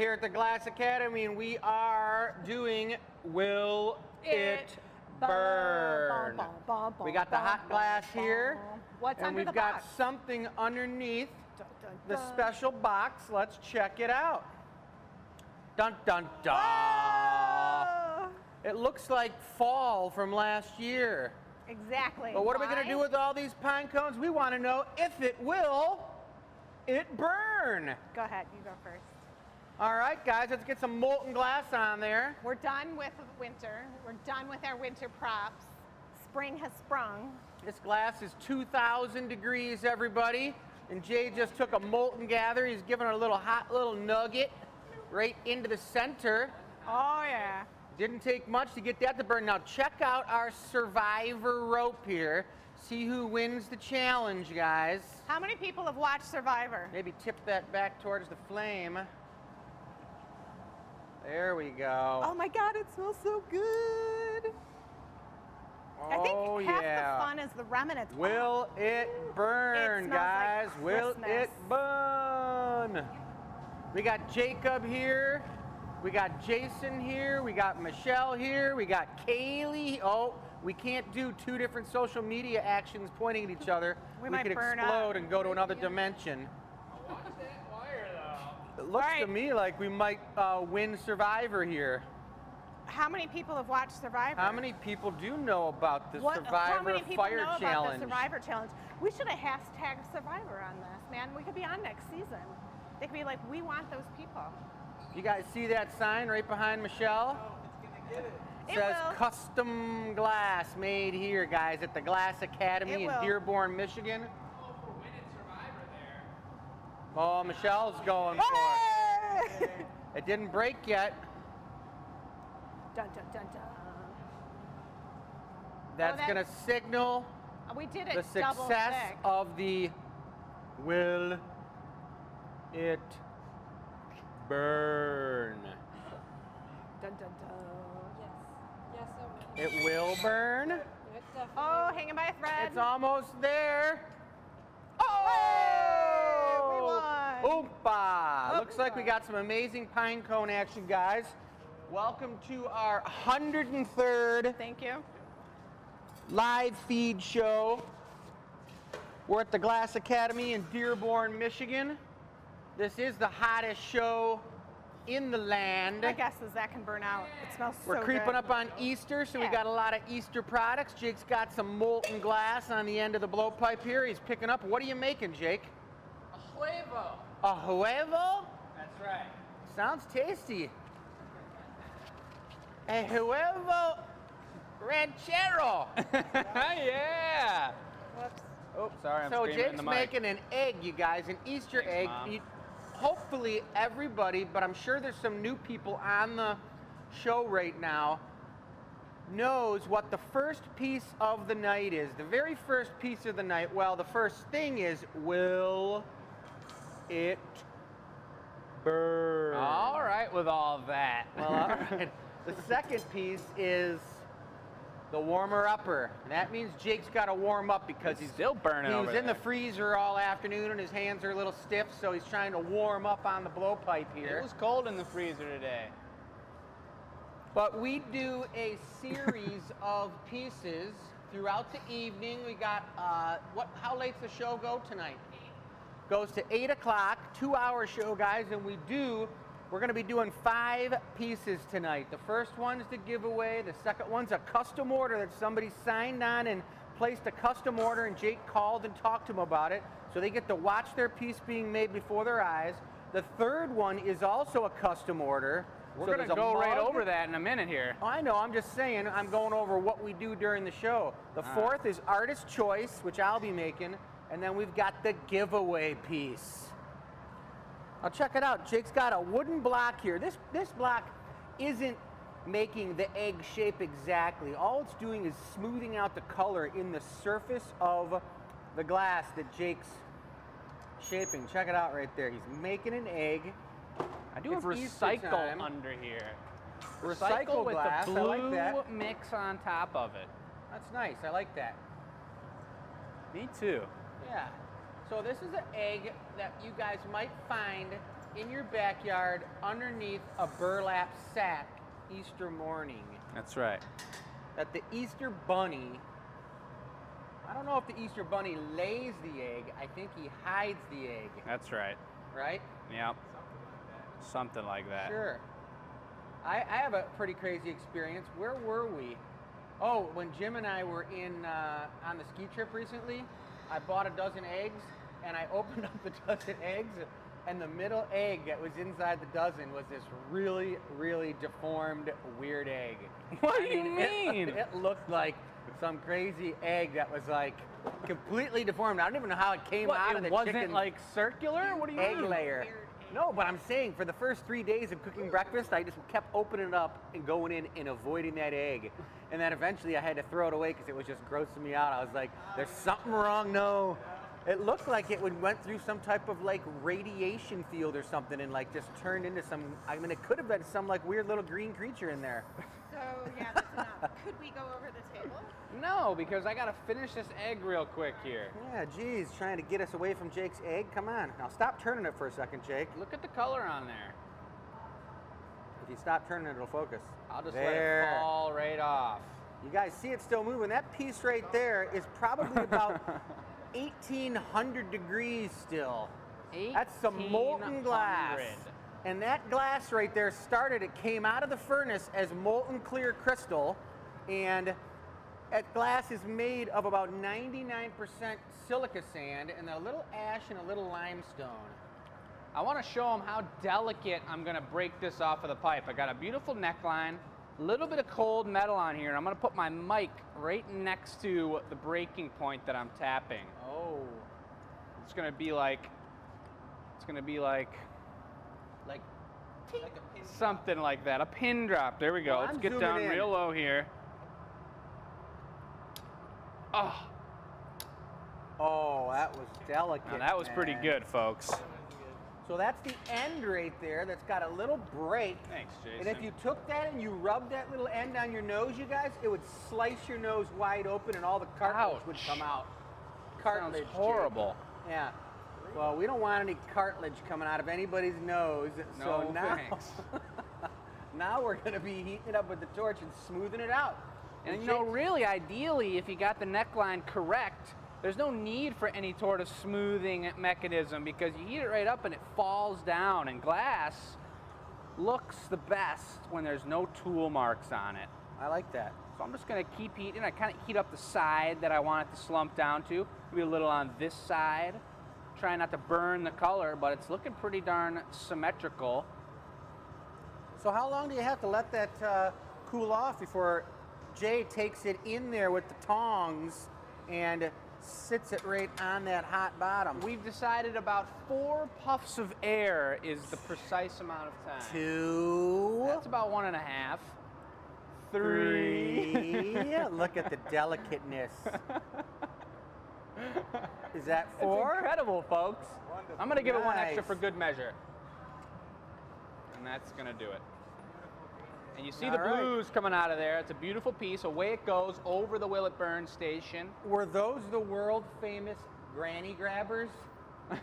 here at the Glass Academy, and we are doing Will It Burn? We got the hot glass here, What's and under we've the got box? something underneath Dun, dun, the dun. special box. Let's check it out. Dun dun dun! Oh, It looks like fall from last year. exactly. But what are we going to Why? do with all these pine cones? We want to know if it will burn. Go ahead, you go first. All right, guys, let's get some molten glass on there. We're done with winter. We're done with our winter props. Spring has sprung. This glass is 2,000 degrees, everybody. And Jay just took a molten gather. He's giving her a little hot little nugget right into the center. Oh yeah. Didn't take much to get that to burn. Now check out our survivor rope here. See who wins the challenge, guys. How many people have watched Survivor? Maybe tip that back towards the flame. There we go. Oh my God, it smells so good. I think half the fun is the remnants. Will it burn, It smells guys? like Will Christmas. it burn? We got Jacob here. We got Jason here. We got Michelle here. We got Kaylee. Oh, we can't do two different social media actions pointing at each other. We might could burn explode up. and go to another dimension. Watch that wire, though. It looks Right. to me like we might win Survivor here. How many people have watched Survivor? How many people do know about the How Survivor many people Fire know Challenge? about the Survivor Challenge? We should have hashtagged Survivor on this, man. We could be on next season. They could be like, we want those people. You guys see that sign right behind Michelle? Oh, it's gonna get it. It It says will. custom glass made here, guys, at the Glass Academy It in will. Dearborn, Michigan. Oh, for winning Survivor there. Oh, Michelle's going for Hey! it. It didn't break yet. Dun, dun, dun, dun. That's that- going to signal We did it the double success thick. of the Will It Burn. Dun, dun, dun. Yes, it will. It will burn. It definitely Oh, hanging by a thread. It's almost there. Hey, we Oh! won. Oompa! Looks like we got some amazing pine cone action, guys. Welcome to our 103rd Thank you. live feed show. We're at the Glass Academy in Dearborn, Michigan. This is the hottest show in the land. My guess is that can burn out. It smells so We're creeping good. up on Easter, so we Yeah. got a lot of Easter products. Jake's got some molten glass on the end of the blowpipe here. He's picking up. What are you making, Jake? A huevo. A huevo? That's right. Sounds tasty. A huevo ranchero. Yeah. Whoops. Oh, sorry, I'm So screaming in Jake's the mic. making an egg, you guys, an Easter Thanks, egg. Mom. Hopefully everybody, but I'm sure there's some new people on the show right now, knows what the first piece of the night is. The very first piece of the night, well, the first thing is, will it burn? All right with all that. Well, all right. The second piece is the warmer-upper. That means Jake's got to warm up because he's still burning He over was in the there. freezer all afternoon and his hands are a little stiff, so he's trying to warm up on the blowpipe It here. was cold in the freezer today. But we do a series of pieces throughout the evening. We got, how late's the show go tonight? Goes to 8 o'clock, 2-hour show, guys, and we're gonna be doing 5 pieces tonight. The first one's the giveaway, the second one's a custom order that somebody signed on and placed a custom order, and Jake called and talked to them about it, so they get to watch their piece being made before their eyes. The third one is also a custom order. We're So gonna there's a go right mug. over that in a minute here. Oh, I know, I'm just saying, I'm going over what we do during the show. The fourth is Artist Choice, which I'll be making, and then we've got the giveaway piece. Now check it out, Jake's got a wooden block here. This block isn't making the egg shape exactly. All it's doing is smoothing out the color in the surface of the glass that Jake's shaping. Check it out right there. He's making an egg. I do have It's Easter recycle time. under here. Recycle with glass, the I blue like that. mix on top of it. That's nice, I like that. Me too. Yeah. So this is an egg that you guys might find in your backyard underneath a burlap sack Easter morning. That's right. That the Easter bunny, I don't know if the Easter bunny lays the egg, I think he hides the egg, That's right. right? Yep. Something like that. Sure. I have a pretty crazy experience. Where were we? Oh, when Jim and I were on the ski trip recently, I bought a dozen eggs, and I opened up the dozen eggs, and the middle egg that was inside the dozen was this really, really deformed, weird egg. What do you mean? It looked like some crazy egg that was like completely deformed. I don't even know how it came out of the It wasn't chicken like circular? What do you egg mean? layer. No, but I'm saying for the first 3 days of cooking breakfast, I just kept opening it up and going in and avoiding that egg. And then eventually I had to throw it away because it was just grossing me out. I was like, there's something wrong. No. It looked like it went through some type of like radiation field or something and like just turned into some, I mean, it could have been some like weird little green creature in there. So yeah, that's enough. Could we go over the table? No, because I gotta finish this egg real quick here. Yeah, geez, trying to get us away from Jake's egg. Come on. Now stop turning it for a second, Jake. Look at the color on there. If you stop turning it, it'll focus. I'll just There. let it fall right off. You guys see it still moving. That piece right there is probably about 1,800 degrees still. That's some molten glass. 1800. And that glass right there it came out of the furnace as molten clear crystal. And that glass is made of about 99% silica sand and a little ash and a little limestone. I want to show them how delicate I'm going to break this off of the pipe. I got a beautiful neckline, a little bit of cold metal on here, and I'm going to put my mic right next to the breaking point that I'm tapping. Oh. It's going to be like Like a pin. something like that, a pin drop. There we go. Well, Let's I'm get zooming down in. real low here. Oh, Oh, that was delicate. now that was pretty man. good, folks. So that's the end right there that's got a little break. Thanks, Jason. And if you took that and you rubbed that little end on your nose, you guys, it would slice your nose wide open and all the cartilage would Ouch. come out. Sounds Cartilage. Jake. horrible. Yeah. Well, we don't want any cartilage coming out of anybody's nose. No so now, thanks. now we're going to be heating it up with the torch and smoothing it out. And you know, really, ideally, if you got the neckline correct, there's no need for any sort of smoothing mechanism because you heat it right up and it falls down. And glass looks the best when there's no tool marks on it. I like that. So I'm just going to keep heating. I kind of heat up the side that I want it to slump down to. Maybe a little on this side. Try not to burn the color, but it's looking pretty darn symmetrical. So how long do you have to let that cool off before Jay takes it in there with the tongs and sits it right on that hot bottom? We've decided about 4 puffs of air is the precise amount of time. 2. That's about 1.5. 3. Look at the delicateness. Is that 4? It's incredible, folks. I'm going to give it 1 extra Nice. for good measure. And that's going to do it. And you see All the right. blues coming out of there. It's a beautiful piece. Away it goes over the Will It Burn station. Were those the world famous granny grabbers? Is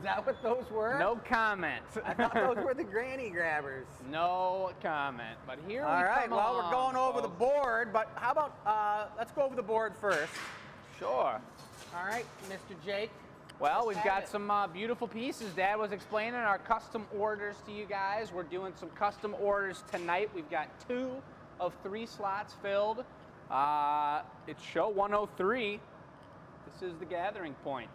that what those were? No comment. I thought those were the granny grabbers. No comment. But here we All right, come well, along, we're going over the folks. board, but how about, let's go over the board first. Sure. All right, Mr. Jake. Well, Let's we've have got it. some beautiful pieces. Dad was explaining our custom orders to you guys. We're doing some custom orders tonight. We've got 2 of 3 slots filled. It's show 103. This is the gathering point.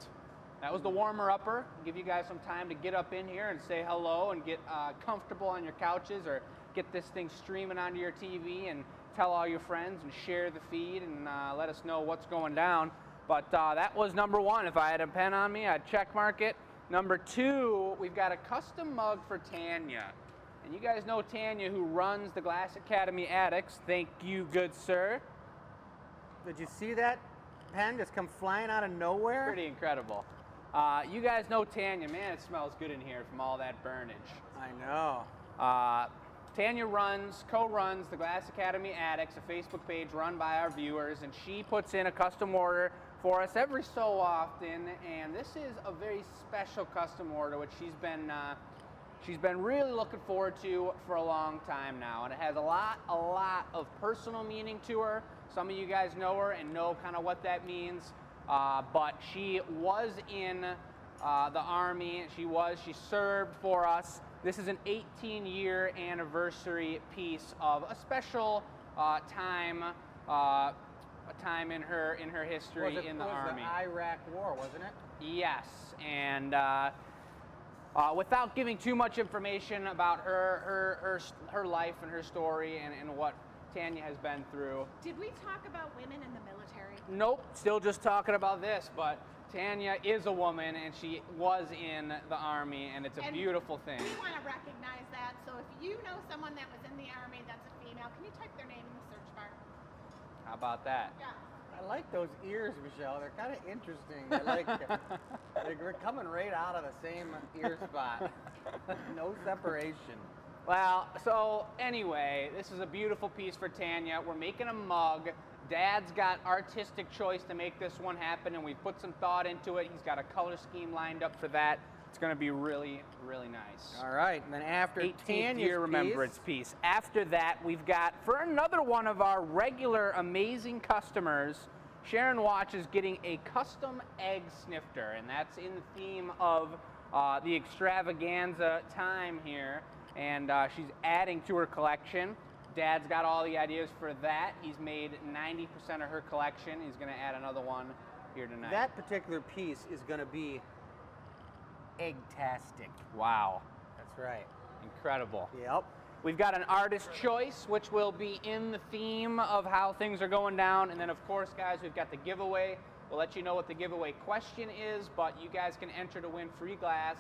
That was the warmer-upper. Give you guys some time to get up in here and say hello and get comfortable on your couches or get this thing streaming onto your TV and tell all your friends and share the feed and let us know what's going down. But that was number 1. If I had a pen on me, I'd check mark it. Number 2, we've got a custom mug for Tania. And you guys know Tania, who runs the Glass Academy Addicts. Thank you, good sir. Did you see that pen just come flying out of nowhere? Pretty incredible. You guys know Tania. Man, it smells good in here from all that burnage. I know. Tania co-runs the Glass Academy Addicts, a Facebook page run by our viewers, and she puts in a custom order for us every so often, and this is a very special custom order which she's been really looking forward to for a long time now, and it has a lot of personal meaning to her. Some of you guys know her and know kind of what that means, but she was in the Army. She served for us. This is an 18-year anniversary piece of a special time. A time in her history in the Army. The Iraq War, wasn't it? Yes, and without giving too much information about her life and her story and what Tania has been through. Did we talk about women in the military? Nope, still just talking about this, but Tania is a woman and she was in the Army, and it's a beautiful thing. We want to recognize that, so if you know someone that was in the Army that's a female, can you type their name in the search bar? How about that? Yeah. I like those ears, Michelle. They're kind of interesting. We're coming right out of the same ear spot. No separation. Well, so anyway, this is a beautiful piece for Tania. We're making a mug. Dad's got artistic choice to make this one happen, and we've put some thought into it. He's got a color scheme lined up for that. It's going to be really, really nice. All right, and then after 18th Tania's year remembrance piece. After that, we've got, for another one of our regular amazing customers, Sharon Watch is getting a custom egg snifter, and that's in the theme of the extravaganza time here, and she's adding to her collection. Dad's got all the ideas for that. He's made 90% of her collection. He's going to add another one here tonight. That particular piece is going to be Egg-tastic. Wow. That's right. Incredible. Yep. We've got an artist choice, which will be in the theme of how things are going down. And then, of course, guys, we've got the giveaway. We'll let you know what the giveaway question is, but you guys can enter to win free glass.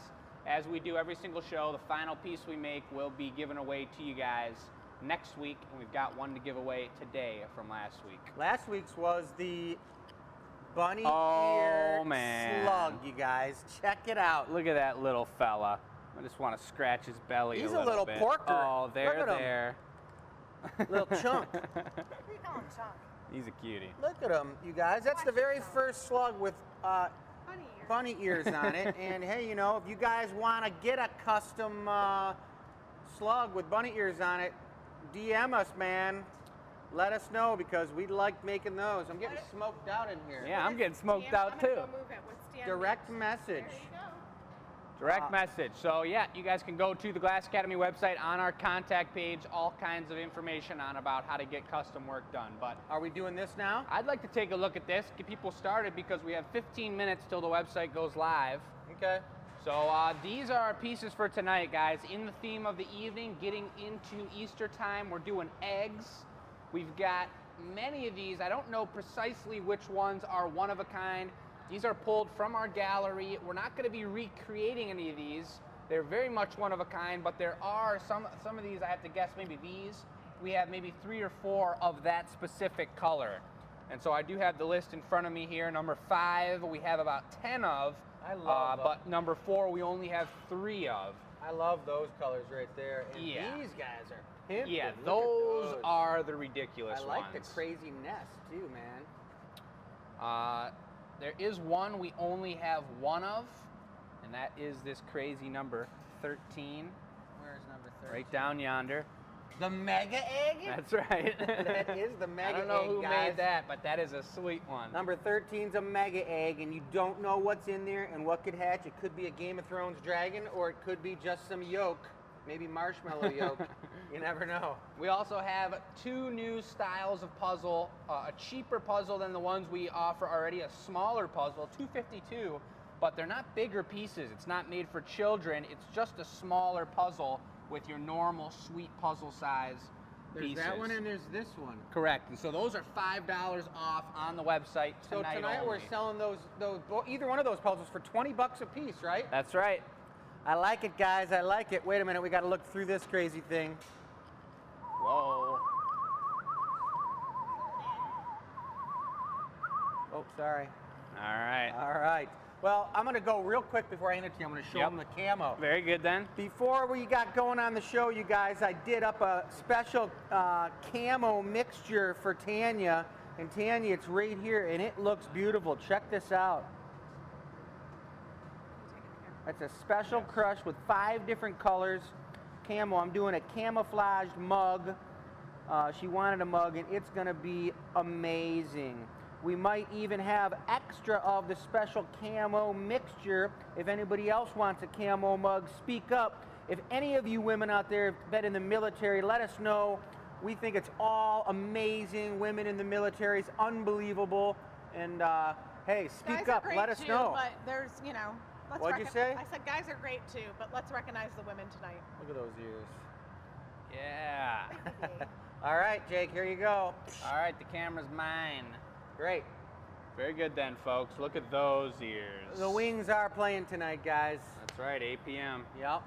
As we do every single show, the final piece we make will be given away to you guys next week. And we've got one to give away today from last week. Last week's was the bunny Oh, ear man. slug, you guys. Check it out. Look at that little fella. I just want to scratch his belly He's a little bit. porker. Oh, Look there, at him. there. Little chunk. We call him Chuck. He's a cutie. Look at him, you guys. That's the very first slug with Funny ear. bunny ears on it. And hey, you know, if you guys want to get a custom slug with bunny ears on it, DM us, man. Let us know, because we like making those. I'm getting smoked out in here. Yeah, I'm getting smoked Stan, out I'm too. gonna go move it. What's Stan Direct doing? message. There you go. Direct message. So yeah, you guys can go to the Glass Academy website on our contact page, all kinds of information on about how to get custom work done. But Are we doing this now? I'd like to take a look at this, get people started, because we have 15 minutes till the website goes live. Okay. So these are our pieces for tonight, guys. In the theme of the evening, getting into Easter time, we're doing eggs. We've got many of these. I don't know precisely which ones are one of a kind. These are pulled from our gallery. We're not going to be recreating any of these. They're very much one of a kind, but there are some of these, I have to guess, maybe these. We have maybe 3 or 4 of that specific color. And so I do have the list in front of me here. Number 5, we have about 10 of. I love but number 4, we only have 3 of. I love those colors right there. And Yeah. these guys are pimping. Yeah, Look at those are the ridiculous I like ones. the crazy nest too, man. There is one we only have one of, and that is this crazy number 13, Where's number 13? right down yonder. The mega egg? That's right. That is the mega egg, I don't know who guys. made that, but that is a sweet one. Number 13's a mega egg, and you don't know what's in there and what could hatch. It could be a Game of Thrones dragon, or it could be just some yolk, maybe marshmallow yolk. You never know. We also have 2 new styles of puzzle, a cheaper puzzle than the ones we offer already, a smaller puzzle, $2.52, but they're not bigger pieces. It's not made for children. It's just a smaller puzzle with your normal sweet puzzle size There's pieces. that one and there's this one. Correct. And so those are $5 off on the website So tonight only. we're selling either one of those puzzles for 20 bucks a piece, right? That's right. I like it, guys. I like it. Wait a minute. We got to look through this crazy thing. Whoa. Oh, sorry. All right. All right. Well, I'm going to go real quick before I hand it to you. I'm going to show Yep. them the camo. Very good then. Before we got going on the show, you guys, I did up a special camo mixture for Tania. And Tanya, it's right here, and it looks beautiful. Check this out. It's a special crush with 5 different colors. Camo. I'm doing a camouflaged mug. She wanted a mug, and it's going to be amazing. We might even have extra of the special camo mixture. If anybody else wants a camo mug, speak up. If any of you women out there have been in the military, let us know. We think it's all amazing. Women in the military is unbelievable. And hey, speak up. Let us know. But there's, you know. What'd you say? I said guys are great too, but let's recognize the women tonight. Look at those ears. Yeah. All right, Jake, here you go. All right, the camera's mine. Great. Very good then, folks. Look at those ears. The Wings are playing tonight, guys. That's right, 8 p.m. Yep.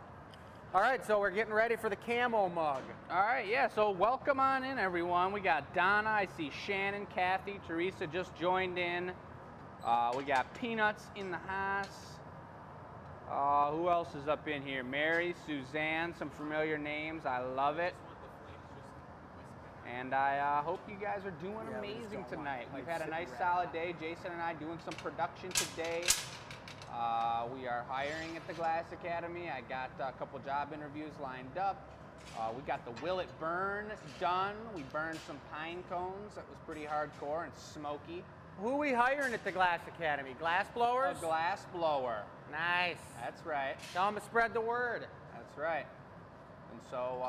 All right, so we're getting ready for the camo mug. All right, yeah, so welcome on in, everyone. We got Donna, I see Shannon, Kathy, Teresa just joined in. We got Peanuts in the house. Who else is up in here? Mary, Suzanne, some familiar names. I love it. And I hope you guys are doing amazing tonight. We've had a nice solid day. Jason and I doing some production today. We are hiring at the Glass Academy. I got a couple job interviews lined up. We got the Will It Burn done. We burned some pine cones. That was pretty hardcore and smoky. Who are we hiring at the Glass Academy? Glass blowers? A glass blower. Nice. That's right. Tell them to spread the word. That's right. And so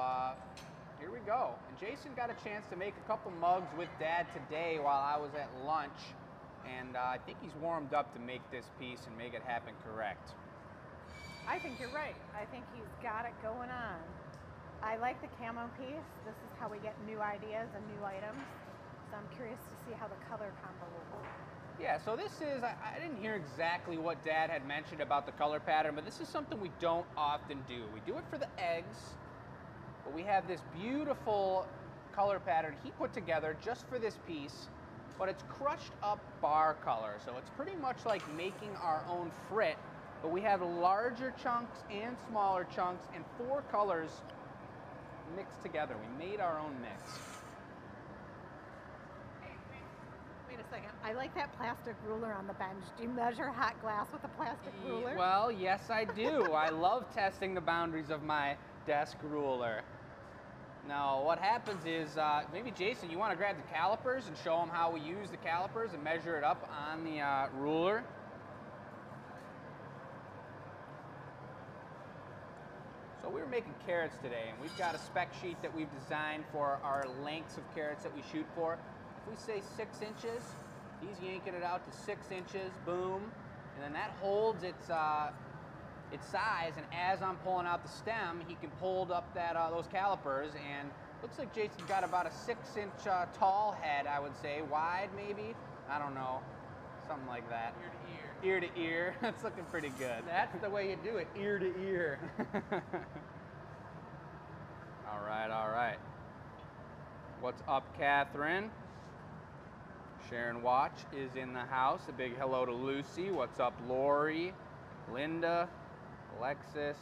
here we go. And Jason got a chance to make a couple mugs with Dad today while I was at lunch. And I think he's warmed up to make this piece and make it happen correct. I think you're right. I think he's got it going on. I like the camo piece. This is how we get new ideas and new items. So I'm curious to see how the color combo will work. Yeah, so this is, I didn't hear exactly what Dad had mentioned about the color pattern, but this is something we don't often do. We do it for the eggs, but we have this beautiful color pattern he put together just for this piece, but it's crushed up bar color. So it's pretty much like making our own frit, but we have larger chunks and smaller chunks and 4 colors mixed together. We made our own mix. Wait a second. I like that plastic ruler on the bench. Do you measure hot glass with a plastic ruler? Well, yes, I do. I love testing the boundaries of my desk ruler. Now, what happens is, maybe Jason, you want to grab the calipers and show them how we use the calipers and measure it up on the ruler? So we were making carrots today, and we've got a spec sheet that we've designed for our lengths of carrots that we shoot for. If we say 6 inches, he's yanking it out to 6 inches, boom, and then that holds its size, and as I'm pulling out the stem, he can hold up that those calipers, and looks like Jason's got about a 6-inch tall head, I would say, wide maybe, I don't know, something like that. Ear to ear. Ear to ear. That's looking pretty good. That's the way you do it, ear to ear. All right, all right. What's up, Catherine? Sharon Watch is in the house. A big hello to Lucy. What's up, Lori? Linda, Alexis,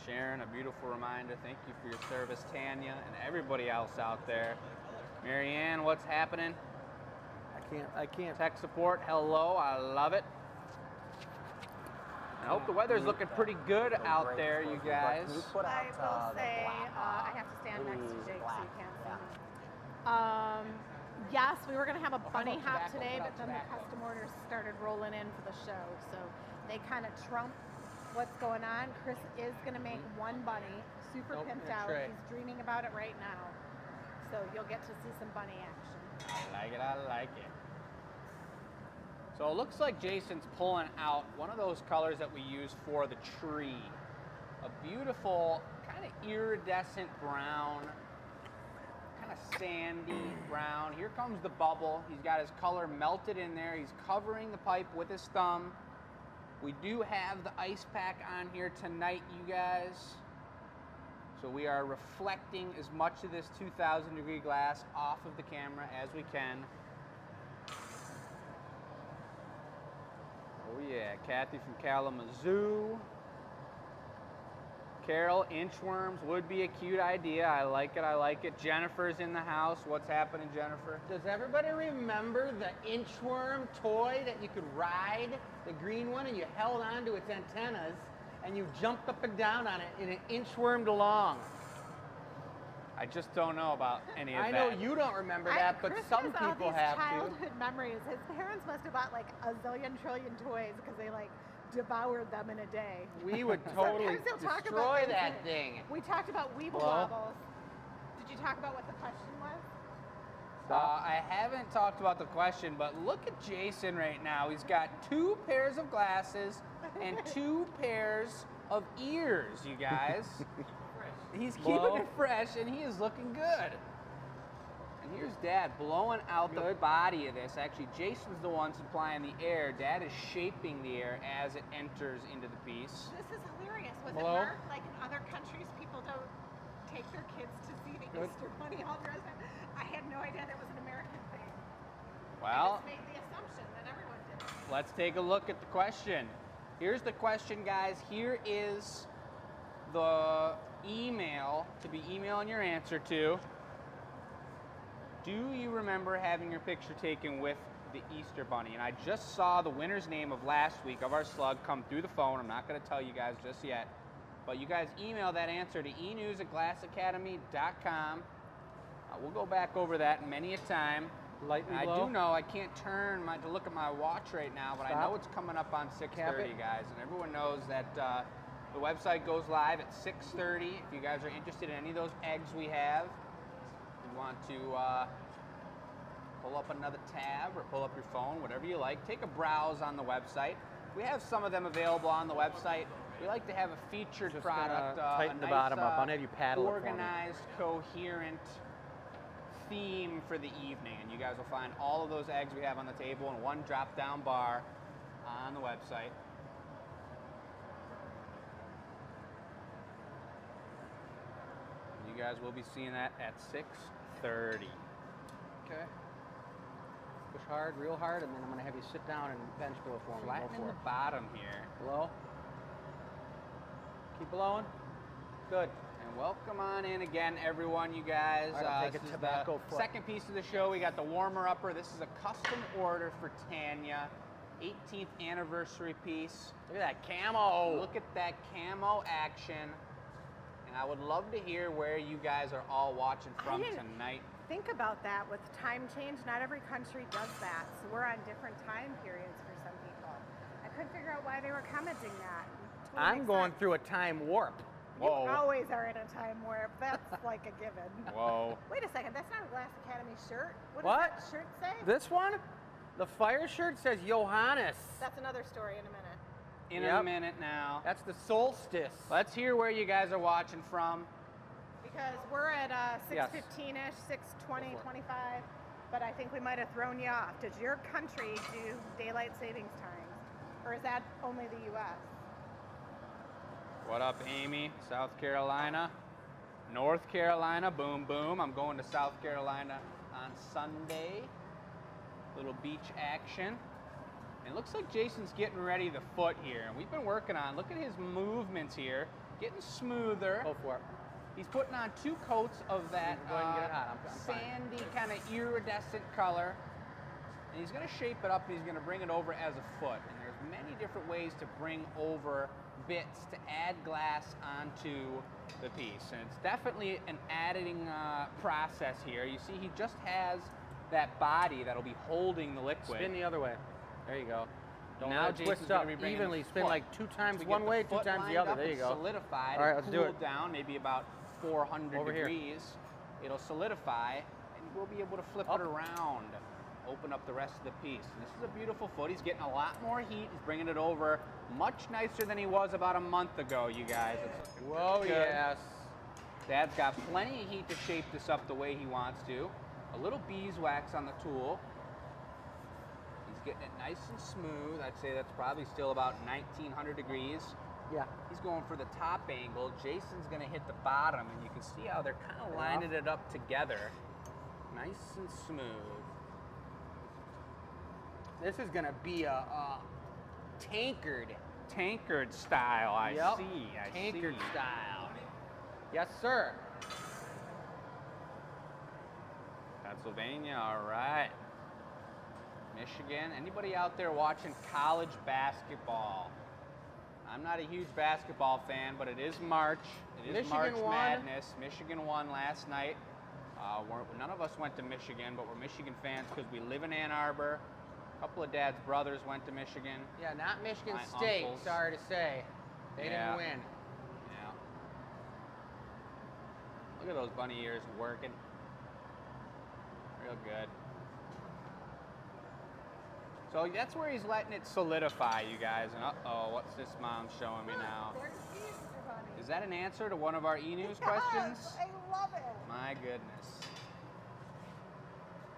Sharon, a beautiful reminder. Thank you for your service, Tanya, and everybody else out there. Marianne, what's happening? I can't. Tech support, hello, I love it. I hope the weather's looking pretty good out there, you guys. I will say, I have to stand next to Jake so you can't see me. Yes, we were going to have a bunny hop today, but then the custom orders started rolling in for the show. So they kind of trump what's going on. Chris is going to make one bunny, super pimped out. He's dreaming about it right now. So you'll get to see some bunny action. I like it, I like it. So it looks like Jason's pulling out one of those colors that we use for the tree. A beautiful, kind of iridescent brown, kind of sandy brown. Here comes the bubble. He's got his color melted in there. He's covering the pipe with his thumb. We do have the ice pack on here tonight, you guys. So we are reflecting as much of this 2,000 degree glass off of the camera as we can. Oh yeah, Kathy from Kalamazoo. Carol, inchworms would be a cute idea. I like it, I like it. Jennifer's in the house. What's happening, Jennifer? Does everybody remember the inchworm toy that you could ride? The green one, and you held onto its antennas, and you jumped up and down on it, and it inchwormed along. I just don't know about any of that. I know you don't remember that, but Chris some has all people these have to. childhood memories. His parents must have bought like a zillion trillion toys because they like devoured them in a day. We would totally Sometimes he'll talk destroy about that things thing. We talked about Weeble Hello? Wobbles. Did you talk about what the question was? I haven't talked about the question, but look at Jason right now. He's got 2 pairs of glasses and 2 pairs of ears, you guys. He's keeping it fresh, and he is looking good. And here's Dad blowing out the body of this. Actually, Jason's the one supplying the air. Dad is shaping the air as it enters into the piece. This is hilarious. Was Hello? it marked like in other countries people don't take their kids to see the Easter Bunny all dressed up? I had no idea that was an American thing. I Well, just made the assumption that everyone did. let's take a look at the question. Here's the question, guys. Here is the email to be emailing your answer to. Do you remember having your picture taken with the Easter Bunny? And I just saw the winner's name of last week of our slug come through the phone. I'm not going to tell you guys just yet. But you guys email that answer to enews@glassacademy.com. We'll go back over that many a time. Lightly I blow. do know I can't turn to look at my watch right now, but I know it's coming up on 6:30, guys, and everyone knows that the website goes live at 6:30. If you guys are interested in any of those eggs we have, you want to pull up another tab or pull up your phone, whatever you like. Take a browse on the website. We have some of them available on the website. We like to have a featured Just product, tighten a the nice, bottom up. I'll have you paddle it for me. organized, coherent theme for the evening, and you guys will find all of those eggs we have on the table in one drop-down bar on the website. You guys will be seeing that at 6:30. Okay. Push hard, real hard, and then I'm going to have you sit down and bench blow for me. Go Flatten for the it. bottom here. Blow. Keep blowing. Good. And welcome on in again, everyone, you guys. All right, I'll take this a is tobacco the foot. second piece of the show. We got the warmer-upper. This is a custom order for Tania. 18th anniversary piece. Look at that camo. Look at that camo action. And I would love to hear where you guys are all watching from tonight. Think about that with time change. Not every country does that. So we're on different time periods for some people. I couldn't figure out why they were commenting that. Totally I'm makes going sense. through a time warp. Whoa. You always are in a time warp. That's like a given. Whoa. Wait a second. That's not a Glass Academy shirt. What? Does that shirt say? This one? The fire shirt says Johannes. That's another story in a minute. In Yep. a minute now. That's the solstice. Let's hear where you guys are watching from. Because we're at 6:15-ish, 6:20, 25. But I think we might have thrown you off. Does your country do daylight savings times? Or is that only the U.S.? What up, Amy? South Carolina. North Carolina, boom, boom. I'm going to South Carolina on Sunday. Little beach action. And it looks like Jason's getting ready the foot here. And we've been working on, look at his movements here. Getting smoother. Go for it. He's putting on 2 coats of that Go ahead and get it hot. I'm fine. sandy kind of iridescent color. And he's going to shape it up and he's going to bring it over as a foot. And there's many different ways to bring over bits to add glass onto the piece. And it's definitely an adding process here. You see he just has that body that'll be holding the liquid. Spin the other way. There you go. Don't Now let it Jason's twist gonna up be bringing evenly. the Spin foot. like 2 times We one get the way, 2 foot times the lined other. up There you and go. Solidified. All right, It let's do it. cooled down, maybe about 400 Over here. degrees. It'll solidify, and we'll be able to flip Up. it around, open up the rest of the piece. And this is a beautiful foot. He's getting a lot more heat. He's bringing it over much nicer than he was about a month ago, you guys. It's looking Whoa, pretty good. yes. Dad's got plenty of heat to shape this up the way he wants to. A little beeswax on the tool. He's getting it nice and smooth. I'd say that's probably still about 1900 degrees. Yeah. He's going for the top angle. Jason's going to hit the bottom, and you can see how they're kind of lining it up together. Nice and smooth. This is going to be a tankard. Tankard style, I Yep. see. I Tankard see. style. Yes, sir. Pennsylvania, all right. Michigan. Anybody out there watching college basketball? I'm not a huge basketball fan, but it is March. It is March Madness. Michigan won last night. None of us went to Michigan, but we're Michigan fans because we live in Ann Arbor. A couple of Dad's brothers went to Michigan. Yeah, not Michigan My State, uncles. sorry to say. They didn't win. Yeah. Look at those bunny ears working. Real good. So that's where he's letting it solidify, you guys. And uh-oh, what's this mom showing me now? There's the Easter bunny. Is that an answer to one of our enews questions? I love it. My goodness.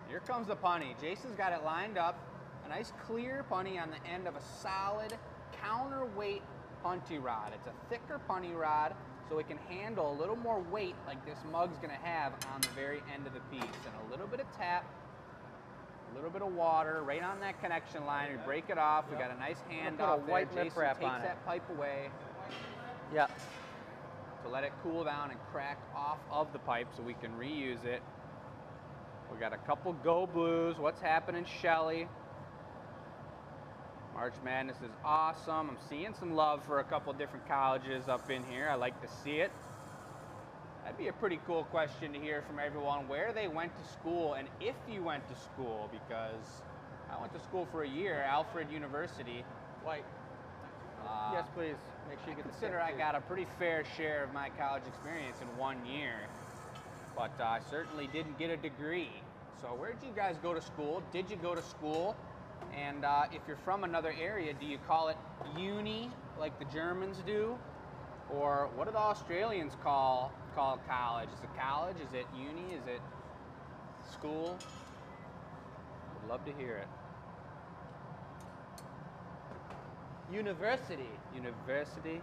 Here comes the punny. Jason's got it lined up. A nice clear punny on the end of a solid counterweight punty rod. It's a thicker punny rod, so it can handle a little more weight like this mug's gonna have on the very end of the piece. And a little bit of tap, a little bit of water right on that connection line. We break it off. We got a nice hand put a off there. white lip Jason wrap takes on it. that pipe away Yep. to let it cool down and crack off of the pipe so we can reuse it. We got a couple Go Blues. What's happening, Shelly? March Madness is awesome. I'm seeing some love for a couple different colleges up in here. I like to see it. That'd be a pretty cool question to hear from everyone, where they went to school and if you went to school, because I went to school for a year, Alfred University. White. Yes, please. Make sure you get the Consider tip, I too. got a pretty fair share of my college experience in 1 year, but I certainly didn't get a degree. So where did you guys go to school? Did you go to school? And if you're from another area, do you call it uni like the Germans do? Or what do the Australians call college? Is it college? Is it uni? Is it school? Would love to hear it. University. University.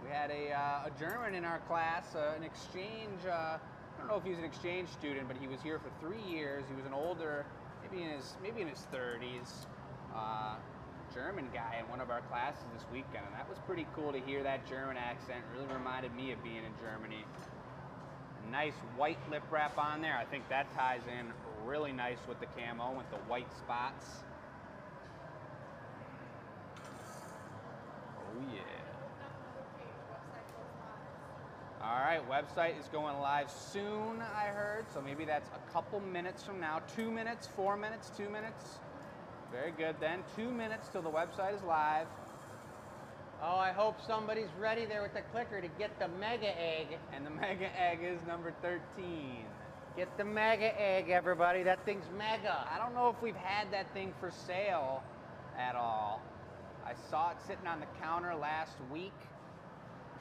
We had a German in our class, an exchange, I don't know if he was an exchange student, but he was here for 3 years. He was an older, maybe in his 30s, German guy in one of our classes this weekend, and that was pretty cool to hear that German accent. Really reminded me of being in Germany. A nice white lip wrap on there. I think that ties in really nice with the camo, with the white spots. Oh yeah. All right, website is going live soon, I heard. So maybe that's a couple minutes from now. 2 minutes, 4 minutes, 2 minutes. Very good then. 2 minutes till the website is live. Oh, I hope somebody's ready there with the clicker to get the mega egg. And the mega egg is number 13. Get the mega egg, everybody. That thing's mega. I don't know if we've had that thing for sale at all. I saw it sitting on the counter last week,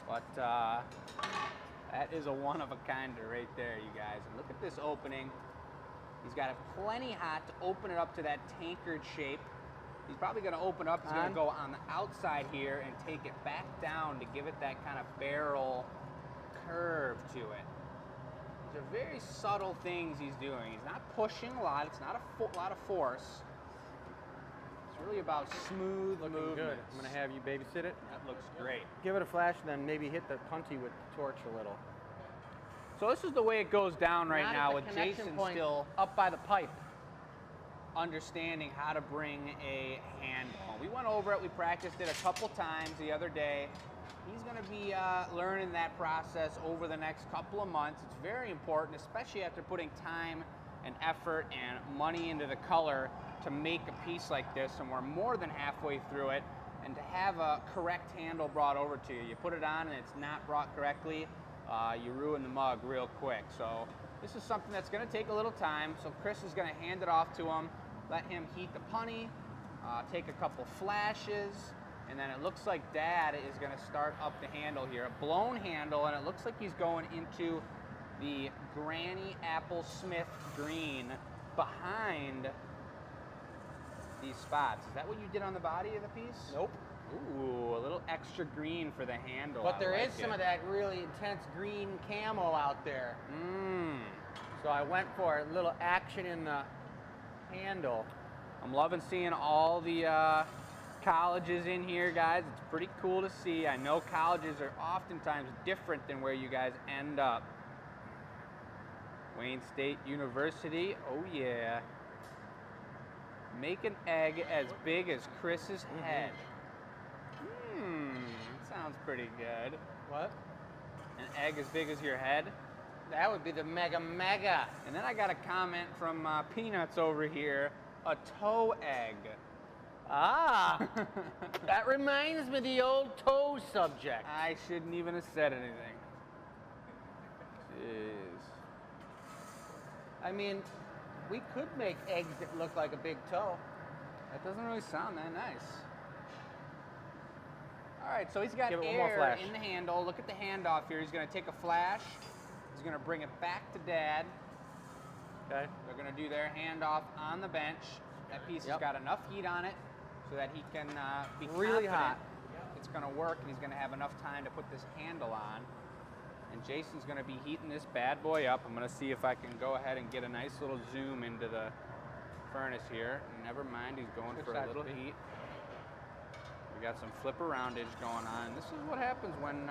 but that is a one-of-a-kinder right there, you guys. And look at this opening. He's got it plenty hot to open it up to that tankard shape. He's probably going to open up. He's going to go on the outside here and take it back down to give it that kind of barrel curve to it. These are very subtle things he's doing. He's not pushing a lot. It's not a lot of force. It's really about smooth movement. Good. I'm going to have you babysit it. That looks great. Give it a flash and then maybe hit the punty with the torch a little. So this is the way it goes down right Not now at the with connection Jason point, still up by the pipe. understanding how to bring a handle. We went over it, we practiced it a couple times the other day. He's going to be learning that process over the next couple of months. It's very important, especially after putting time and effort and money into the color to make a piece like this, and we're more than halfway through it. And to have a correct handle brought over to you, you put it on and it's not brought correctly, you ruin the mug real quick. So this is something that's going to take a little time. So Chris is going to hand it off to him, let him heat the punny, take a couple flashes, and then it looks like Dad is going to start up the handle here. A blown handle, and it looks like he's going into the Granny Apple Smith green behind these spots. Is that what you did on the body of the piece? Nope. Ooh, a little extra green for the handle. But there I is like some it. of that really intense green camo out there. Mmm. So I went for a little action in the handle. I'm loving seeing all the colleges in here, guys. It's pretty cool to see. I know colleges are oftentimes different than where you guys end up. Wayne State University, oh yeah. Make an egg as big as Chris's head. Sounds pretty good. What? An egg as big as your head? That would be the mega mega. And then I got a comment from Peanuts over here, a toe egg. Ah, that reminds me of the old toe subject. I shouldn't even have said anything. Jeez. I mean, we could make eggs that look like a big toe. That doesn't really sound that nice. All right, so he's got Give it one more air flash. in the handle. Look at the handoff here. He's going to take a flash. He's going to bring it back to Dad. Okay. They're going to do their handoff on the bench. That piece has got enough heat on it so that he can be Really confident hot. it's going to work, and he's going to have enough time to put this handle on. And Jason's going to be heating this bad boy up. I'm going to see if I can go ahead and get a nice little zoom into the furnace here. Never mind, he's going for a little heat. We got some flip aroundage going on. This is what happens when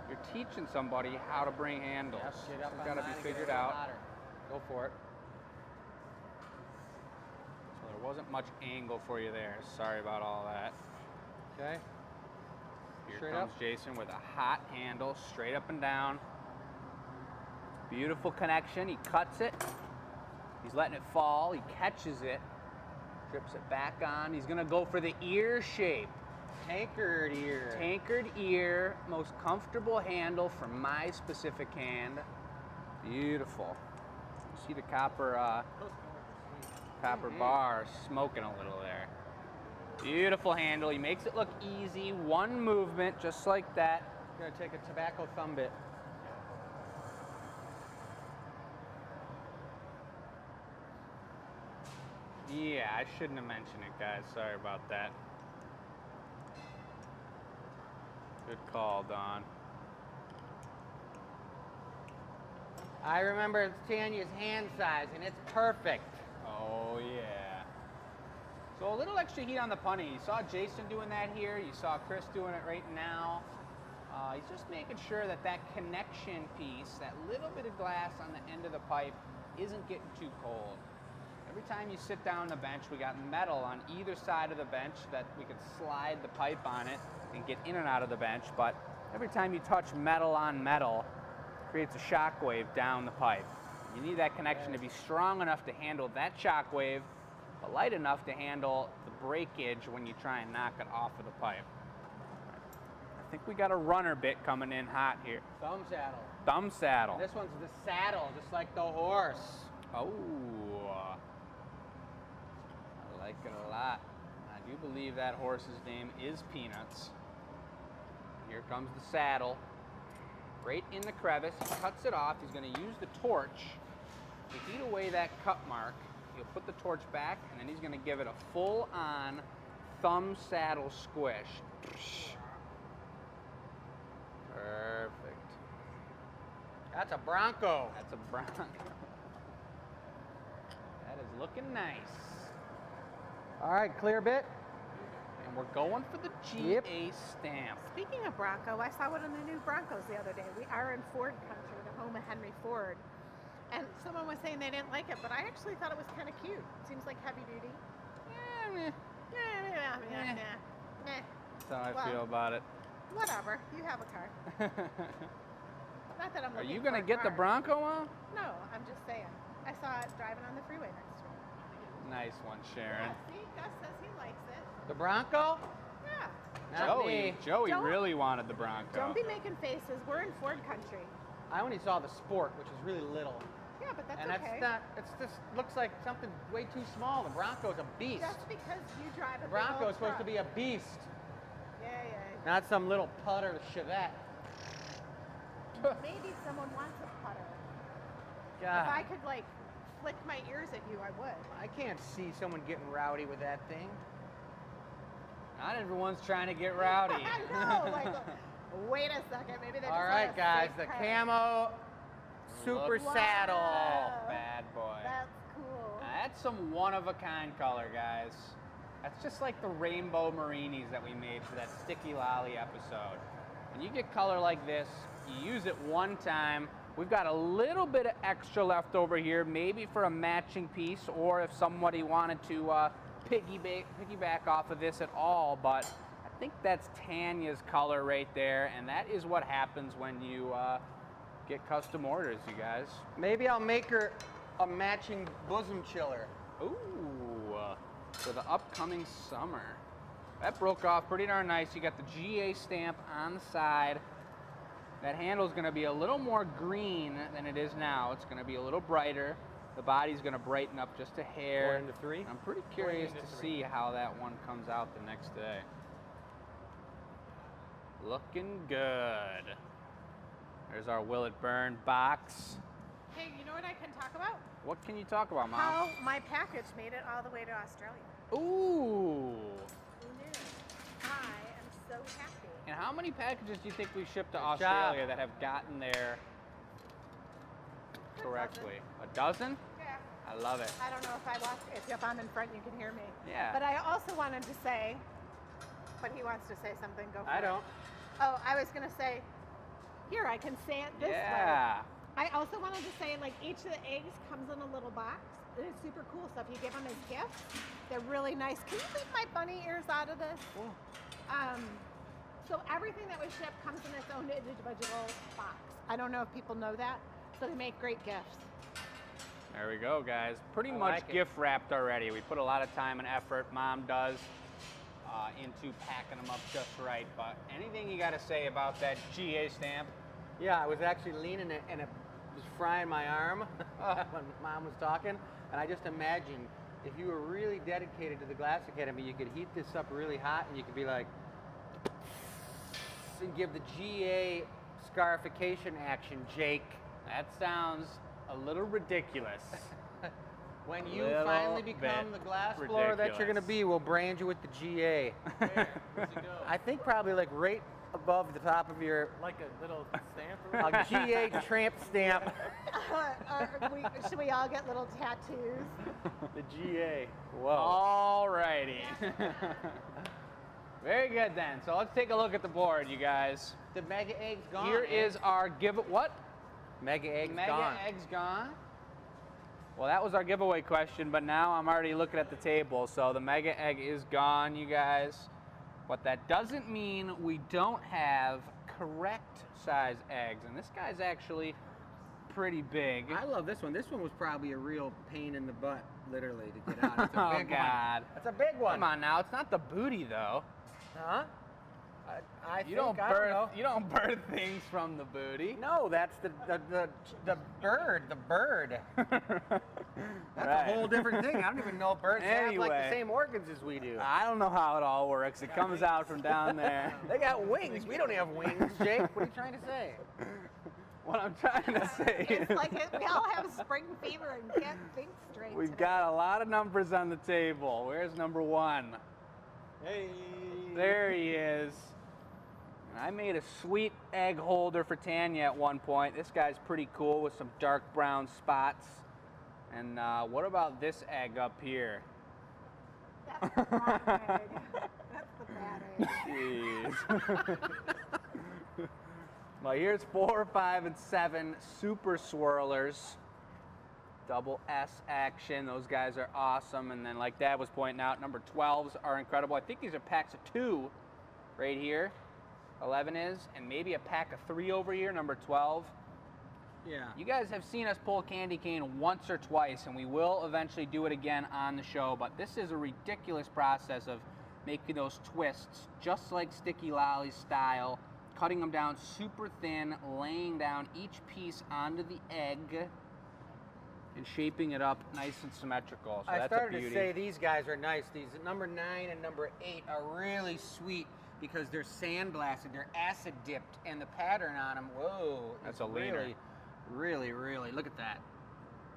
you're teaching somebody how to bring handles. Yep, get up It's on got to mine be and get figured it a little out. hotter. Go for it. So there wasn't much angle for you there. Sorry about all that. Okay. Here Straight comes up. Jason with a hot handle, straight up and down. Beautiful connection. He cuts it. He's letting it fall. He catches it. Trips it back on. He's going to go for the ear shape. Tankard ear. Tankard ear. Most comfortable handle for my specific hand. Beautiful. You see the copper bar smoking a little there. Beautiful handle. He makes it look easy. One movement, just like that. Gonna take a tobacco thumb bit. Yeah, I shouldn't have mentioned it, guys. Sorry about that. Good call, Don. I remember Tania's hand size, and it's perfect. Oh, yeah. So a little extra heat on the punny. You saw Jason doing that here. You saw Chris doing it right now. He's just making sure that that connection piece, that little bit of glass on the end of the pipe, isn't getting too cold. Every time you sit down on the bench, we got metal on either side of the bench that we could slide the pipe on it and get in and out of the bench. But every time you touch metal on metal, it creates a shock wave down the pipe. You need that connection to be strong enough to handle that shock wave, but light enough to handle the breakage when you try and knock it off of the pipe. I think we got a runner bit coming in hot here. Thumb saddle. Thumb saddle. This one's the saddle, just like the horse. Oh, I like it a lot. I do believe that horse's name is Peanuts. Here comes the saddle. Right in the crevice. He cuts it off. He's going to use the torch to heat away that cut mark. He'll put the torch back, and then he's going to give it a full-on thumb saddle squish. Perfect. That's a Bronco. That's a Bronco. That is looking nice. All right, clear bit. And we're going for the GA stamp. Speaking of Bronco, I saw one of the new Broncos the other day. We are in Ford country, the home of Henry Ford. And someone was saying they didn't like it, but I actually thought it was kind of cute. Seems like heavy duty. That's how I feel about it. Whatever. You have a car. Not that I'm Are looking you for going to a get the car. Bronco on? No, I'm just saying. I saw it driving on the freeway next to me. Nice one, Sharon. Yeah, see? Gus says he likes it. The Bronco? Yeah. Not me. Joey Don't- really wanted the Bronco. Don't be making faces. We're in Ford country. I only saw the Sport, which is really little. Yeah, but that's And okay. that's not, it's just looks like something way too small. The Bronco's a beast. Just because you drive a The Bronco's supposed to be a beast, Yeah. not some little putter Chevette. Maybe someone wants a putter. If God, I could, like, flick my ears at you, I would. I can't see someone getting rowdy with that thing. Not everyone's trying to get rowdy. I know. Like, wait a second. Maybe they just All want right, a guys, safe the car. camo super Look- saddle. Oh, bad boy. That's cool. That's some one-of-a-kind color, guys. That's just like the rainbow marinis that we made for that Sticky Lolly episode. When you get color like this, you use it one time. We've got a little bit of extra left over here, maybe for a matching piece, or if somebody wanted to piggyback off of this at all, but I think that's Tania's color right there, and that is what happens when you get custom orders, you guys. Maybe I'll make her a matching bosom chiller. Ooh, for the upcoming summer. That broke off pretty darn nice. You got the GA stamp on the side. That handle is going to be a little more green than it is now. It's going to be a little brighter. The body's going to brighten up just a hair. 4 into 3. I'm pretty curious to see how that one comes out the next day. Looking good. There's our Will It Burn box. Hey, you know what I can talk about? What can you talk about, Mom? How my package made it all the way to Australia. Ooh. Who knew? I am so happy. And how many packages do you think we shipped to Good Australia job. that have gotten there correctly? A dozen? Yeah. I love it. I don't know if I'm in front, you can hear me. Yeah. But I also wanted to say, but he wants to say something. Go for it. I don't. Oh, I was going to say, here, I can say it this way. Yeah. I also wanted to say, like, each of the eggs comes in a little box. It is super cool. So if you give them as gifts, they're really nice. Can you leave my bunny ears out of this? So everything that we ship comes in its own individual box. I don't know if people know that. So they make great gifts. There we go, guys. Pretty I much like it. gift wrapped already. We put a lot of time and effort, Mom does, into packing them up just right. But anything you got to say about that GA stamp? Yeah, I was actually leaning it and it was frying my arm when Mom was talking. And I just imagined if you were really dedicated to the Glass Academy, you could heat this up really hot and you could be like, and give the GA scarification action, Jake. That sounds a little ridiculous. When you Little finally become bit the glass blower that you're going to ridiculous. be, we'll brand you with the GA. Where? Where's it go? I think probably like right above the top of your Like a little stamp? Or a GA tramp stamp. Should we all get little tattoos? The GA. Whoa. All righty. Very good then. So let's take a look at the board, you guys. The mega egg's gone. Here is our what? mega egg's Mega gone. egg's gone. Well, that was our giveaway question, but now I'm already looking at the table. So the mega egg is gone, you guys. But that doesn't mean we don't have correct size eggs. And this guy's actually pretty big. I love this one. This one was probably a real pain in the butt, literally, to get out. It's a Oh, big God. one. It's a big one. Come on now, it's not the booty though. Huh? I You think, don't I don't birth. know. You don't birth things from the booty. No, that's the bird. The bird. That's Right. a whole different thing. I don't even know if birds have like Anyway. the same organs as we do. I don't know how it all works. It comes out from down there. They got wings. We don't have wings, Jake. What are you trying to say? What I'm trying to say It's is like we all have spring fever and can't think straight. we've today. got a lot of numbers on the table. Where's number 1? Hey. There he is. And I made a sweet egg holder for Tanya at one point. This guy's pretty cool with some dark brown spots. And what about this egg up here? That's the wrong egg. That's the bad egg. Jeez. Well, here's 4, 5, and 7 super swirlers. Double S action. Those guys are awesome. And then, like Dad was pointing out, number 12s are incredible. I think these are packs of 2 right here. 11 is, and maybe a pack of 3 over here, number 12. Yeah. You guys have seen us pull a candy cane once or twice, and we will eventually do it again on the show, but this is a ridiculous process of making those twists, just like Sticky Lolly style, cutting them down super thin, laying down each piece onto the egg, and shaping it up nice and symmetrical. So I that's started a beauty. to say these guys are nice. These number 9 and number 8 are really sweet because they're sandblasted, they're acid dipped, and the pattern on them, whoa, That's is a leaner. really, look at that.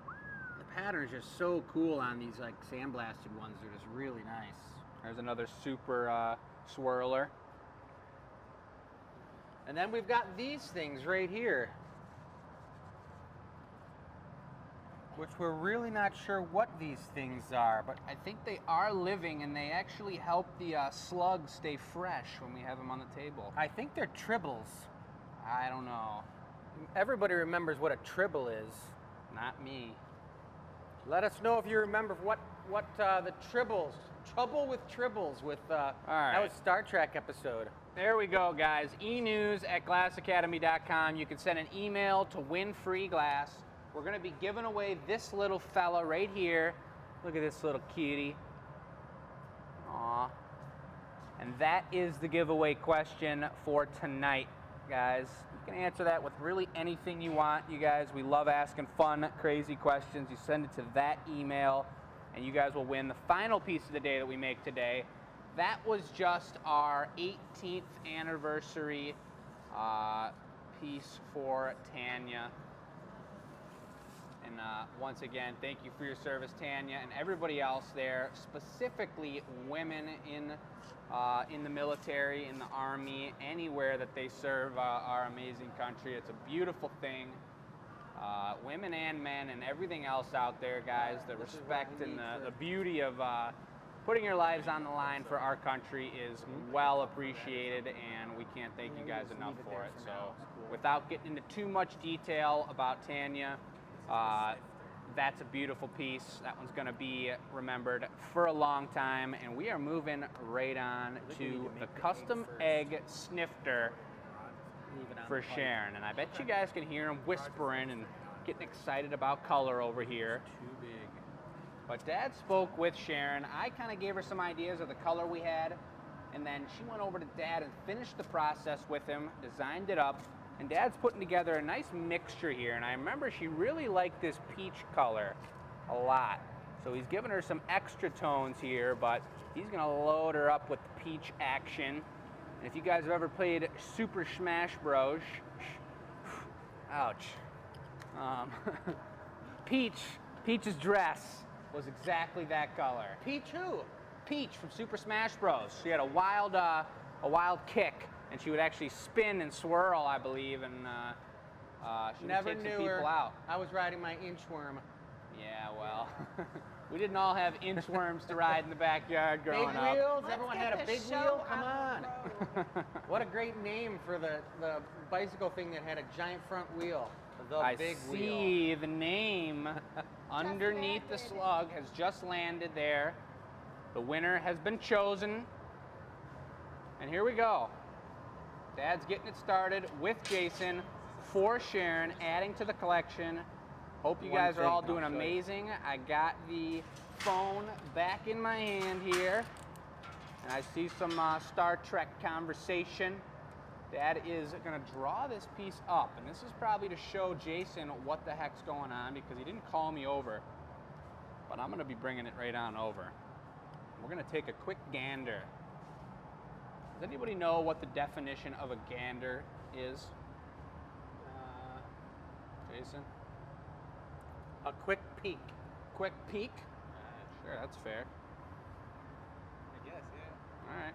The pattern is just so cool on these like sandblasted ones. They're just really nice. There's another super swirler. And then we've got these things right here. which we're really not sure what these things are, but I think they are living, and they actually help the slugs stay fresh when we have them on the table. I think they're tribbles. I don't know. Everybody remembers what a tribble is. Not me. Let us know if you remember what the tribbles, Trouble with Tribbles with, right. That was Star Trek episode. There we go, guys. enews@glassacademy.com. You can send an email to win free glass. We're going to be giving away this little fella right here. Look at this little cutie. Aw. And that is the giveaway question for tonight, guys. You can answer that with really anything you want, you guys. We love asking fun, crazy questions. You send it to that email, and you guys will win the final piece of the day that we make today. That was just our 18th anniversary piece for Tania. And once again, thank you for your service, Tania, and everybody else there, specifically women in the military, in the Army, anywhere that they serve our amazing country. It's a beautiful thing. Women and men and everything else out there, guys, the respect and the beauty of putting your lives on the line for our country is well appreciated, and we can't thank you guys enough for it. So without getting into too much detail about Tania, that's a beautiful piece. That one's going to be remembered for a long time, and we are moving right on to the custom egg snifter for Sharon. And I bet you guys can hear him whispering and getting excited about color over here. Too big. But Dad spoke with Sharon. I kind of gave her some ideas of the color we had, and then she went over to Dad and finished the process with him, designed it up, and Dad's putting together a nice mixture here. And I remember she really liked this peach color a lot. So he's giving her some extra tones here, but he's gonna load her up with the peach action. And if you guys have ever played Super Smash Bros, ouch. Peach's dress was exactly that color. Peach who? Peach from Super Smash Bros. She had a wild kick, and she would actually spin and swirl, I believe, and she would Never take knew some people her. out. I was riding my inchworm. Yeah, well, we didn't all have inchworms to ride in the backyard Big growing up. wheels? Let's Everyone get had a this big show wheel? Come on on. the road. What a great name for the bicycle thing that had a giant front wheel. The I big see wheel. the name underneath the landed. slug has just landed there. The winner has been chosen. And here we go. Dad's getting it started with Jason for Sharon, adding to the collection. Hope you guys are all doing amazing. I got the phone back in my hand here, and I see some Star Trek conversation. Dad is gonna draw this piece up, and this is probably to show Jason what the heck's going on, because he didn't call me over, but I'm gonna be bringing it right on over. We're gonna take a quick gander. Does anybody know what the definition of a gander is? Jason? A quick peek. Quick peek? Sure, that's fair. I guess, yeah. All right.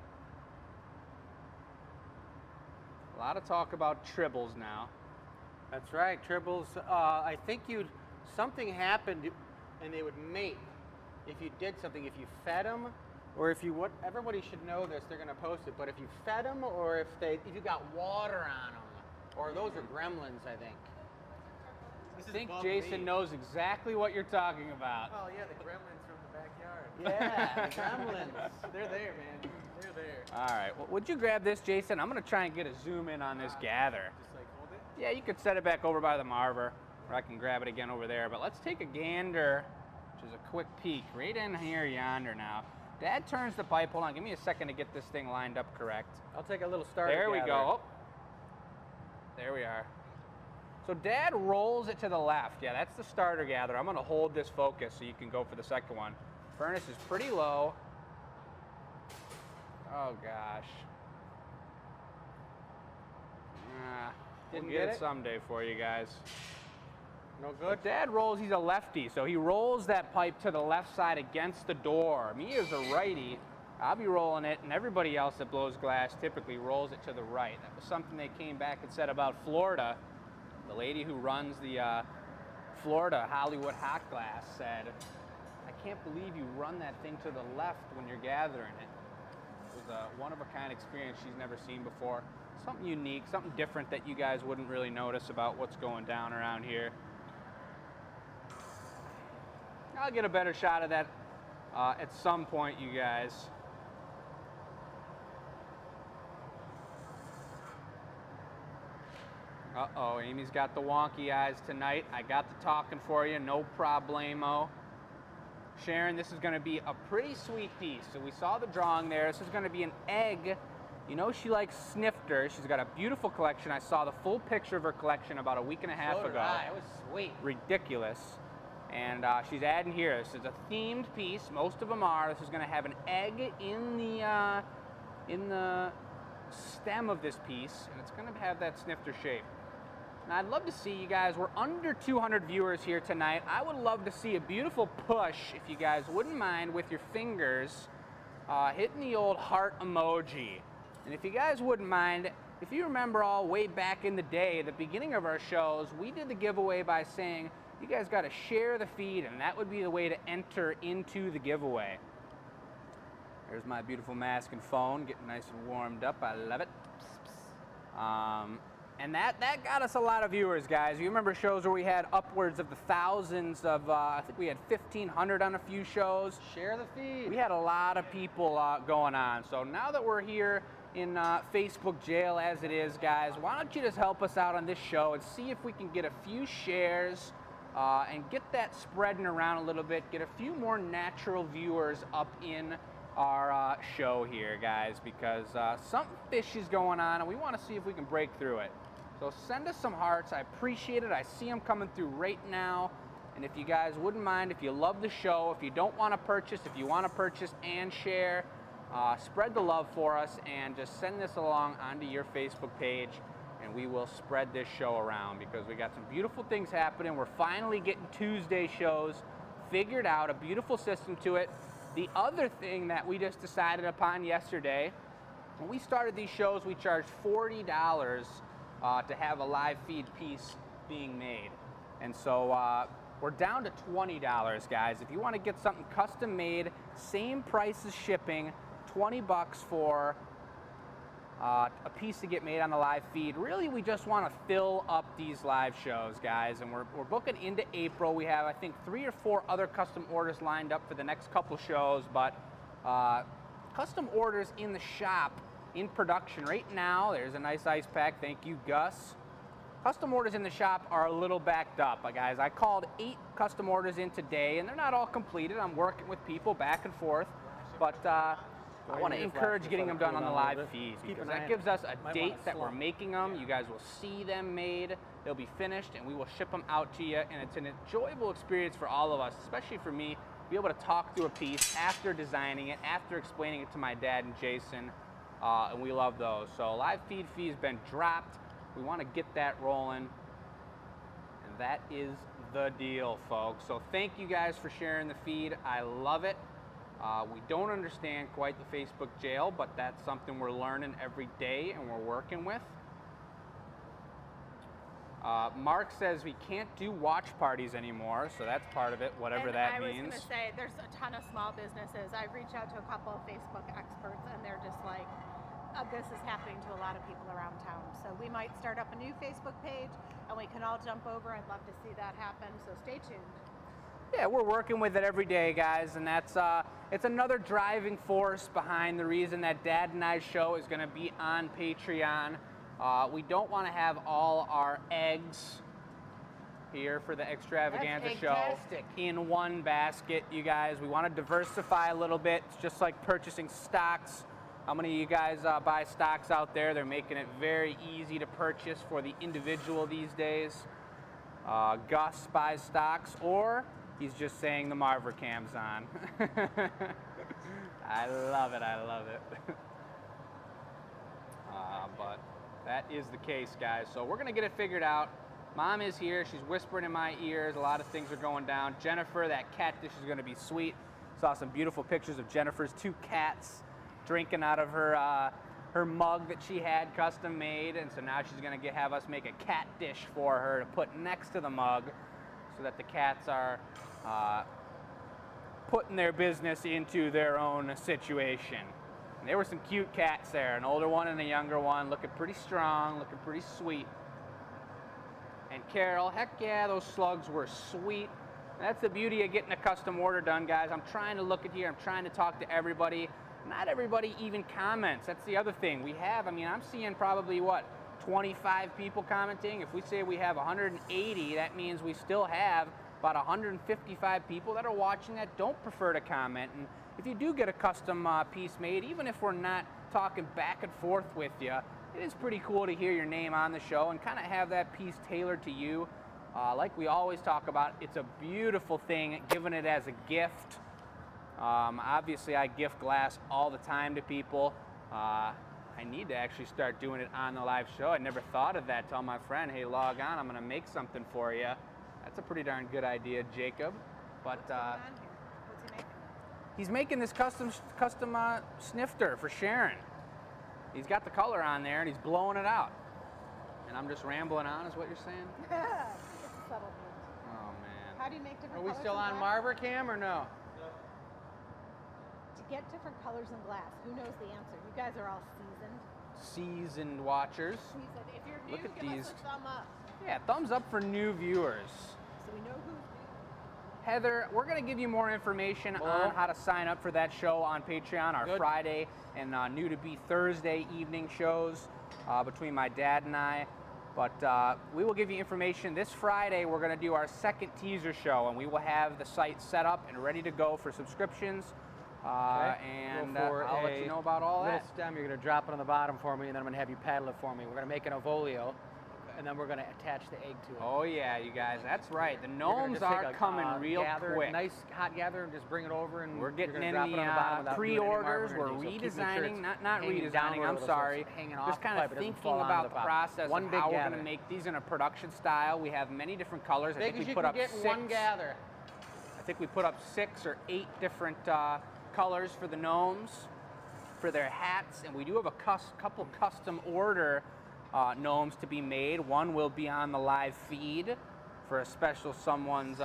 A lot of talk about tribbles now. That's right, tribbles. I think something happened and they would mate if you did something. If you fed them, or if you, everybody should know this, they're gonna post it, but if you fed them, or if you got water on them, or those are gremlins, I think. I think Jason knows exactly what you're talking about. Oh yeah, the gremlins from the backyard. Yeah, the gremlins. They're there, man. They're there. All right, well, would you grab this, Jason? I'm gonna try and get a zoom in on this gather. Just like hold it. Yeah, you could set it back over by the Marver, or I can grab it again over there. But let's take a gander, which is a quick peek, right in here yonder now. Dad turns the pipe. Hold on, give me a second to get this thing lined up correct. I'll take a little starter There we gather. go. Oh, there we are. So Dad rolls it to the left. Yeah, that's the starter gather. I'm gonna hold this focus so you can go for the second one. Furnace is pretty low. Oh gosh. Didn't We'll get get it it someday for you guys. No good? But Dad rolls, he's a lefty, so he rolls that pipe to the left side against the door. Me as a righty, I'll be rolling it, and everybody else that blows glass typically rolls it to the right. That was something they came back and said about Florida. The lady who runs the Florida, Hollywood Hot Glass, said, I can't believe you run that thing to the left when you're gathering it. It was a one-of-a-kind experience she's never seen before. Something unique, something different that you guys wouldn't really notice about what's going down around here. I'll get a better shot of that at some point, you guys. Uh-oh, Amy's got the wonky eyes tonight. I got the talking for you, no problemo. Sharon, this is going to be a pretty sweet piece. So we saw the drawing there. This is going to be an egg. You know she likes snifters. She's got a beautiful collection. I saw the full picture of her collection about a week and a half ago. It was sweet. Ridiculous. And she's adding here. This is a themed piece. Most of them are. This is going to have an egg in the stem of this piece, and it's going to have that snifter shape. And I'd love to see you guys. We're under 200 viewers here tonight. I would love to see a beautiful push, if you guys wouldn't mind, with your fingers hitting the old heart emoji. And if you guys wouldn't mind, if you remember all way back in the day, at the beginning of our shows, we did the giveaway by saying you guys got to share the feed, and that would be the way to enter into the giveaway. There's my beautiful mask and phone getting nice and warmed up. I love it. And that got us a lot of viewers, guys. You remember shows where we had upwards of the thousands of, I think we had 1,500 on a few shows. Share the feed. We had a lot of people going on. So now that we're here in Facebook jail as it is, guys, why don't you just help us out on this show and see if we can get a few shares and get that spreading around a little bit, get a few more natural viewers up in our show here, guys, because something fishy is going on and we want to see if we can break through it. So send us some hearts. I appreciate it. I see them coming through right now. And if you guys wouldn't mind, if you love the show, if you don't want to purchase, if you want to purchase and share, spread the love for us and just send this along onto your Facebook page, and we will spread this show around because we got some beautiful things happening. We're finally getting Tuesday shows figured out, a beautiful system to it. The other thing that we just decided upon yesterday, when we started these shows, we charged $40 to have a live feed piece being made. And so we're down to $20, guys. If you want to get something custom made, same price as shipping, 20 bucks for a piece to get made on the live feed. Really, we just want to fill up these live shows, guys, and we're booking into April. We have, I think, 3 or 4 other custom orders lined up for the next couple shows, but custom orders in the shop, in production right now. There's a nice ice pack. Thank you, Gus. Custom orders in the shop are a little backed up, guys. I called 8 custom orders in today, and they're not all completed. I'm working with people back and forth, but I want to encourage getting them done on the live feed because that gives us a date that we're making them. You guys will see them made. They'll be finished, and we will ship them out to you, and it's an enjoyable experience for all of us, especially for me, to be able to talk through a piece after designing it, after explaining it to my dad and Jason, and we love those. So live feed fee has been dropped. We want to get that rolling, and that is the deal, folks. So thank you guys for sharing the feed. I love it. We don't understand quite the Facebook jail, but that's something we're learning every day and we're working with. Mark says we can't do watch parties anymore, so that's part of it, whatever that means. I was going to say, there's a ton of small businesses. I've reached out to a couple of Facebook experts, and they're just like, this is happening to a lot of people around town. So we might start up a new Facebook page, and we can all jump over. I'd love to see that happen, so stay tuned. Yeah, we're working with it every day, guys, and that's it's another driving force behind the reason that Dad and I's show is going to be on Patreon. We don't want to have all our eggs here for the extravaganza show in one basket, you guys. We want to diversify a little bit. It's just like purchasing stocks. How many of you guys buy stocks out there? They're making it very easy to purchase for the individual these days. Gus buys stocks, or he's just saying the Marvercam's on. I love it, I love it. But that is the case, guys. So we're gonna get it figured out. Mom is here, she's whispering in my ears. A lot of things are going down. Jennifer, that cat dish is gonna be sweet. Saw some beautiful pictures of Jennifer's 2 cats drinking out of her her mug that she had custom made, and so now she's gonna have us make a cat dish for her to put next to the mug. so that the cats are putting their business into their own situation. And there were some cute cats there, an older one and a younger one, looking pretty strong, looking pretty sweet. And Carol, heck yeah, those slugs were sweet. That's the beauty of getting a custom order done, guys. I'm trying to look at here, I'm trying to talk to everybody. Not everybody even comments. That's the other thing. We have, I mean, I'm seeing probably, what, 25 people commenting. If we say we have 180, that means we still have about 155 people that are watching that don't prefer to comment. And if you do get a custom piece made, even if we're not talking back and forth with you, it is pretty cool to hear your name on the show and kind of have that piece tailored to you. Like we always talk about, it's a beautiful thing, giving it as a gift. Obviously, I gift glass all the time to people. I need to actually start doing it on the live show. I never thought of that. Tell my friend, hey, log on, I'm going to make something for you. That's a pretty darn good idea, Jacob. But What's going on here? What's he making? he's making this custom snifter for Sharon. He's got the color on there, and he's blowing it out. And I'm just rambling on, is what you're saying? It's a subtle hint. Oh, man. How do you make different Are we colors still in on glass? Marver Cam or no? To get different colors in glass, who knows the answer? You guys are all seasoned. Seasoned watchers. Seasoned. If you're new, Look at give these. us a thumb up. Yeah, thumbs up for new viewers. So we know who's new. Heather, we're going to give you more information on how to sign up for that show on Patreon, our Friday and new to be Thursday evening shows between my dad and I. But we will give you information. This Friday, we're going to do our second teaser show, and we will have the site set up and ready to go for subscriptions. And I'll let you know about all that. Stem, you're going to drop it on the bottom for me, and then I'm going to have you paddle it for me. We're going to make an ovolio, and then we're going to attach the egg to it. Oh, yeah, you guys, that's right. The You're gonna gnomes just take are a, coming real gather, quick. Nice hot gather, and just bring it over, and We're getting in drop it on the bottom the without doing any pre-orders. marble We're or anything. So keep- make sure redesigning, it's not hanging redesigning, down a I'm little so sorry. it's hanging off Just the kind pipe, of it doesn't thinking fall onto about the the bottom. process One of big how we're gather. going to make these in a production style. We have many different colors. Big as we you put can up get in 6. one gather. I think we put up 6 or 8 different colors for the gnomes, for their hats, and we do have a couple custom order gnomes to be made. One will be on the live feed for a special someone's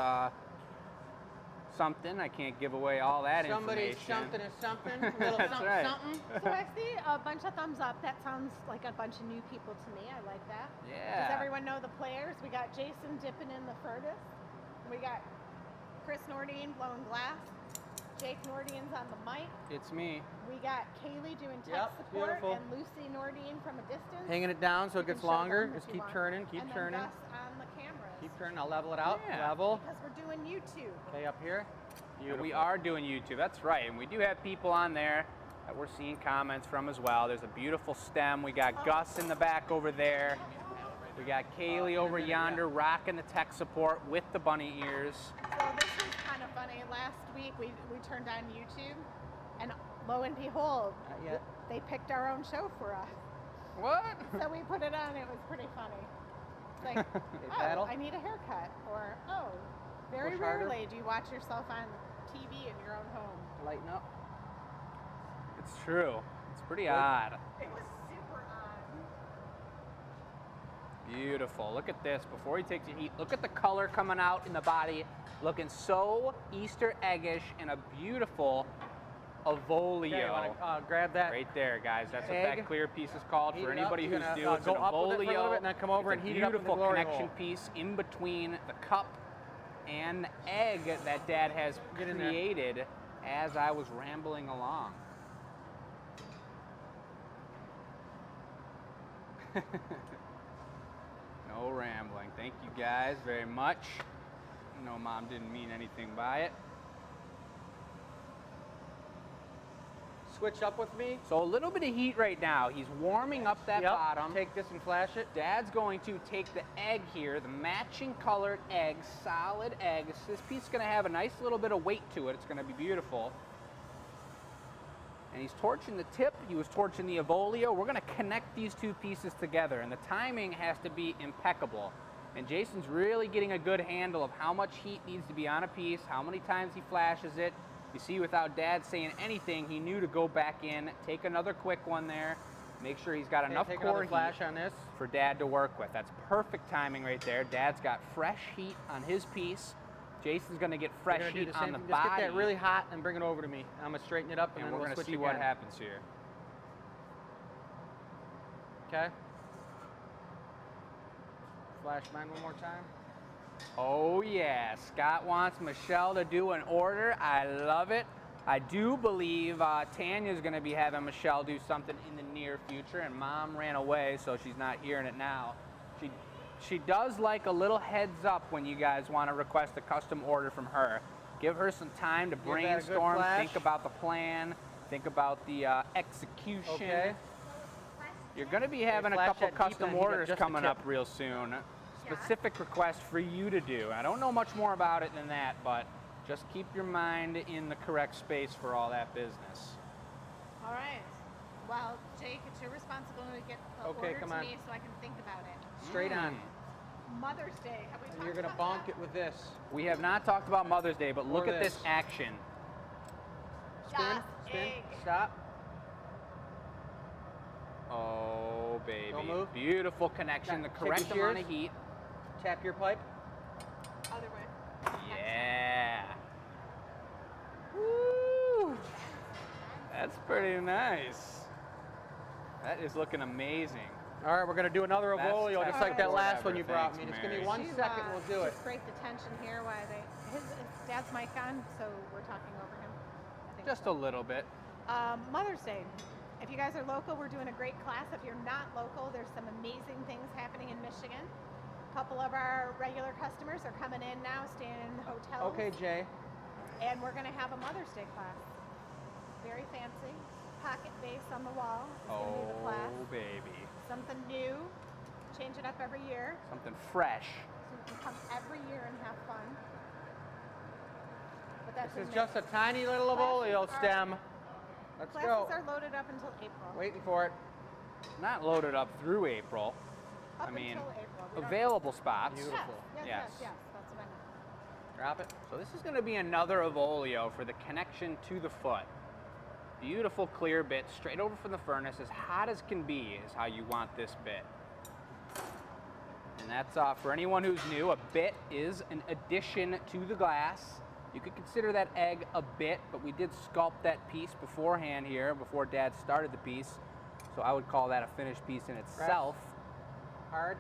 something. I can't give away all that Somebody's information. something is something. Little That's something, right. something. So I see a bunch of thumbs up. That sounds like a bunch of new people to me. I like that. Yeah. Does everyone know the players? We got Jason dipping in the furnace. We got Chris Nordine blowing glass. Jake Nordine's on the mic. It's me. We got Kaylee doing tech Yep, support beautiful. and Lucy Nordine from a distance. Hanging it down so it You can gets show longer. them if Just you keep want. turning, keep and turning. Then Gus on the cameras. Keep turning. I'll level it out. Yeah. Level. Because we're doing YouTube. Okay, up here. And we are doing YouTube, that's right. And we do have people on there that we're seeing comments from as well. There's a beautiful stem. We got Gus in the back over there. We got Kaylee over yonder rocking the tech support with the bunny ears. So this is kind of funny. Last week we turned on YouTube, and lo and behold, Not yet. they picked our own show for us. What? So we put it on. It was pretty funny. It's like, oh, paddle? I need a haircut, or oh, very Push harder. rarely do you watch yourself on TV in your own home. Lighten up. It's true. It's pretty odd. It was super odd. Beautiful. Look at this. Before he takes a heat, look at the color coming out in the body. Looking so Easter eggish and a beautiful Avolio. Okay, you want to grab that. Right there, guys. That's what egg. that clear piece is called. Heat For it anybody up. who's You're gonna, new, it's go an up with it for a little Avolio. bit and then come over It's and a heat it up in the beautiful glory connection hole. piece in between the cup and the egg that Dad has Get in there. created as I was rambling along. No rambling. Thank you guys very much. No, Mom didn't mean anything by it. Switch up with me. So a little bit of heat right now. He's warming up that Yep. bottom. Take this and flash it. Dad's going to take the egg here, the matching colored egg, solid egg. This piece is going to have a nice little bit of weight to it. It's going to be beautiful. And he's torching the tip. He was torching the Avolio. We're going to connect these two pieces together, and the timing has to be impeccable. And Jason's really getting a good handle of how much heat needs to be on a piece, how many times he flashes it. You see, without Dad saying anything, he knew to go back in, take another quick one there. Make sure he's got Okay, enough take core another heat flash on this. for Dad to work with. That's perfect timing right there. Dad's got fresh heat on his piece. Jason's gonna get fresh We're gonna do heat the on same the thing. body. Just get that really hot and bring it over to me. I'm gonna straighten it up and, and then we're we'll gonna switch see what again. happens here. Okay. Flash mine one more time. Oh yeah, Scott wants Michelle to do an order. I love it. I do believe Tania's gonna be having Michelle do something in the near future, and Mom ran away, so she's not hearing it now. She does like a little heads up when you guys want to request a custom order from her. Give her some time to Give that a good brainstorm, flash. think about the plan, think about the execution. Okay. You're going to be having a flash couple that deep custom and heat up orders just a coming tip. up real soon. Specific requests for you to do. I don't know much more about it than that, but just keep your mind in the correct space for all that business. All right. Well, Jake, it's your responsibility to get the Okay, order come to on. me so I can think about it. Straight on. Mother's Day. Have we And talked you're gonna about bonk that? it with this. We have not talked about Mother's Day, but look Or at this this. action. Spin, Yes, spin, egg. stop. Oh, baby. Don't move. Beautiful connection, the Check correct your amount of gears. heat. Tap your pipe. Other way. Yeah. Woo! That's pretty nice. That is looking amazing. All right, we're gonna do another Best Evolio, just type like of that board last ever. one you brought Thanks, me. Just give Mary. me 1 You, second, we'll do it. Just break the tension here while his dad's mic on, so we're talking over him. I think Just so. a little bit. Mother's Day. If you guys are local, we're doing a great class. If you're not local, there's some amazing things happening in Michigan. A couple of our regular customers are coming in now, staying in hotels. Okay, Jay. And we're going to have a Mother's Day class. Very fancy. Pocket base on the wall is going to be the class. Oh, baby. Something new. Change it up every year. Something fresh. So you can come every year and have fun. But that's This is in just a May. tiny little Classes Evolio are- stem. Let's Classes go. are loaded up until April. Waiting for it. Not loaded up through April. Up I mean, until April. We don't- available spots. Beautiful. Yes, yes, Yes. yes, yes. That's what I meant. Drop it. So this is going to be another Evolio for the connection to the foot. Beautiful clear bit straight over from the furnace, as hot as can be is how you want this bit. And that's for anyone who's new, a bit is an addition to the glass. You could consider that egg a bit, but we did sculpt that piece beforehand here, before Dad started the piece. So I would call that a finished piece in itself. Hard.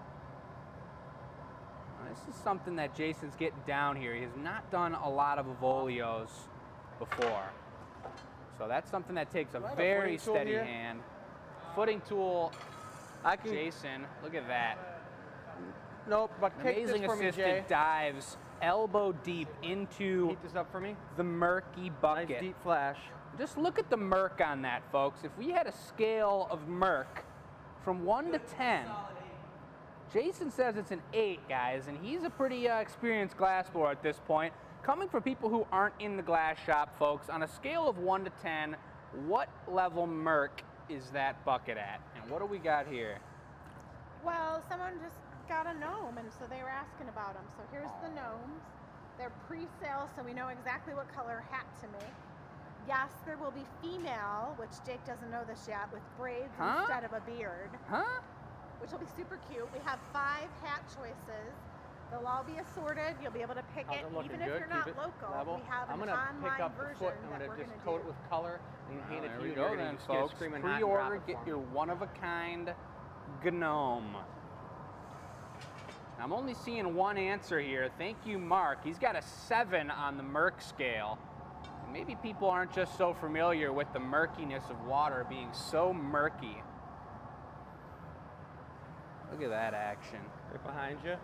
This is something that Jason's getting down here. He has not done a lot of Evolios before. So that's something that takes a Do I have a very footing tool steady here? hand. Footing tool, I can. Jason, look at that. Nope, but kick Amazing this for me, Jay. assistant dives elbow deep into Heat this up for me. the murky bucket. Nice deep flash. Just look at the murk on that, folks. If we had a scale of murk from 1 to 10, Jason says it's an 8, guys, and he's a pretty experienced glassblower at this point. Coming from people who aren't in the glass shop, folks, on a scale of 1 to 10, what level murk is that bucket at? And what do we got here? Well, someone just got a gnome, and so they were asking about them. So here's the gnomes. They're pre-sale, so we know exactly what color hat to make. Yes, there will be female, which Jake doesn't know this yet, with braids Huh? instead of a beard, Huh? which will be super cute. We have 5 hat choices. They'll all be assorted. You'll be able to pick How's it, it looking? even if Good? you're not Keep it local. level. We have I'm an gonna online pick up the version foot. I'm that gonna we're just going to coat do. it with color and hand it There to we you. go You're gonna then, just get a folks. screaming hot and Pre-order, drop it get for your me. one-of-a-kind gnome. I'm only seeing one answer here. Thank you, Mark. He's got a 7 on the murk scale. And maybe people aren't just so familiar with the murkiness of water being so murky. Look at that action. Right behind you.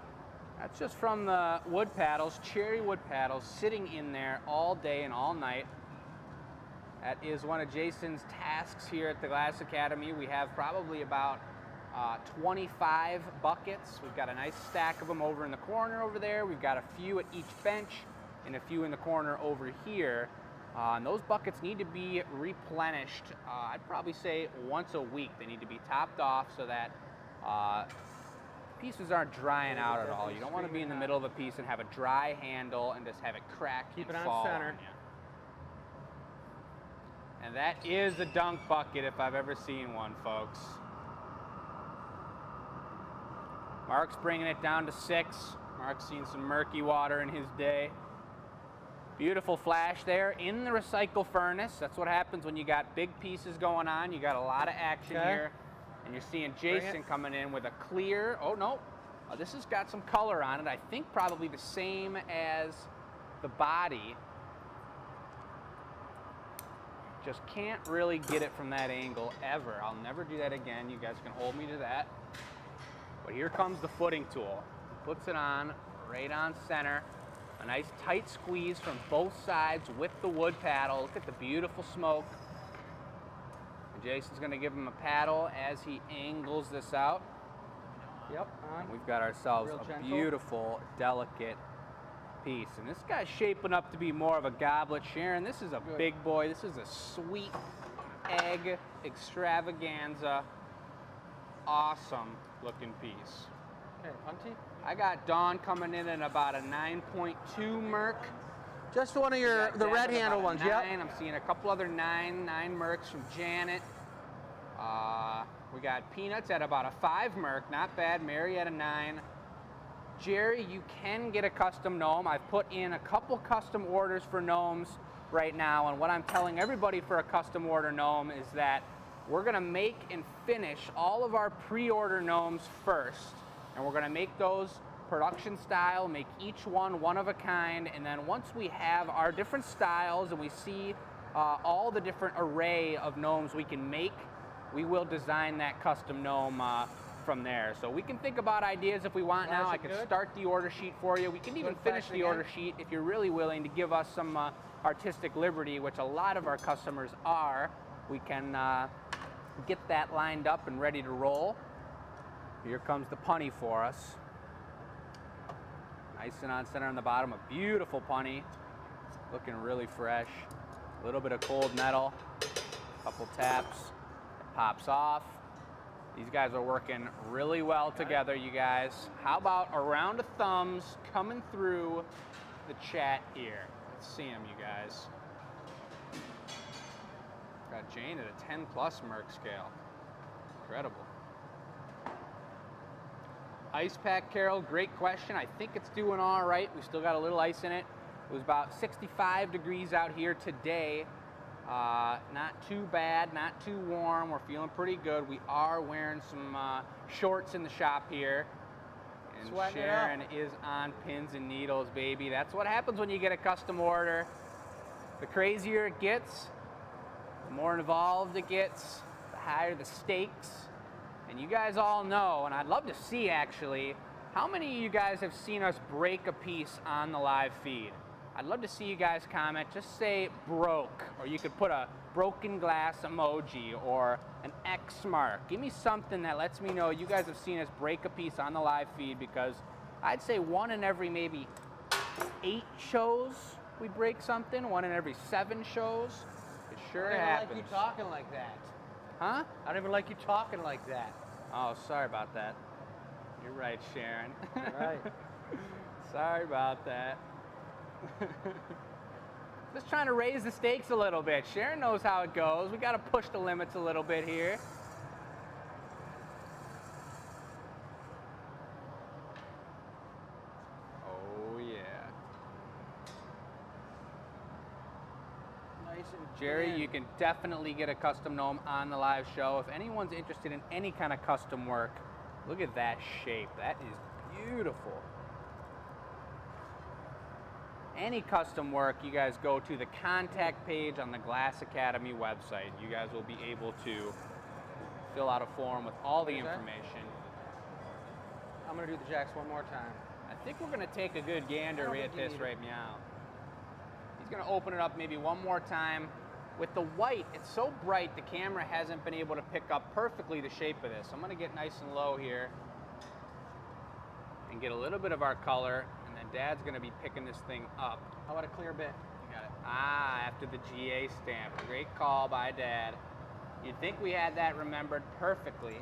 That's just from the wood paddles, cherry wood paddles, sitting in there all day and all night. That is one of Jason's tasks here at the Glass Academy. We have probably about 25 buckets. We've got a nice stack of them over in the corner over there. We've got a few at each bench and a few in the corner over here. And those buckets need to be replenished, I'd probably say once a week. They need to be topped off so that pieces aren't drying out at all. You don't want to be in the middle of a piece and have a dry handle and just have it crack Keep and it on fall center. on you. And that is a dunk bucket if I've ever seen one, folks. Mark's bringing it down to 6. Mark's seen some murky water in his day. Beautiful flash there in the recycle furnace. That's what happens when you got big pieces going on. You got a lot of action here. And you're seeing Jason coming in with a clear, oh no, this has got some color on it. I think probably the same as the body. Just can't really get it from that angle ever. I'll never do that again. You guys can hold me to that. But here comes the footing tool. Puts it on right on center. A nice tight squeeze from both sides with the wood paddle. Look at the beautiful smoke. And Jason's gonna give him a paddle as he angles this out. Yep. And we've got ourselves a beautiful, delicate piece. And this guy's shaping up to be more of a goblet. Sharon, this is a big boy. This is a sweet egg extravaganza. Awesome looking piece. Okay, Hunty? I got Dawn coming in at about a 9.2 Merc. Just one of the red handle ones, yep. I'm seeing a couple other 9 Mercs from Janet. We got Peanuts at about a 5 Merc, not bad. Mary at a 9. Jerry, you can get a custom gnome. I've put in a couple custom orders for gnomes right now, and what I'm telling everybody for a custom order gnome is that we're gonna make and finish all of our pre-order gnomes first, and we're gonna make those production style, make each one of a kind, and then once we have our different styles and we see all the different array of gnomes we can make, we will design that custom gnome from there. So we can think about ideas if we want now. I can start the order sheet for you. We can even finish the order sheet if you're really willing to give us some artistic liberty, which a lot of our customers are. We can get that lined up and ready to roll. Here comes the punny for us. Nice and on center on the bottom, a beautiful punny. Looking really fresh. A little bit of cold metal, couple taps, it pops off. These guys are working really well together, you guys. How about a round of thumbs coming through the chat here? Let's see them, you guys. Got Jane at a 10 plus Merc scale. Incredible. Ice pack, Carol, great question. I think it's doing all right. We still got a little ice in it. It was about 65 degrees out here today. Not too bad, not too warm. We're feeling pretty good. We are wearing some shorts in the shop here. And Sharon is on pins and needles, baby. That's what happens when you get a custom order. The crazier it gets, the more involved it gets, the higher the stakes. And you guys all know, and I'd love to see actually, how many of you guys have seen us break a piece on the live feed? I'd love to see you guys comment. Just say broke, or you could put a broken glass emoji or an X mark. Give me something that lets me know you guys have seen us break a piece on the live feed, because I'd say 1 in every maybe 8 shows we break something, 1 in every 7 shows. It sure happens. I don't like you talking like that. Huh? I don't even like you talking like that. Oh, sorry about that. You're right, Sharon. You're right. Sorry about that. Just trying to raise the stakes a little bit. Sharon knows how it goes. We got to push the limits a little bit here. Oh, yeah. Nice and Jerry, thin. you can definitely get a custom gnome on the live show. If anyone's interested in any kind of custom work, look at that shape. That is beautiful. Any custom work, you guys go to the contact page on the Glass Academy website. You guys will be able to fill out a form with all the information. I'm going to do the jacks one more time. I think we're going to take a good gander at this right now. He's going to open it up maybe one more time. With the white, it's so bright the camera hasn't been able to pick up perfectly the shape of this. I'm going to get nice and low here and get a little bit of our color. And Dad's going to be picking this thing up. How about a clear bit? You got it. Ah, after the GA stamp. Great call by Dad. You'd think we had that remembered perfectly,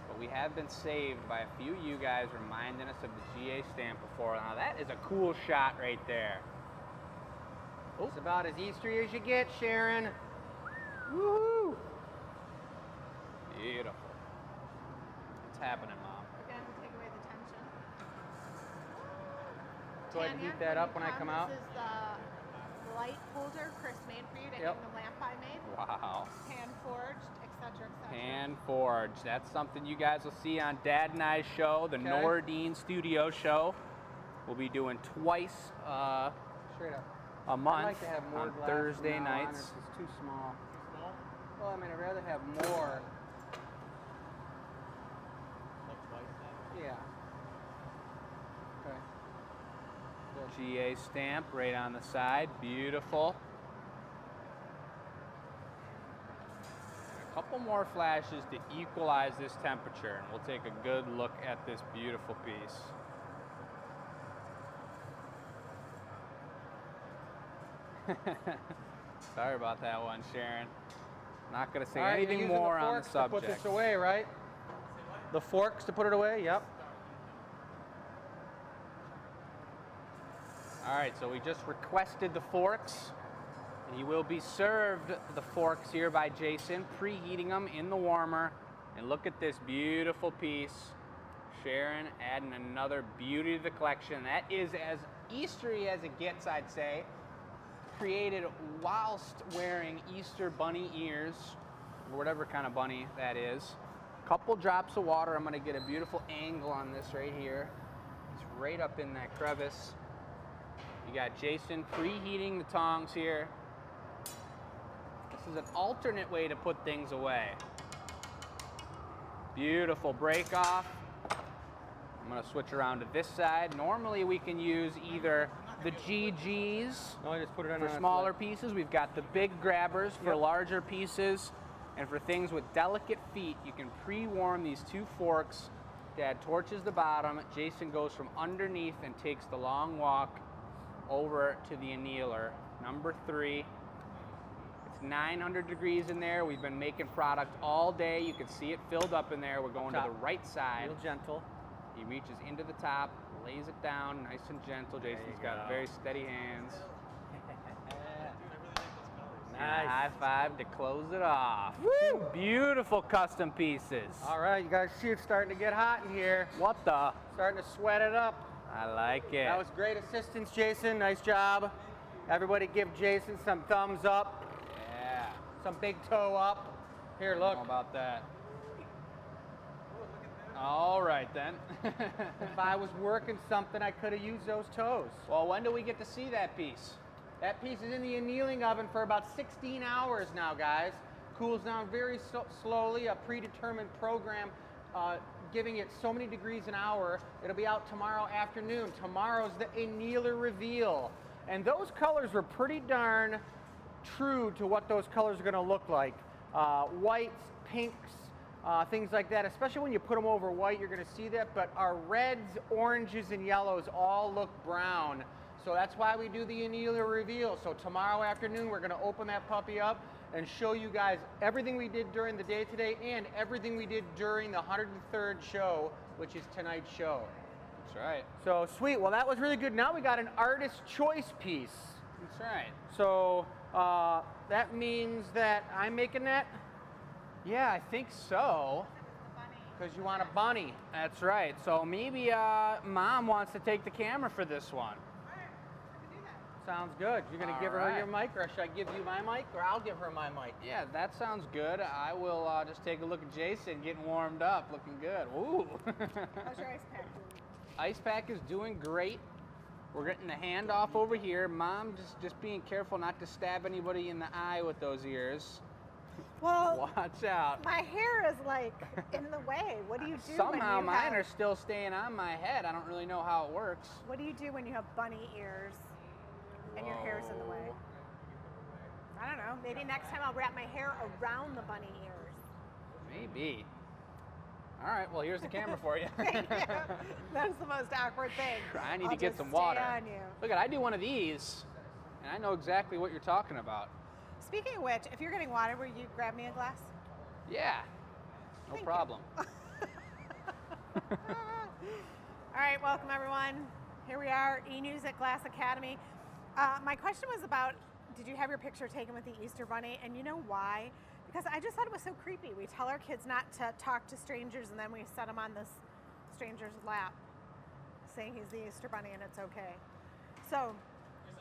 but we have been saved by a few of you guys reminding us of the GA stamp before. Now that is a cool shot right there. Oh. It's about as Eastery as you get, Sharon. Woohoo! Beautiful. It's happening, Mom. Again, to take away the Go ahead and Tanya, heat that up when I come out. This is the light holder Chris made for you to Yep. hang the lamp I made. Wow. Hand forged, etc., etc. Hand forged. That's something you guys will see on Dad and I's show, the Okay. Nordine Studio Show. We'll be doing twice Straight up. a month I'd like to have more on glass Thursday from now on. nights. This is too small. Small? Well, I mean, I'd rather have more. Like twice then? Yeah. Okay. Good. GA stamp right on the side. Beautiful. A couple more flashes to equalize this temperature, and we'll take a good look at this beautiful piece. Sorry about that one, Sharon. Not going to say All right, you're anything using more the on the forks to put subject. this away, right? The forks to put it away. Yep. All right, so we just requested the forks. He will be served the forks here by Jason, preheating them in the warmer. And look at this beautiful piece. Sharon adding another beauty to the collection. That is as Eastery as it gets, I'd say. Created whilst wearing Easter bunny ears, or whatever kind of bunny that is. Couple drops of water. I'm gonna get a beautiful angle on this right here. It's right up in that crevice. You got Jason preheating the tongs here. This is an alternate way to put things away. Beautiful break off. I'm gonna switch around to this side. Normally we can use either the GGs No, I just put it on for a smaller flat- pieces. We've got the big grabbers for Yep. larger pieces. And for things with delicate feet, you can pre-warm these two forks. Dad torches the bottom. Jason goes from underneath and takes the long walk over to the annealer. Number 3. It's 900 degrees in there. We've been making product all day. You can see it filled up in there. We're going to Top. the right side. Real gentle. He reaches into the top, lays it down nice and gentle. Jason's got go. very steady hands. Nice. High five to close it off. Woo! Beautiful custom pieces. All right, you guys see it's starting to get hot in here. What the? Starting to sweat it up. I like it. That was great assistance, Jason. Nice job. Everybody give Jason some thumbs up, yeah. some big toe up. Here, look. How about that? All right then. If I was working something, I could have used those toes. Well, when do we get to see that piece? That piece is in the annealing oven for about 16 hours now, guys. Cools down very slowly, a predetermined program giving it so many degrees an hour. It'll be out tomorrow afternoon. Tomorrow's the annealer reveal. And those colors were pretty darn true to what those colors are gonna look like. Whites, pinks, things like that. Especially when you put them over white, you're gonna see that. But our reds, oranges, and yellows all look brown. So that's why we do the annealer reveal. So tomorrow afternoon, we're gonna open that puppy up and show you guys everything we did during the day today and everything we did during the 103rd show, which is tonight's show. That's right. So sweet, well that was really good. Now we got an artist choice piece. That's right. So that means that I'm making that? Yeah, I think so. Because you want a bunny. That's right. So maybe Mom wants to take the camera for this one. Sounds good. You're gonna All give her right. your mic, or should I give you my mic, or I'll give her my mic? Yeah, that sounds good. I will just take a look at Jason getting warmed up, looking good. Ooh. How's your ice pack doing? Ice pack is doing great. We're getting the handoff over here. Mom, just being careful not to stab anybody in the eye with those ears. Well, Watch out. my hair is like in the way. What do you do Somehow when you mine have, are still staying on my head. I don't really know how it works. What do you do when you have bunny ears and your hair's in the way? I don't know. Maybe next time I'll wrap my hair around the bunny ears. Maybe. All right, well, here's the camera for you. Thank you. That's the most awkward thing. I need I'll to get just some stay water. on you. Look at, I do one of these, and I know exactly what you're talking about. Speaking of which, if you're getting water, will you grab me a glass? Yeah, no Thank you. problem. All right, welcome everyone. Here we are, enews at Glass Academy. My question was about, did you have your picture taken with the Easter Bunny? And you know why? Because I just thought it was so creepy. We tell our kids not to talk to strangers, and then we set them on this stranger's lap, saying he's the Easter Bunny and it's okay. So,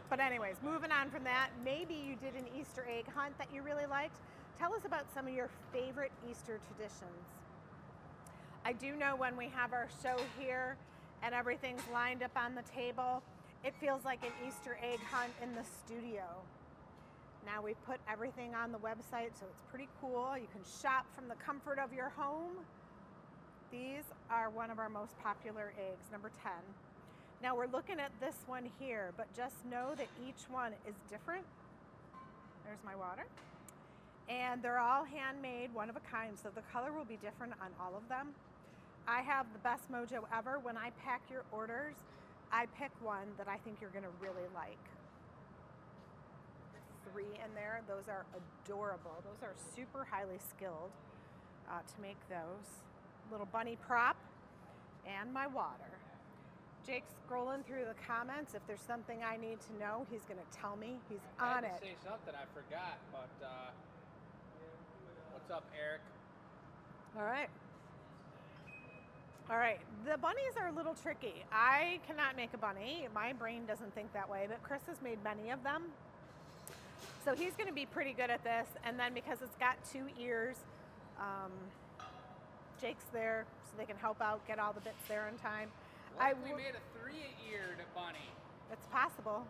but anyways, moving on from that, maybe you did an Easter egg hunt that you really liked. Tell us about some of your favorite Easter traditions. I do know when we have our show here and everything's lined up on the table, it feels like an Easter egg hunt in the studio. Now we've put everything on the website, so it's pretty cool. You can shop from the comfort of your home. These are one of our most popular eggs, number 10. Now we're looking at this one here, but just know that each one is different. There's my water. And they're all handmade, one of a kind, so the color will be different on all of them. I have the best mojo ever. When I pack your orders, I pick one that I think you're gonna really like. 3 in there, those are adorable. Those are super highly skilled to make those. Little bunny prop and my water. Jake's scrolling through the comments. If there's something I need to know, he's gonna tell me. He's on it. I had to say something, I forgot, but what's up, Eric? All right. All right, the bunnies are a little tricky. I cannot make a bunny. My brain doesn't think that way, but Chris has made many of them. So he's gonna be pretty good at this. And then because it's got 2 ears, Jake's there so they can help out, get all the bits there in time. What if we made a 3-eared bunny? It's possible.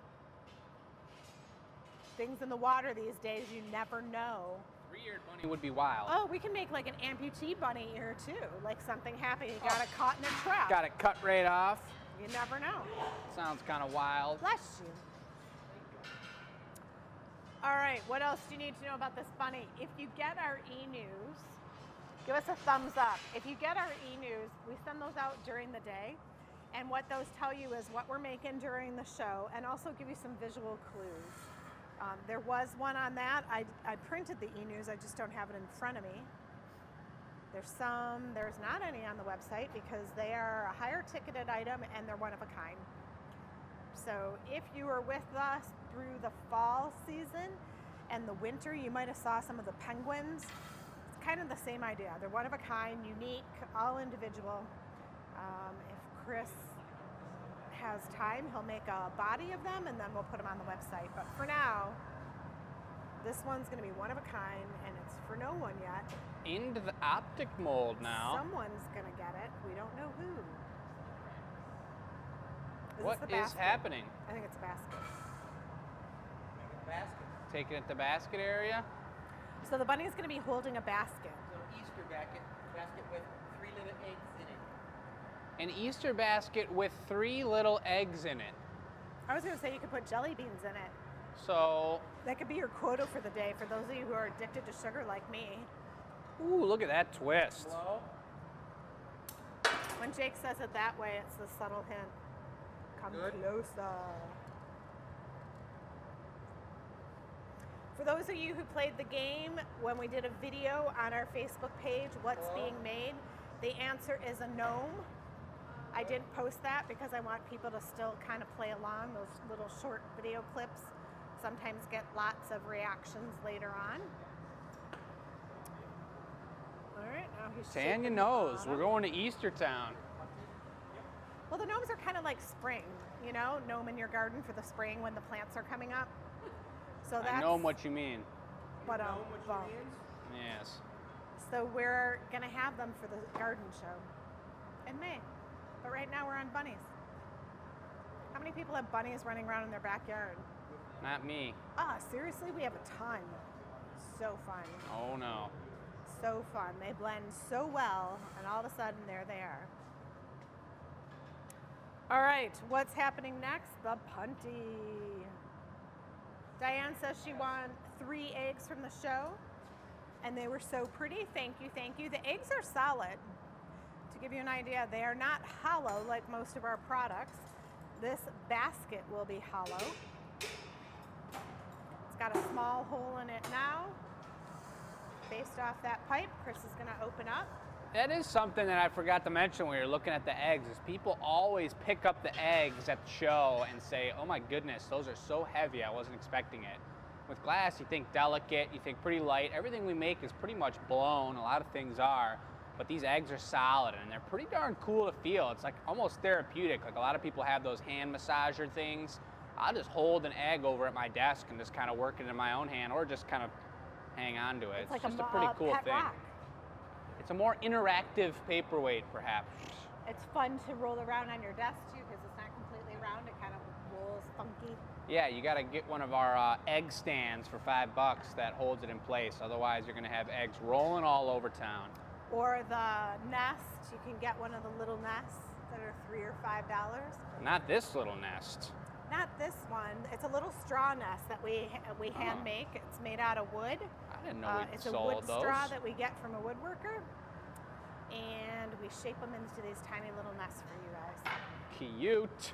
Things in the water these days, you never know. 3-eared bunny would be wild. Oh, we can make like an amputee bunny ear too. Like something happened, you got it caught in a trap. Got it cut right off. You never know. Sounds kind of wild. Bless you. All right, what else do you need to know about this bunny? If you get our e-news, give us a thumbs up. If you get our e-news, we send those out during the day. And what those tell you is what we're making during the show and also give you some visual clues. There was one on that. I printed the e-news, I just don't have it in front of me. There's not any on the website because they are a higher ticketed item and they're one of a kind. So if you were with us through the fall season and the winter, you might have saw some of the penguins. It's kind of the same idea. They're one of a kind, unique, all individual. If Chris has time, he'll make a body of them and then we'll put them on the website. But for now, this one's gonna be one of a kind and it's for no one yet. Into the optic mold now. Someone's gonna get it. We don't know who. What is happening? I think it's a basket. Basket. Taking it to the basket area? So the bunny is going to be holding a basket. Little Easter basket with 3 little eggs in it. An Easter basket with 3 little eggs in it. I was going to say you could put jelly beans in it. So That could be your quota for the day for those of you who are addicted to sugar like me. ooh, look at that twist. Hello? When Jake says it that way, it's the subtle hint. Come Good. closer. For those of you who played the game, when we did a video on our Facebook page, what's being made, the answer is a gnome. I didn't post that because I want people to still kind of play along. Those little short video clips sometimes get lots of reactions later on. All right, now he's Tanya shaking the knows. bottom. We're going to Easter Town. Well, the gnomes are kind of like spring, you know, gnome in your garden for the spring when the plants are coming up. So that's I know what you mean. what Know what well, you mean? Yes. so we're gonna have them for the garden show in May. But right now we're on bunnies. How many people have bunnies running around in their backyard? Not me. Ah, seriously, we have a ton. So fun. Oh no. So fun. They blend so well, and all of a sudden there they are. All right, what's happening next? The punty. Diane says she won 3 eggs from the show, and they were so pretty. Thank you, thank you. The eggs are solid. To give you an idea, they are not hollow like most of our products. This basket will be hollow. It's got a small hole in it now. Based off that pipe, Chris is gonna open up. That is something that I forgot to mention when we were looking at the eggs, is people always pick up the eggs at the show and say, oh my goodness, those are so heavy, I wasn't expecting it. With glass, you think delicate, you think pretty light. Everything we make is pretty much blown, a lot of things are, but these eggs are solid and they're pretty darn cool to feel. It's like almost therapeutic. Like a lot of people have those hand massager things I'll just hold an egg over at my desk and just kind of work it in my own hand, or just kind of hang on to it. It's like just a pretty cool pet thing. rock. It's a more interactive paperweight, perhaps. It's fun to roll around on your desk too, because it's not completely round. It kind of rolls funky. Yeah, you got to get one of our egg stands for $5 that holds it in place. Otherwise, you're going to have eggs rolling all over town. Or the nest. You can get one of the little nests that are $3 or $5. Not this little nest. Not this one. It's a little straw nest that we hand make. It's made out of wood. I didn't know we It's a sold wood those. straw that we get from a woodworker, and we shape them into these tiny little nests for you guys. Cute.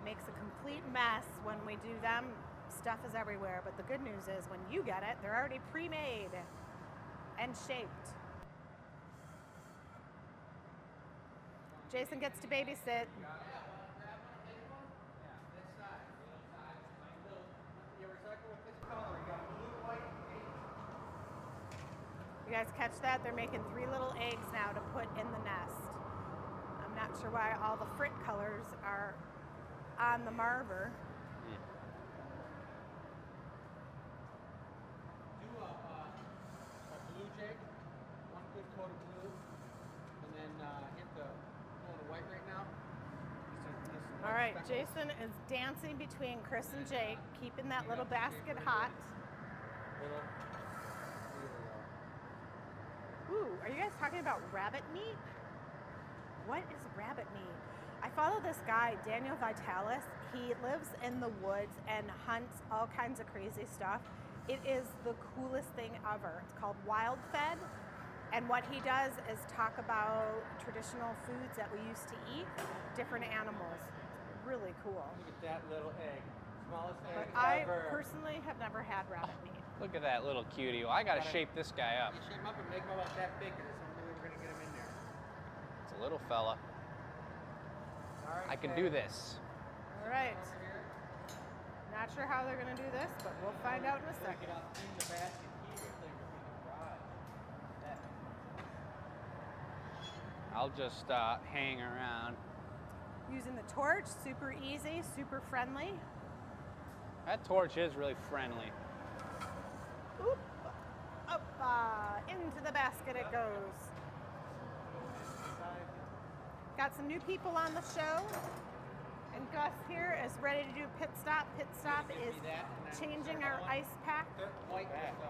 Makes a complete mess when we do them. Stuff is everywhere, but the good news is when you get it, they're already pre-made and shaped. Jason gets to babysit. You guys catch that? They're making 3 little eggs now to put in the nest. I'm not sure why all the frit colors are on the marver. Do a blue jig, one good coat of blue, and then hit the coat of white right now. All right, Jason is dancing between Chris and Jake, keeping that little basket hot. Ooh, are you guys talking about rabbit meat? What is rabbit meat? I follow this guy, Daniel Vitalis. He lives in the woods and hunts all kinds of crazy stuff. It is the coolest thing ever. It's called Wild Fed. And what he does is talk about traditional foods that we used to eat, different animals. It's really cool. Look at that little egg. Smallest egg But I ever. personally have never had rabbit meat. Look at that little cutie. Well, I got to shape this guy up. You shape him up and make him about that big, because that's the only way we're going to get him in there. It's a little fella. All right, I can do this. All right. Not sure how they're going to do this, but we'll find out in a Take second. it out in the basket here. Thing in the garage. That. I'll just hang around. Using the torch, super easy, super friendly. That torch is really friendly. Oop, up, into the basket it goes. Got some new people on the show. And Gus here is ready to do pit stop. Pit stop is changing our ice pack. White with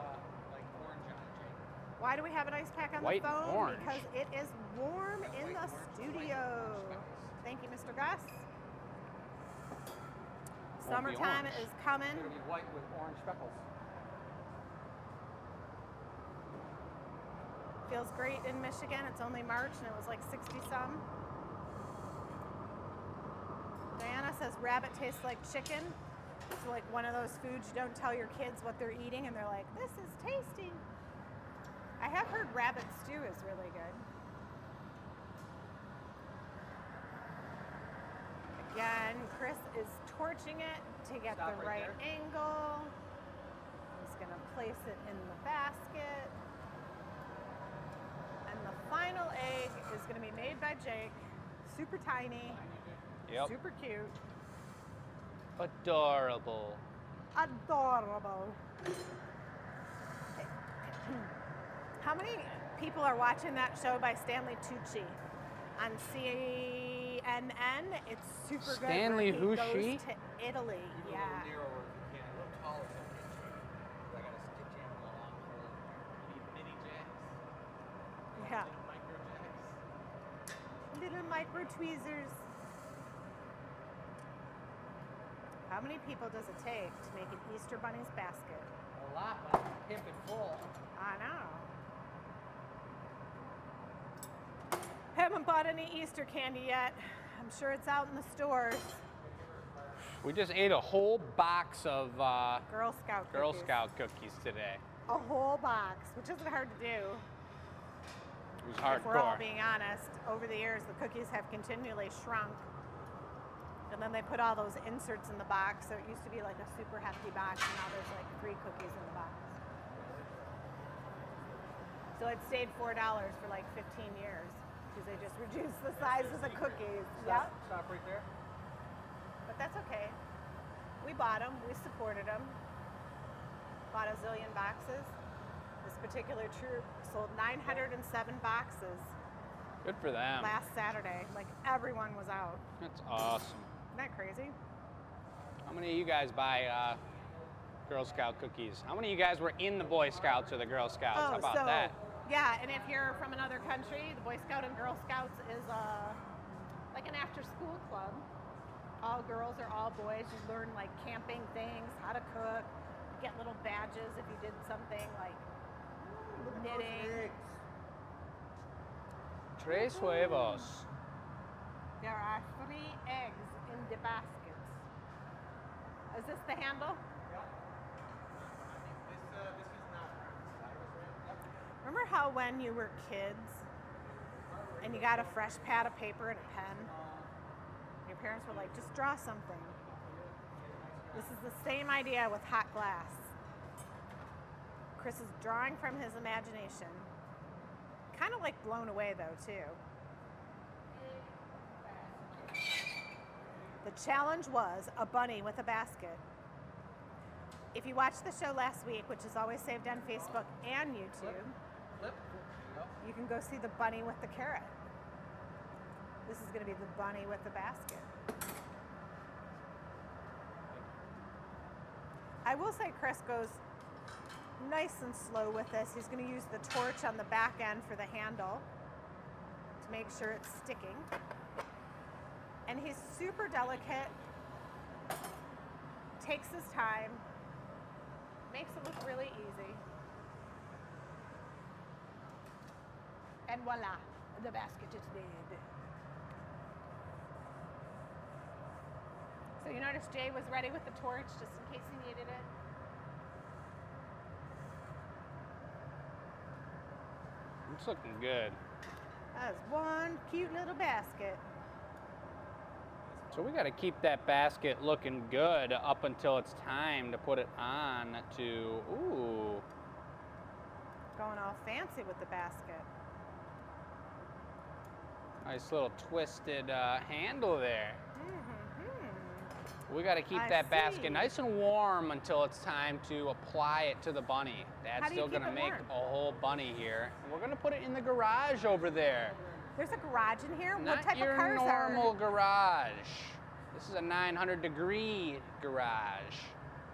like orange on it, Jake. Why do we have an ice pack on White the and phone? orange. Because it is warm in the studio. Thank you, Mr. Gus. Summertime orange. is coming. It's going to be white with orange speckles. Feels great in Michigan. It's only March and it was like 60 some. Diana says rabbit tastes like chicken. It's like one of those foods you don't tell your kids what they're eating and they're like, this is tasty. I have heard rabbit stew is really good. Again, Chris is torching it to get Stop the right right there. angle. He's gonna place it in the basket. And the final egg is gonna be made by Jake. Super tiny, Yep. super cute, Adorable. adorable. How many people are watching that show by Stanley Tucci on CNN? It's super Stanley good. Where he Tucci? goes to Italy. A Yeah. little narrower if you can. A little taller if you can. I got to get you a little long curly. You need mini jacks. Yeah. Little micro jacks. Little micro tweezers. How many people does it take to make an Easter Bunny's basket? A lot, but I'm pimping full. I know. Haven't bought any Easter candy yet. I'm sure it's out in the stores. We just ate a whole box of Girl Scout Girl cookies. Scout cookies today. A whole box, which isn't hard to do. It was If we're all hardcore. being honest, over the years the cookies have continually shrunk. And then they put all those inserts in the box, so it used to be like a super hefty box, and now there's like 3 cookies in the box. So it stayed $4 for like 15 years, because they just reduced the size of the cookies. Yep. Stop right there. But but that's okay. We bought them, we supported them. Bought a zillion boxes. This particular troop sold 907 boxes Good for them. last Saturday. Like everyone was out. That's awesome. Isn't that crazy? How many of you guys buy Girl Scout cookies? How many of you guys were in the Boy Scouts or the Girl Scouts? How about that? Yeah, and if you're from another country, the Boy Scout and Girl Scouts is like an after-school club. All girls or all boys. You learn like camping things, how to cook, get little badges if you did something like knitting. Tres huevos. There are 3 eggs in the baskets. Is this the handle? Remember how when you were kids and you got a fresh pad of paper and a pen? Your parents were like, just draw something. This is the same idea with hot glass. Chris is drawing from his imagination. Kind of like blown away though, too. The challenge was a bunny with a basket. If you watched the show last week, which is always saved on Facebook and YouTube, you can go see the bunny with the carrot. This is going to be the bunny with the basket. I will say Chris goes nice and slow with this. He's going to use the torch on the back end for the handle to make sure it's sticking. And he's super delicate, takes his time, makes it look really easy. And voila, the basket is made. So you notice Jay was ready with the torch just in case he needed it. It's looking good. That's one cute little basket. So we got to keep that basket looking good up until it's time to put it on to, ooh. Going all fancy with the basket. Nice little twisted handle there. We got to keep that basket nice and warm until it's time to apply it to the bunny. Dad's still going to make a whole bunny here. And we're going to put it in the garage over there. There's a garage in here? Not what type your of cars normal garage. This is a 900-degree garage.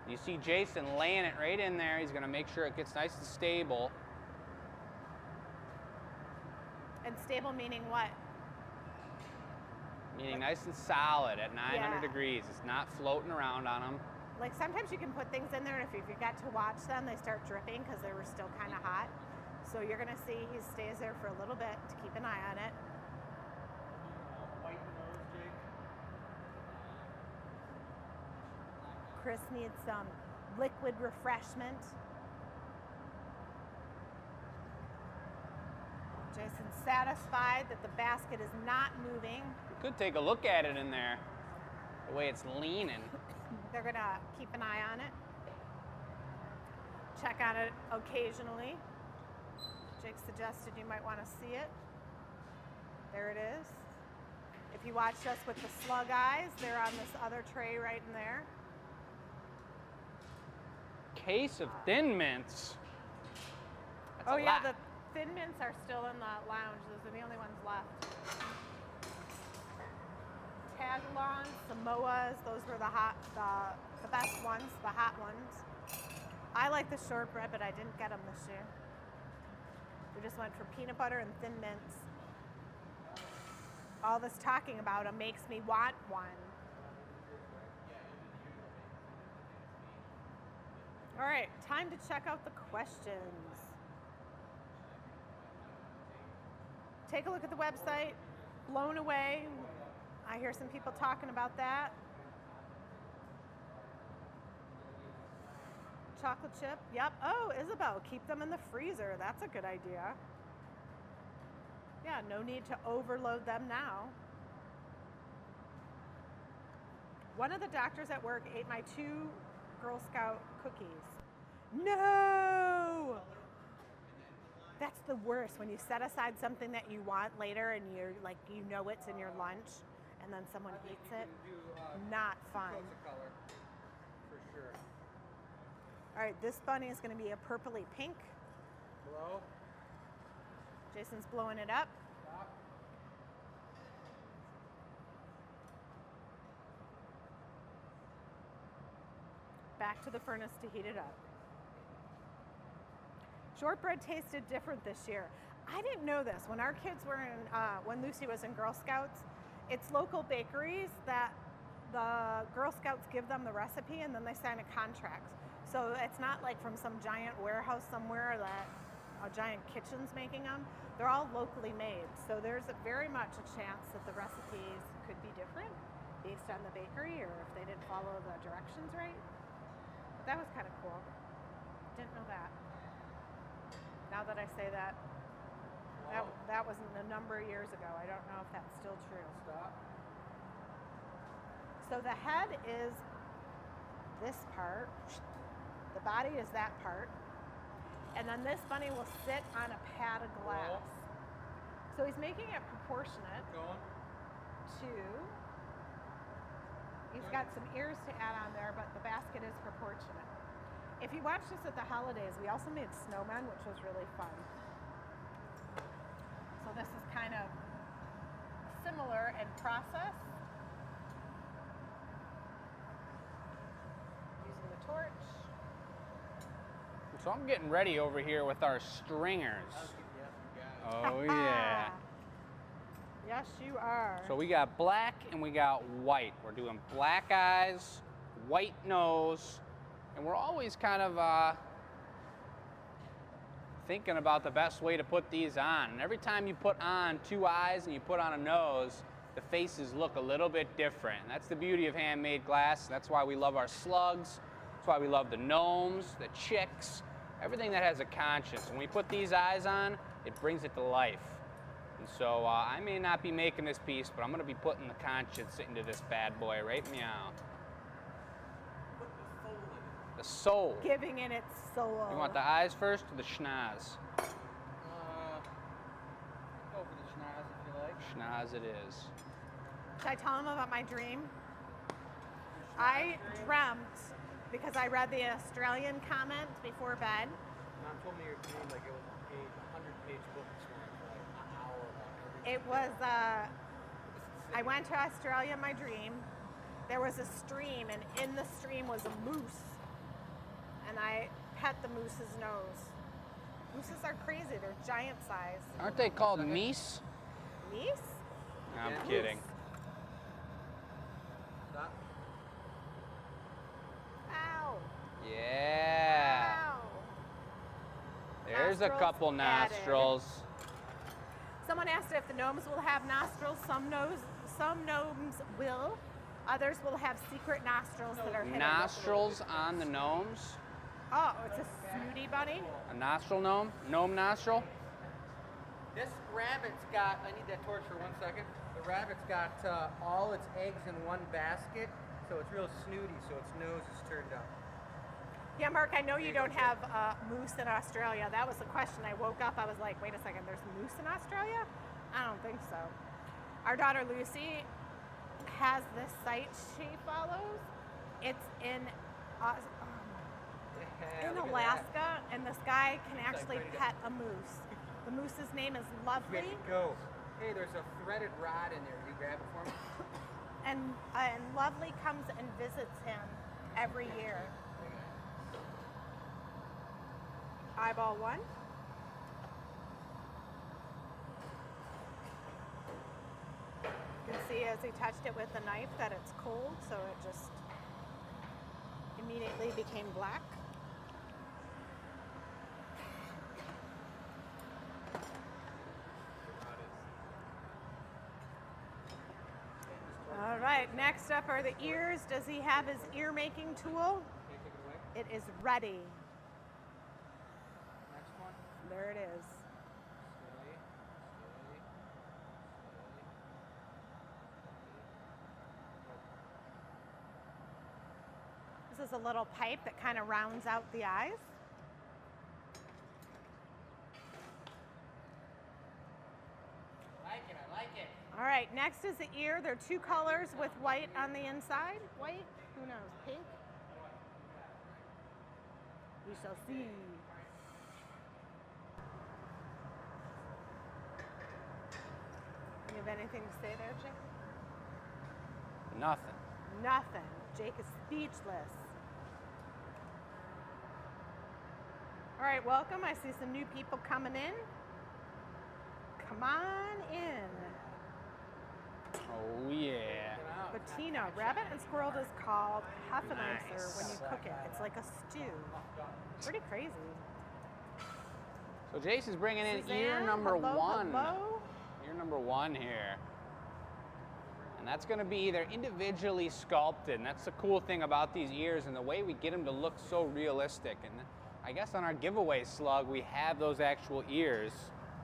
You see Jason laying it right in there. He's going to make sure it gets nice and stable. And stable meaning what? Meaning nice and solid at 900 degrees. It's not floating around on them. Like sometimes you can put things in there and if you forget to watch them, they start dripping because they were still kind of hot. So you're going to see he stays there for a little bit to keep an eye on it. Chris needs some liquid refreshment. Jason's satisfied that the basket is not moving. You could take a look at it in there, the way it's leaning. They're gonna keep an eye on it. Check on it occasionally. Jake suggested you might want to see it. There it is. If you watched us with the slug eyes, they're on this other tray right in there. Case of Thin Mints. That's oh a yeah, lot. the Thin Mints are still in the lounge. Those are the only ones left. Tagalongs, Samoas, those were the best ones, the hot ones. I like the shortbread, but I didn't get them this year. We just went for peanut butter and Thin Mints. All this talking about them makes me want one. All right, time to check out the questions. Take a look at the website. Blown away. I hear some people talking about that. Chocolate chip. Yep. Oh, Isabel, keep them in the freezer. That's a good idea. Yeah, no need to overload them now. One of the doctors at work ate my 2 Girl Scout cookies. No! That's the worst when you set aside something that you want later and you're like, you know it's in your lunch, and and then someone I think eats you it. can do, Not two fun. coats of color, for sure. All right, this bunny is going to be a purpley pink. Blow. Jason's blowing it up. Stop. Back to the furnace to heat it up. Shortbread tasted different this year. I didn't know this. When our kids were in, when Lucy was in Girl Scouts, it's local bakeries that the Girl Scouts give them the recipe and then they sign a contract. So it's not like from some giant warehouse somewhere that a giant kitchen's making them. They're all locally made. So there's very much a chance that the recipes could be different based on the bakery or if they didn't follow the directions right. But that was kind of cool. Didn't know that. Now that I say that, that was a number of years ago. I don't know if that's still true. Stop. So the head is this part. The body is that part. And then this bunny will sit on a pad of glass. So he's making it proportionate Going. to, he's got some ears to add on there, but the basket is proportionate. If you watched us at the holidays, we also made snowmen, which was really fun. So this is kind of similar in process. Using the torch. So I'm getting ready over here with our stringers. Oh yeah. Yes, you are. So we got black and we got white. We're doing black eyes, white nose, and we're always kind of thinking about the best way to put these on. And every time you put on two eyes and you put on a nose, the faces look a little bit different. And that's the beauty of handmade glass. That's why we love our slugs. That's why we love the gnomes, the chicks, everything that has a conscience. When we put these eyes on, it brings it to life. And so I may not be making this piece, but I'm going to be putting the conscience into this bad boy right meow. Put the soul in it. The soul. Giving it its soul. You want the eyes first or the schnoz? Go for the schnoz if you like. Schnoz it is. Should I tell him about my dream? I dreamt, because I read the Australian comment before bed. Mom told me your dream like it was a 100-page book this morning for like an hour about everything. It was, I went to Australia in my dream. There was a stream, and in the stream was a moose. And I pet the moose's nose. Mooses are crazy. They're giant size. Aren't they called meese? Meese? I'm Yeah. kidding. Stop. Ow. Yeah. Ow. There's a Nostrils couple added. nostrils. Someone asked if the gnomes will have nostrils. Some gnomes will. Others will have secret nostrils that are hidden. Nostrils on the gnomes. Oh, it's a snooty bunny. A nostril gnome? Gnome nostril? This rabbit's got, I need that torch for 1 second. The rabbit's got all its eggs in one basket, so it's real snooty, so its nose is turned up. Yeah, Mark, I know you don't have moose in Australia. That was the question. I woke up, I was like, wait a second, there's moose in Australia? I don't think so. Our daughter Lucy has this site she follows. It's in Yeah, look at Alaska, and this guy can actually ready to- pet a moose. The moose's name is that. Lovely, Ready to go. Hey, there's a threaded rod in there. You grab it for me? and Lovely comes and visits him every year. Eyeball one. You can see as he touched it with the knife that it's cold, so it just immediately became black. All right, next up are the ears. Does he have his ear making tool? Can you take it away? It is ready. Next one. There it is. Slowly. This is a little pipe that kind of rounds out the eyes. I like it. All right, right, next is the ear. There are two colors with white on the inside. White? Who knows? Pink? We shall see. You have anything to say there, Jake? Nothing. Nothing. Jake is speechless. All right, welcome. I see some new people coming in. Come on in. Oh, yeah. Bettina, rabbit and squirrel is called Hefeneiser when you cook it. It's like a stew. Pretty crazy. So Jason's bringing in ear Suzanne, number hello, one. hello. Ear number one here. And that's going to be either individually sculpted. And that's the cool thing about these ears and the way we get them to look so realistic. And I guess on our giveaway slug, we have those actual ears.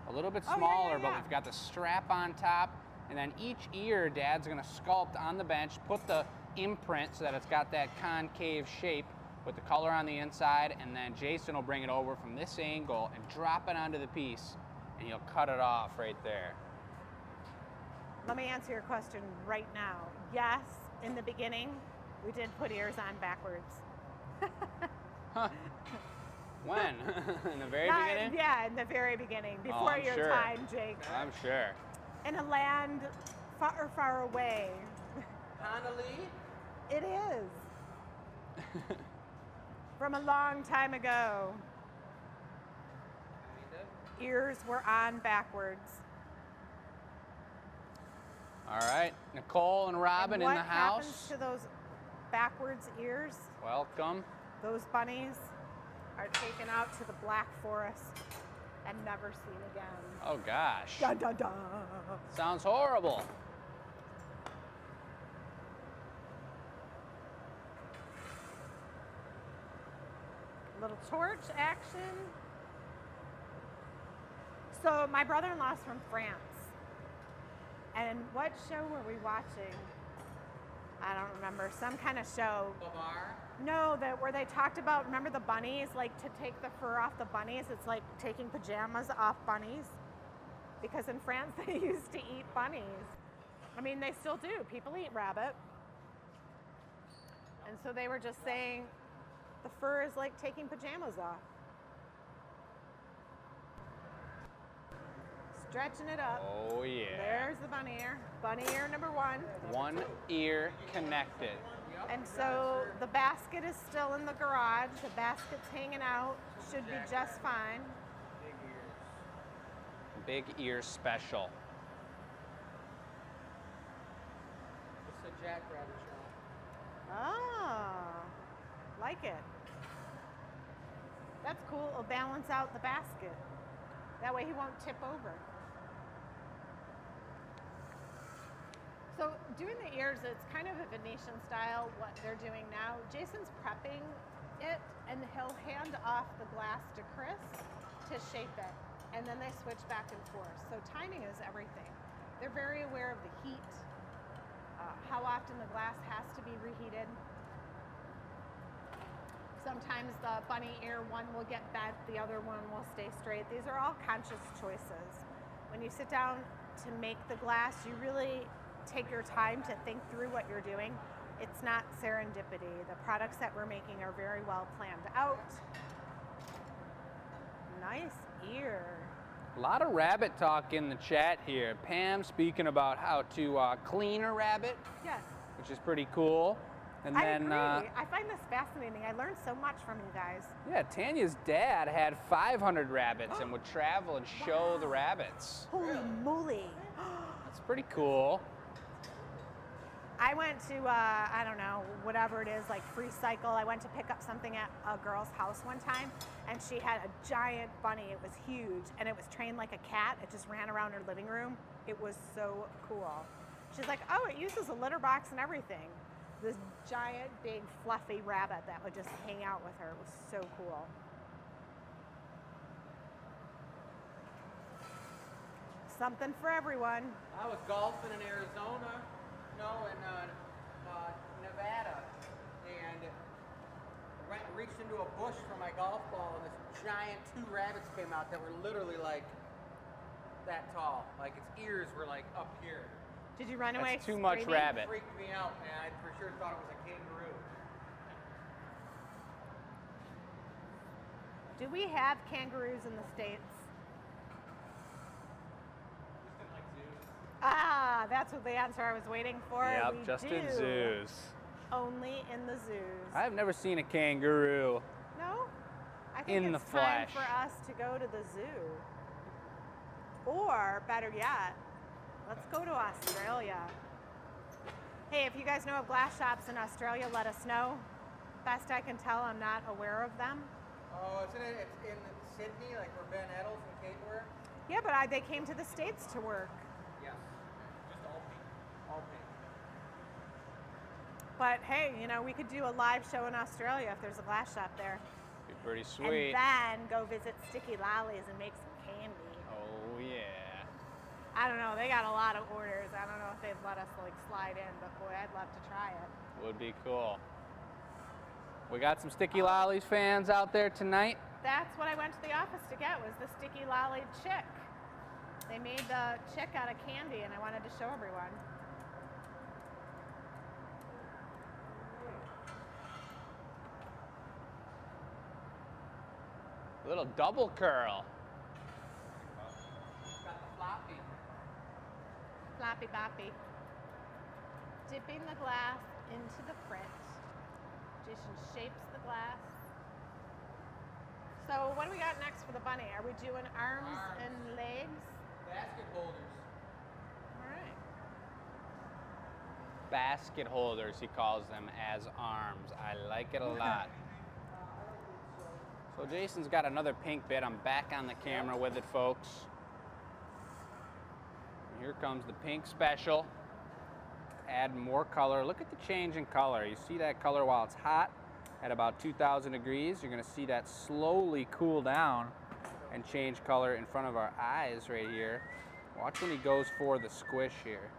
A little bit smaller, but we've got the strap on top. And then each ear, Dad's going to sculpt on the bench, put the imprint so that it's got that concave shape with the color on the inside. And then Jason will bring it over from this angle and drop it onto the piece. And he'll cut it off right there. Let me answer your question right now. Yes, in the beginning, we did put ears on backwards. Huh. When? In the very beginning? Yeah, in the very beginning, before your time, Jake. I'm sure. In a land far, far away. Honolulu? It is. From a long time ago. Ears were on backwards. All right, Nicole and Robin in the house. What happens to those backwards ears? Welcome. Those bunnies are taken out to the Black Forest and never seen again. Oh gosh. Dun, dun, dun. Sounds horrible. Little torch action. So my brother-in-law's from France. And what show were we watching? I don't remember. Some kind of show. Babar? No, where they talked about, remember the bunnies? Like to take the fur off the bunnies, it's like taking pajamas off bunnies. Because in France they used to eat bunnies. I mean, they still do. People eat rabbit. And so they were just saying the fur is like taking pajamas off. Stretching it up. Oh yeah. There's the bunny ear. Bunny ear number one. One ear connected. And so the basket is still in the garage. The basket's hanging out. Should be just fine. Big ear special. It's a jackrabbit show. Oh, like it. That's cool. It'll balance out the basket. That way he won't tip over. So doing the ears, it's kind of a Venetian style, what they're doing now. Jason's prepping it, and he'll hand off the glass to Chris to shape it, and then they switch back and forth. So timing is everything. They're very aware of the heat, how often the glass has to be reheated. Sometimes the bunny ear one will get bent, the other one will stay straight. These are all conscious choices. When you sit down to make the glass, you really take your time to think through what you're doing. It's not serendipity. The products that we're making are very well planned out. Nice ear. A lot of rabbit talk in the chat here. Pam speaking about how to clean a rabbit. Yes. Which is pretty cool. And I then, agree. I find this fascinating. I learned so much from you guys. Yeah, Tania's dad had 500 rabbits and would travel and show the rabbits. Holy moly. That's pretty cool. I went to, I don't know, whatever it is, like Free Cycle. I went to pick up something at a girl's house one time, and she had a giant bunny. It was huge, and it was trained like a cat. It just ran around her living room. It was so cool. She's like, oh, it uses a litter box and everything. This giant, big, fluffy rabbit that would just hang out with her. It was so cool. Something for everyone. I was golfing in Arizona, no, in Nevada, and reached into a bush for my golf ball, and this giant 2 rabbits came out that were literally like that tall. Like its ears were like up here. Did you run away? That's too much screaming? rabbit. It freaked me out, man. I for sure thought it was a kangaroo. Do we have kangaroos in the States? Ah, that's what the answer I was waiting for. Yep, We just do. in zoos. Only in the zoos. I've never seen a kangaroo. No? I think In it's the time flesh. for us to go to the zoo. Or, better yet, let's go to Australia. Hey, if you guys know of glass shops in Australia, let us know. Best I can tell, I'm not aware of them. Oh, isn't it? It's in Sydney, like where Ben Eddles and Kate were? Yeah, but they came to the States to work. Yes. Just all pink. All pink. But hey, you know, we could do a live show in Australia if there's a glass shop there. Be pretty sweet. And then go visit Sticky Lollies and make some candy. Oh yeah. I don't know, they got a lot of orders. I don't know if they'd let us like slide in, but boy, I'd love to try it. Would be cool. We got some Sticky Lollies fans out there tonight. That's what I went to the office to get, was the Sticky Lolly chick. They made the chick out of candy and I wanted to show everyone. A little double curl. Got the floppy. Floppy boppy. Dipping the glass into the frit. Jason shapes the glass. So what do we got next for the bunny? Are we doing arms and legs? Basket holders. All right. Basket holders, he calls them, as arms. I like it a lot. So Jason's got another pink bit. I'm back on the camera with it, folks. Here comes the pink special. Add more color. Look at the change in color. You see that color while it's hot at about 2,000 degrees. You're going to see that slowly cool down and change color in front of our eyes right here. Watch when he goes for the squish here.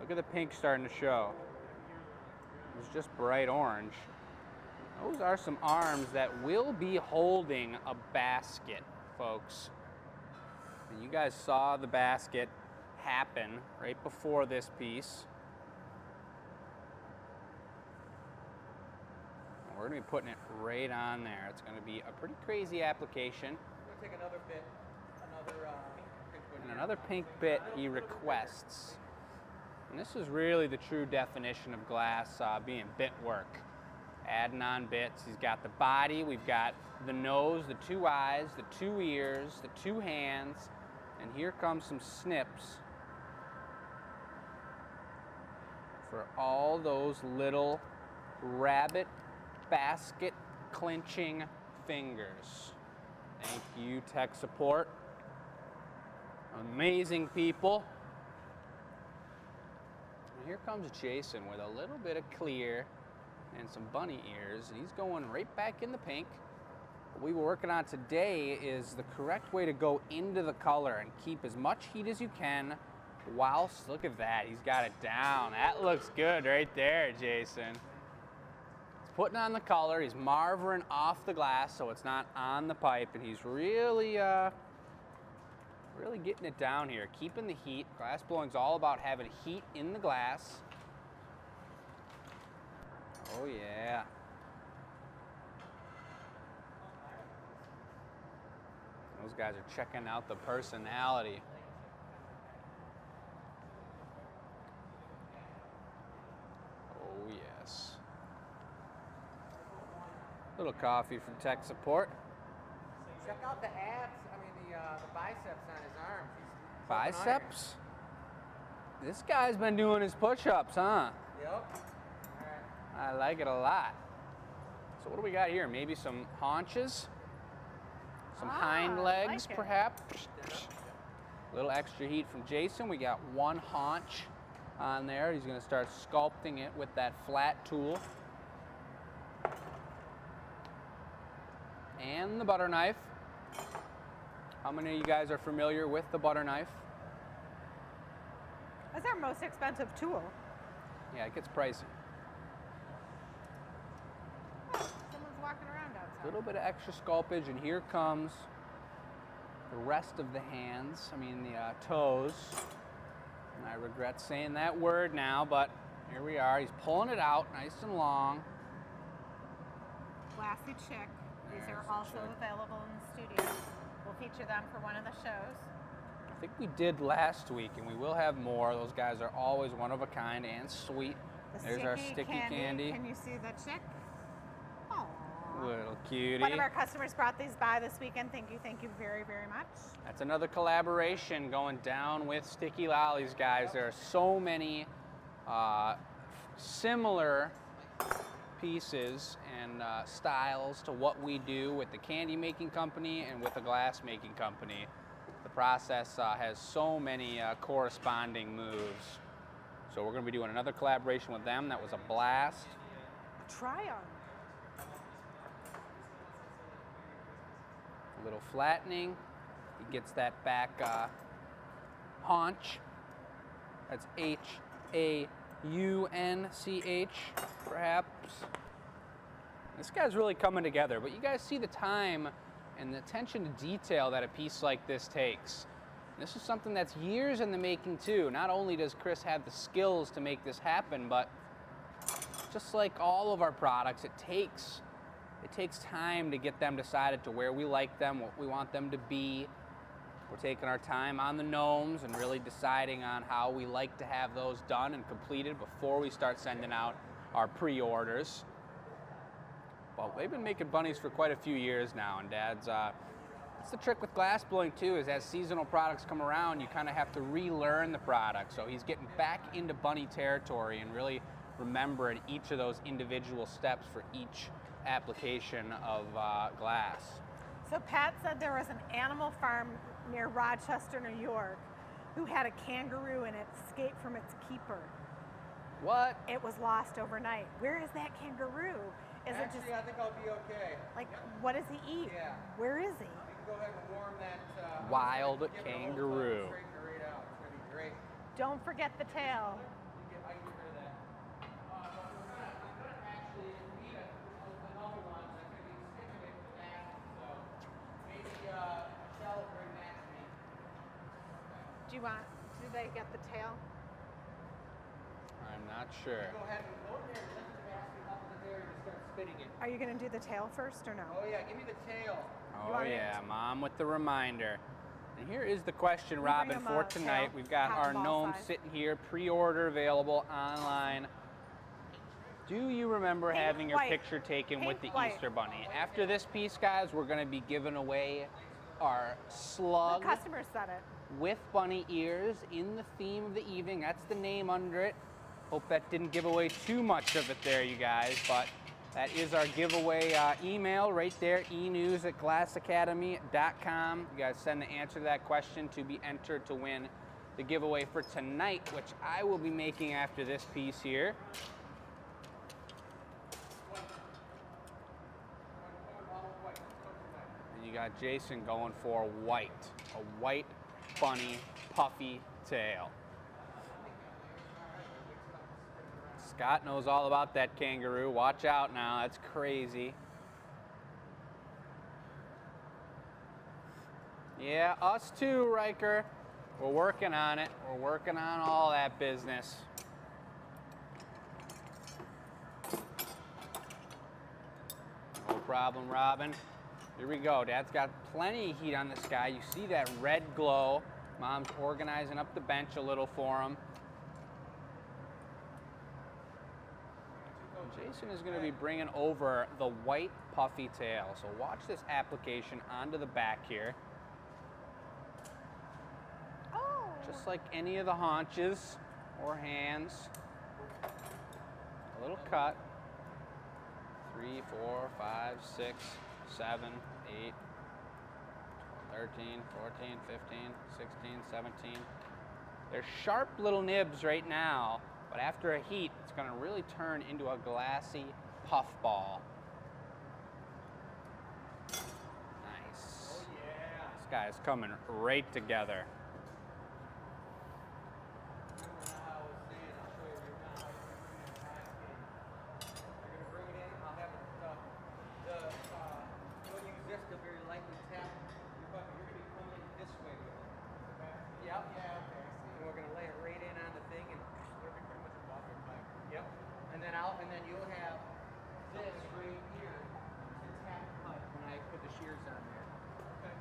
Look at the pink starting to show. It's just bright orange. Those are some arms that will be holding a basket, folks. And you guys saw the basket happen right before this piece. And we're going to be putting it right on there. It's going to be a pretty crazy application. I'm gonna take another bit, another pink bit. And another pink bit he requests. And this is really the true definition of glass being bit work. Adding on bits. He's got the body, we've got the nose, the two eyes, the two ears, the two hands, and here comes some snips for all those little rabbit basket clinching fingers. Thank you, tech support. Amazing people. And here comes Jason with a little bit of clear and some bunny ears. He's going right back in the pink. What we were working on today is the correct way to go into the color and keep as much heat as you can whilst, look at that, he's got it down. That looks good right there, Jason. He's putting on the color, he's marvering off the glass so it's not on the pipe, and he's really, really getting it down here, keeping the heat. Glass blowing's all about having heat in the glass. Oh yeah. Those guys are checking out the personality. Oh yes. Little coffee from tech support. Check out the abs, the biceps on his arms. He's pumping iron. Biceps? This guy's been doing his push-ups, huh? Yep. I like it a lot. So what do we got here? Maybe some haunches? Some hind legs, like it. perhaps? A little extra heat from Jason. We got one haunch on there. He's going to start sculpting it with that flat tool. And the butter knife. How many of you guys are familiar with the butter knife? That's our most expensive tool. Yeah, it gets pricey. Someone's walking around A outside. little bit of extra sculptage, and here comes the rest of the hands. The toes. And I regret saying that word now, but here we are. He's pulling it out nice and long. Glassy chick. These There's are the also chick. available in the studio. We'll feature them for one of the shows. I think we did last week, and we will have more. Those guys are always one of a kind and sweet. The There's our sticky candy. Can you see the chick? Aww. Little cutie. One of our customers brought these by this weekend. Thank you very, very much. That's another collaboration going down with Sticky Lollies, guys. There are so many similar pieces and styles to what we do with the candy making company and with the glass making company. The process has so many corresponding moves. So we're going to be doing another collaboration with them. That was a blast. Try on. A little flattening. He gets that back haunch. That's H-A-U-N-C-H, perhaps. This guy's really coming together, but you guys see the time and the attention to detail that a piece like this takes. This is something that's years in the making too. Not only does Chris have the skills to make this happen, but just like all of our products, it takes time to get them decided to where we like them, what we want them to be. We're taking our time on the gnomes and really deciding on how we like to have those done and completed before we start sending out our pre-orders. Well, they've been making bunnies for quite a few years now, and Dad's, that's the trick with glass blowing too, is as seasonal products come around, you kind of have to relearn the product. So he's getting back into bunny territory and really remembering each of those individual steps for each application of glass. So Pat said there was an animal farm near Rochester, New York, who had a kangaroo and it escaped from its keeper. What? It was lost overnight. Where is that kangaroo? Is Actually, it just I think I'll be okay. like, what does he eat? Yeah. Where is he? You can go ahead and warm that. Wild give it a little kangaroo. time, straighten it right out. It's gonna be great. Don't forget the tail. I can get rid of that. Actually need another one. I'm gonna be sticking it with that. So maybe Michelle will bring that to me. Do they get the tail? I'm not sure. Go ahead and go in there and lift the basket up in the air and just start spinning it. Are you going to do the tail first or no? Oh yeah, give me the tail. Oh yeah, Mom with the reminder. And here is the question, Can you bring Robin, him for a tonight. tail? We've got our Cotton ball gnome size. sitting here, pre-order available online. Do you remember Pink having your white. picture taken with the Pink white. Easter Bunny? After this piece, guys, we're going to be giving away our The slug customer said it. with bunny ears in the theme of the evening. That's the name under it. Hope that didn't give away too much of it there, you guys, but that is our giveaway email right there, enews@glassacademy.com. You guys send the answer to that question to be entered to win the giveaway for tonight, which I will be making after this piece here. And you got Jason going for white, a white bunny puffy tail. Scott knows all about that kangaroo. Watch out now, that's crazy. Yeah, us too, Riker. We're working on it. We're working on all that business. No problem, Robin. Here we go. Dad's got plenty of heat on this guy. You see that red glow. Mom's organizing up the bench a little for him. Jason is going to be bringing over the white puffy tail. So watch this application onto the back here. Oh. Just like any of the haunches or hands. A little cut. 3, 4, 5, 6, 7, 8, 13, 14, 15, 16, 17. They're sharp little nibs right now, but after a heat, it's going to really turn into a glassy puff ball. Nice. Oh yeah. This guy's coming right together. Yeah, okay. And we're going to lay it right in and then you'll have this right here to tap cut when I put the shears on there. Okay.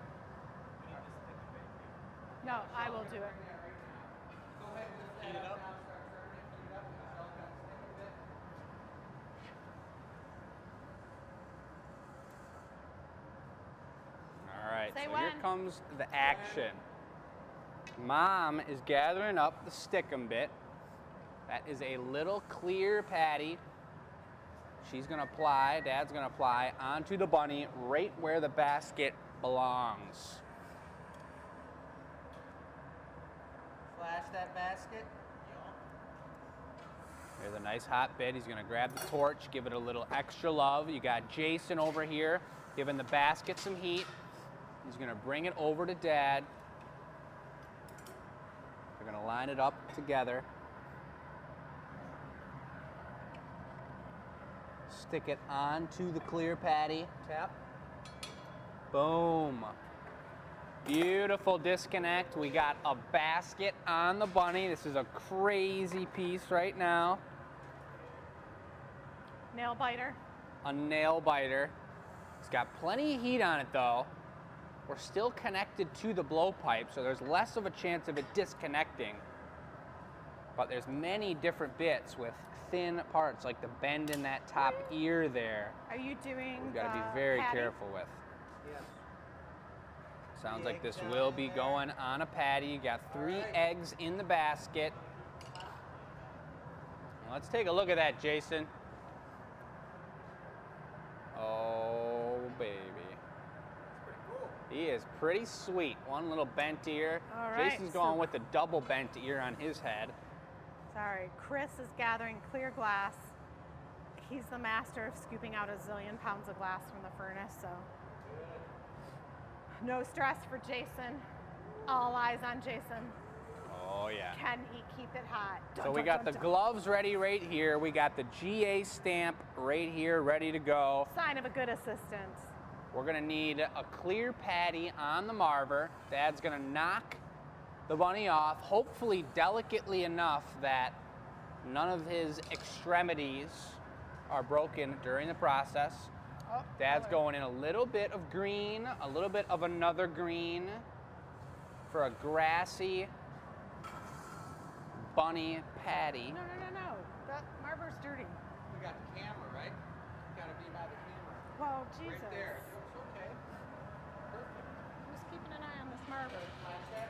We need this thick bit here. No, I will do it. Go ahead and lift Heat that it up up. now. Start turning it, heat it up, because I'll cut stick a bit. All right, Say so here when. comes the action. Mom is gathering up the stickum bit. That is a little clear patty. She's gonna apply, Dad's gonna apply onto the bunny right where the basket belongs. Flash that basket. There's a nice hot bit. He's gonna grab the torch, give it a little extra love. You got Jason over here giving the basket some heat. He's gonna bring it over to Dad. They're gonna line it up together. Stick it onto the clear patty. Tap. Boom. Beautiful disconnect. We got a basket on the bunny. This is a crazy piece right now. Nail biter. A nail biter. It's got plenty of heat on it though. We're still connected to the blowpipe, so there's less of a chance of it disconnecting. But there's many different bits with thin parts, like the bend in that top ear there. Are you doing We've got to be the very patty? careful with. Yes. Sounds The like this eggs will down be there. going on a patty. You got 3 right. eggs in the basket. Let's take a look at that, Jason. Oh, baby. Pretty cool. He is pretty sweet. One little bent ear. All right, Jason's so- going with the double bent ear on his head. Sorry, Chris is gathering clear glass. He's the master of scooping out a zillion pounds of glass from the furnace, so. No stress for Jason. All eyes on Jason. Oh, yeah. Can he keep it hot? So we got the gloves ready right here. We got the GA stamp right here, ready to go. Sign of a good assistant. We're gonna need a clear patty on the marver. Dad's gonna knock the bunny off, hopefully delicately enough that none of his extremities are broken during the process. Oh, Dad's going in a little bit of green, a little bit of another green for a grassy bunny patty. No. That marver's dirty. We got the camera, right? You gotta be by the camera. Whoa, Jesus. Right there. It's okay. Perfect. Who's keeping an eye on this marver? Flash that.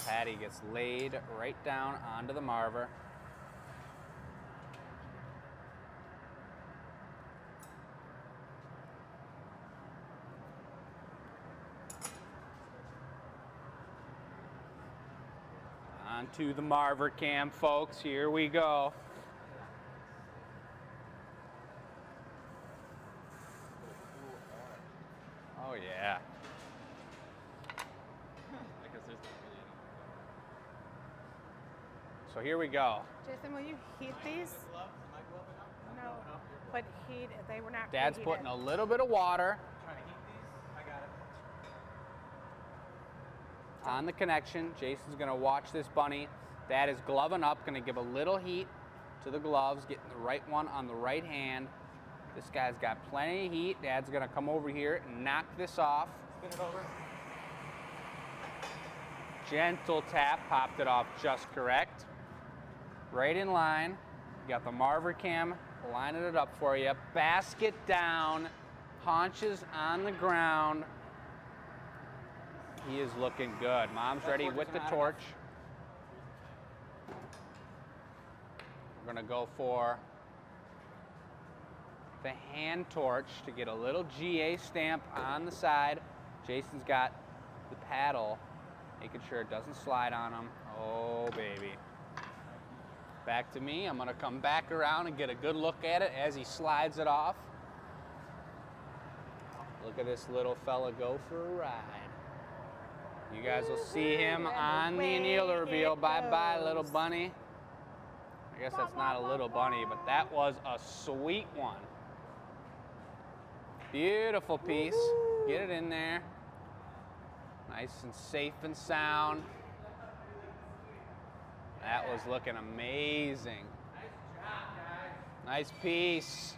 Patty gets laid right down onto the marver. Onto the marver cam, folks. Here we go. Oh, yeah. So here we go. Jason, will you heat these? Gloves? Am I gloving up? I'm No, gloving up. You're but heat, they were not Dad's preheated. putting a little bit of water trying to heat these? I got it. on the connection. Jason's gonna watch this bunny. Dad is gloving up, gonna give a little heat to the gloves, getting the right one on the right hand. This guy's got plenty of heat. Dad's gonna come over here and knock this off. Spin it over. Gentle tap, popped it off just correct. Right in line. You got the marver cam lining it up for you. Basket down, haunches on the ground. He is looking good. Mom's That ready torch with is the not torch. We're gonna go for the hand torch to get a little GA stamp on the side. Jason's got the paddle, making sure it doesn't slide on him. Oh, baby. Back to me. I'm gonna come back around and get a good look at it as he slides it off. Look at this little fella go for a ride. You guys will see him Woo-hoo, on and the away annealer reveal. it Bye-bye, little goes. bunny. I guess that's not a little bunny, but that was a sweet one. Beautiful piece. Get it in there. Nice and safe and sound. That was looking amazing. Nice job, guys. Nice piece.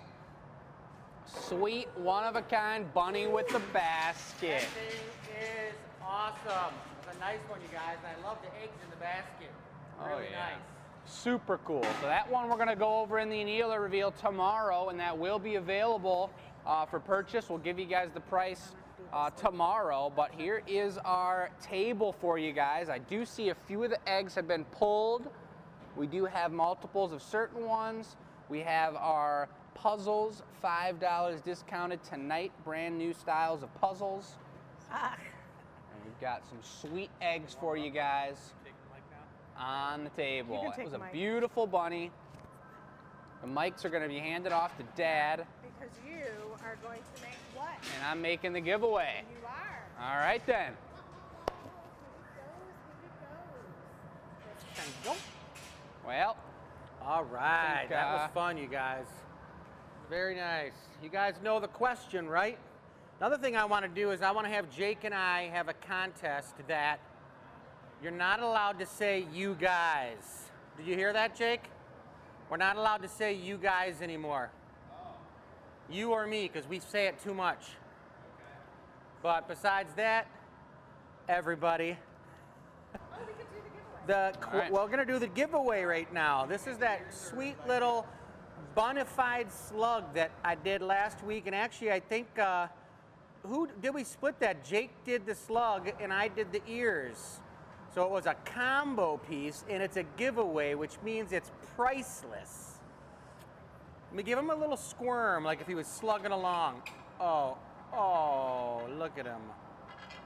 Sweet, one-of-a-kind bunny with the basket. That thing is awesome. It's a nice one, you guys, and I love the eggs in the basket. Really nice. Super cool. So that one we're going to go over in the annealer reveal tomorrow, and that will be available for purchase. We'll give you guys the price tomorrow, but here is our table for you guys. I do see a few of the eggs have been pulled. We do have multiples of certain ones. We have our puzzles, $5 discounted tonight, brand new styles of puzzles. And we've got some sweet eggs for you guys on the table. It was a beautiful bunny. The mics are going to be handed off to Dad. Because you are going to make what? And I'm making the giveaway. You are. All right then. Well, all right, that was fun, you guys. Very nice. You guys know the question, right? Another thing I want to do is I want to have Jake and I have a contest that you're not allowed to say you guys. Did you hear that, Jake? We're not allowed to say you guys anymore. You or me, because we say it too much. But besides that, everybody. We could do the giveaway. We're going to do the giveaway right now. This is that sweet little bonified slug that I did last week. And actually, I think, who did we split that? Jake did the slug and I did the ears. So it was a combo piece and it's a giveaway, which means it's priceless. Let me give him a little squirm, like if he was slugging along. Oh, look at him.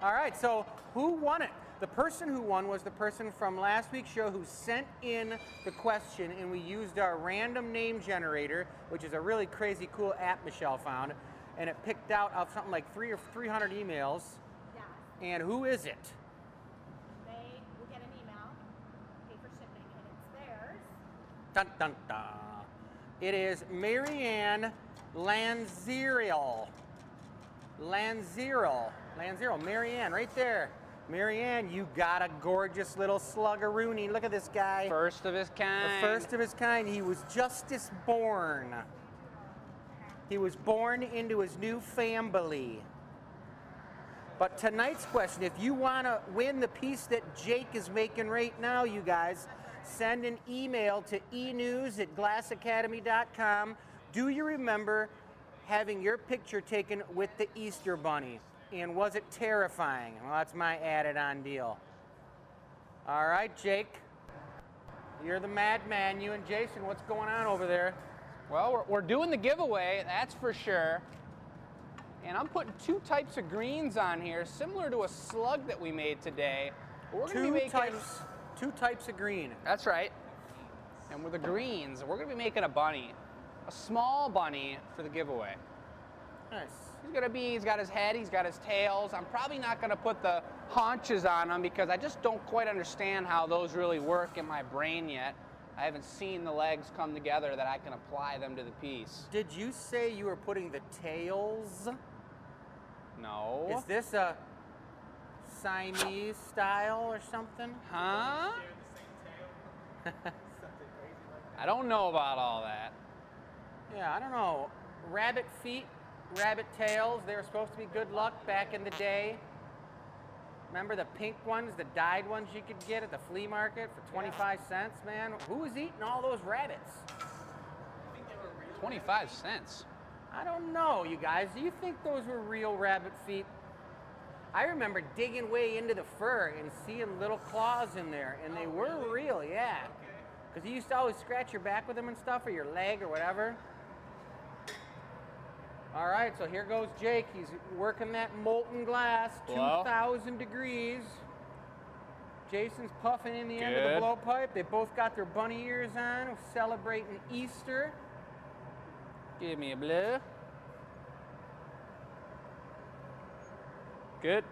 All right, so who won it? The person who won was the person from last week's show who sent in the question, and we used our random name generator, which is a really crazy cool app Michelle found, and it picked out of something like 300 emails. Yeah. And who is it? They will get an email, pay for shipping, and it's theirs. Dun, dun, dun. It is Marianne Lanzerial. Marianne, right there. Marianne, you got a gorgeous little sluggaroony. Look at this guy. First of his kind. The first of his kind. He was Justice born. He was born into his new family. But tonight's question, if you want to win the piece that Jake is making right now, you guys, send an email to enews@glassacademy.com. Do you remember having your picture taken with the Easter Bunny? And was it terrifying? Well, that's my added on deal. All right, Jake. You're the madman, you and Jason. What's going on over there? Well, we're doing the giveaway, that's for sure. And I'm putting two types of greens on here, similar to a slug that we made today. But we're going to be making two types of green. That's right. And with the greens, we're going to be making a bunny, a small bunny for the giveaway. Nice. He's got his head, he's got his tails. I'm probably not going to put the haunches on him because I just don't quite understand how those really work in my brain yet. I haven't seen the legs come together that I can apply them to the piece. Did you say you were putting the tails? No. Is this a Siamese style or something? Huh? I don't know about all that. Yeah, I don't know. Rabbit feet, rabbit tails, they were supposed to be good luck back in the day. Remember the pink ones, the dyed ones you could get at the flea market for 25 cents, man? Who was eating all those rabbits? 25 cents. I don't know, you guys. Do you think those were real rabbit feet? I remember digging way into the fur and seeing little claws in there, and they were real, yeah. Because you used to always scratch your back with them and stuff, or your leg or whatever. All right, so here goes Jake. He's working that molten glass, 2,000 degrees. Jason's puffing in the end of the blowpipe. They both got their bunny ears on, celebrating Easter. Give me a blow. Good.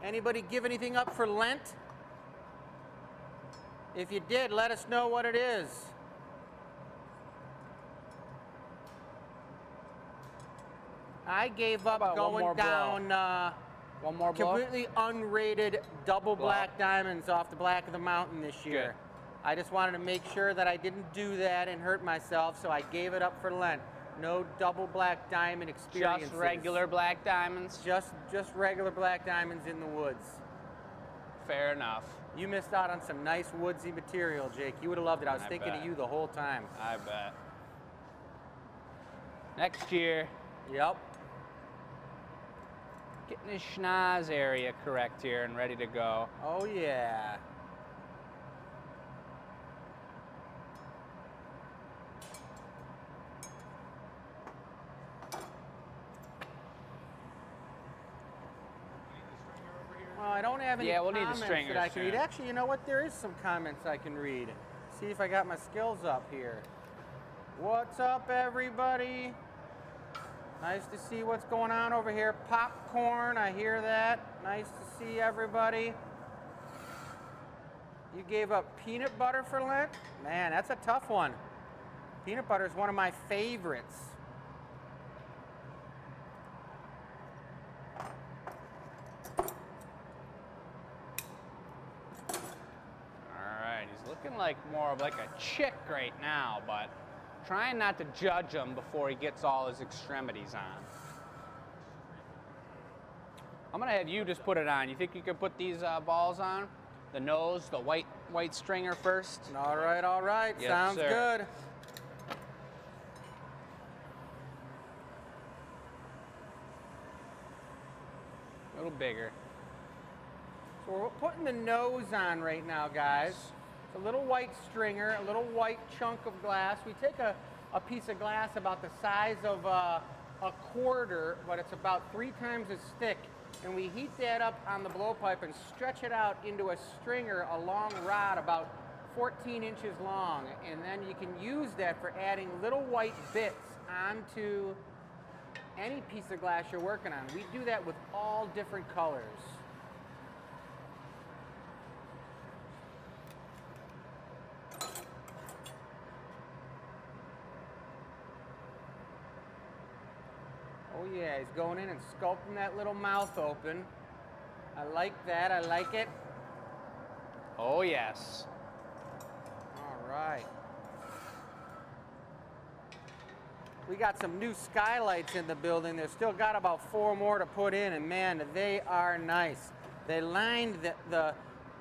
Anybody give anything up for Lent? If you did, let us know what it is. I gave up going down One more blow. Completely unrated double black diamonds off the black of the mountain this year. Good. I just wanted to make sure that I didn't do that and hurt myself, so I gave it up for Lent. No double black diamond experiences. Just regular black diamonds? Just regular black diamonds in the woods. Fair enough. You missed out on some nice woodsy material, Jake. You would have loved it. I was thinking bet. of you the whole time. I bet. Next year. Yep. Getting his schnoz area correct here and ready to go. Oh, yeah. Well, I don't have any Yeah, we'll need the comments stringers that I can read. soon. Actually, you know what? There is some comments I can read. See if I got my skills up here. What's up, everybody? Nice to see what's going on over here. Popcorn, I hear that. Nice to see everybody. You gave up peanut butter for Lent? Man, that's a tough one. Peanut butter is one of my favorites. He's looking like more of like a chick right now, but trying not to judge him before he gets all his extremities on. I'm gonna have you just put it on. You think you could put these balls on? The nose, the white stringer first? All right. Yes, Sounds sir. good. A little bigger. So we're putting the nose on right now, guys. It's a little white stringer, a little white chunk of glass. We take a piece of glass about the size of a quarter, but it's about 3 times as thick. And we heat that up on the blowpipe and stretch it out into a stringer, a long rod about 14 inches long. And then you can use that for adding little white bits onto any piece of glass you're working on. We do that with all different colors. Oh yeah, he's going in and sculpting that little mouth open. I like that, I like it. Oh yes. All right. We got some new skylights in the building. They've still got about 4 more to put in, and man, they are nice. They lined the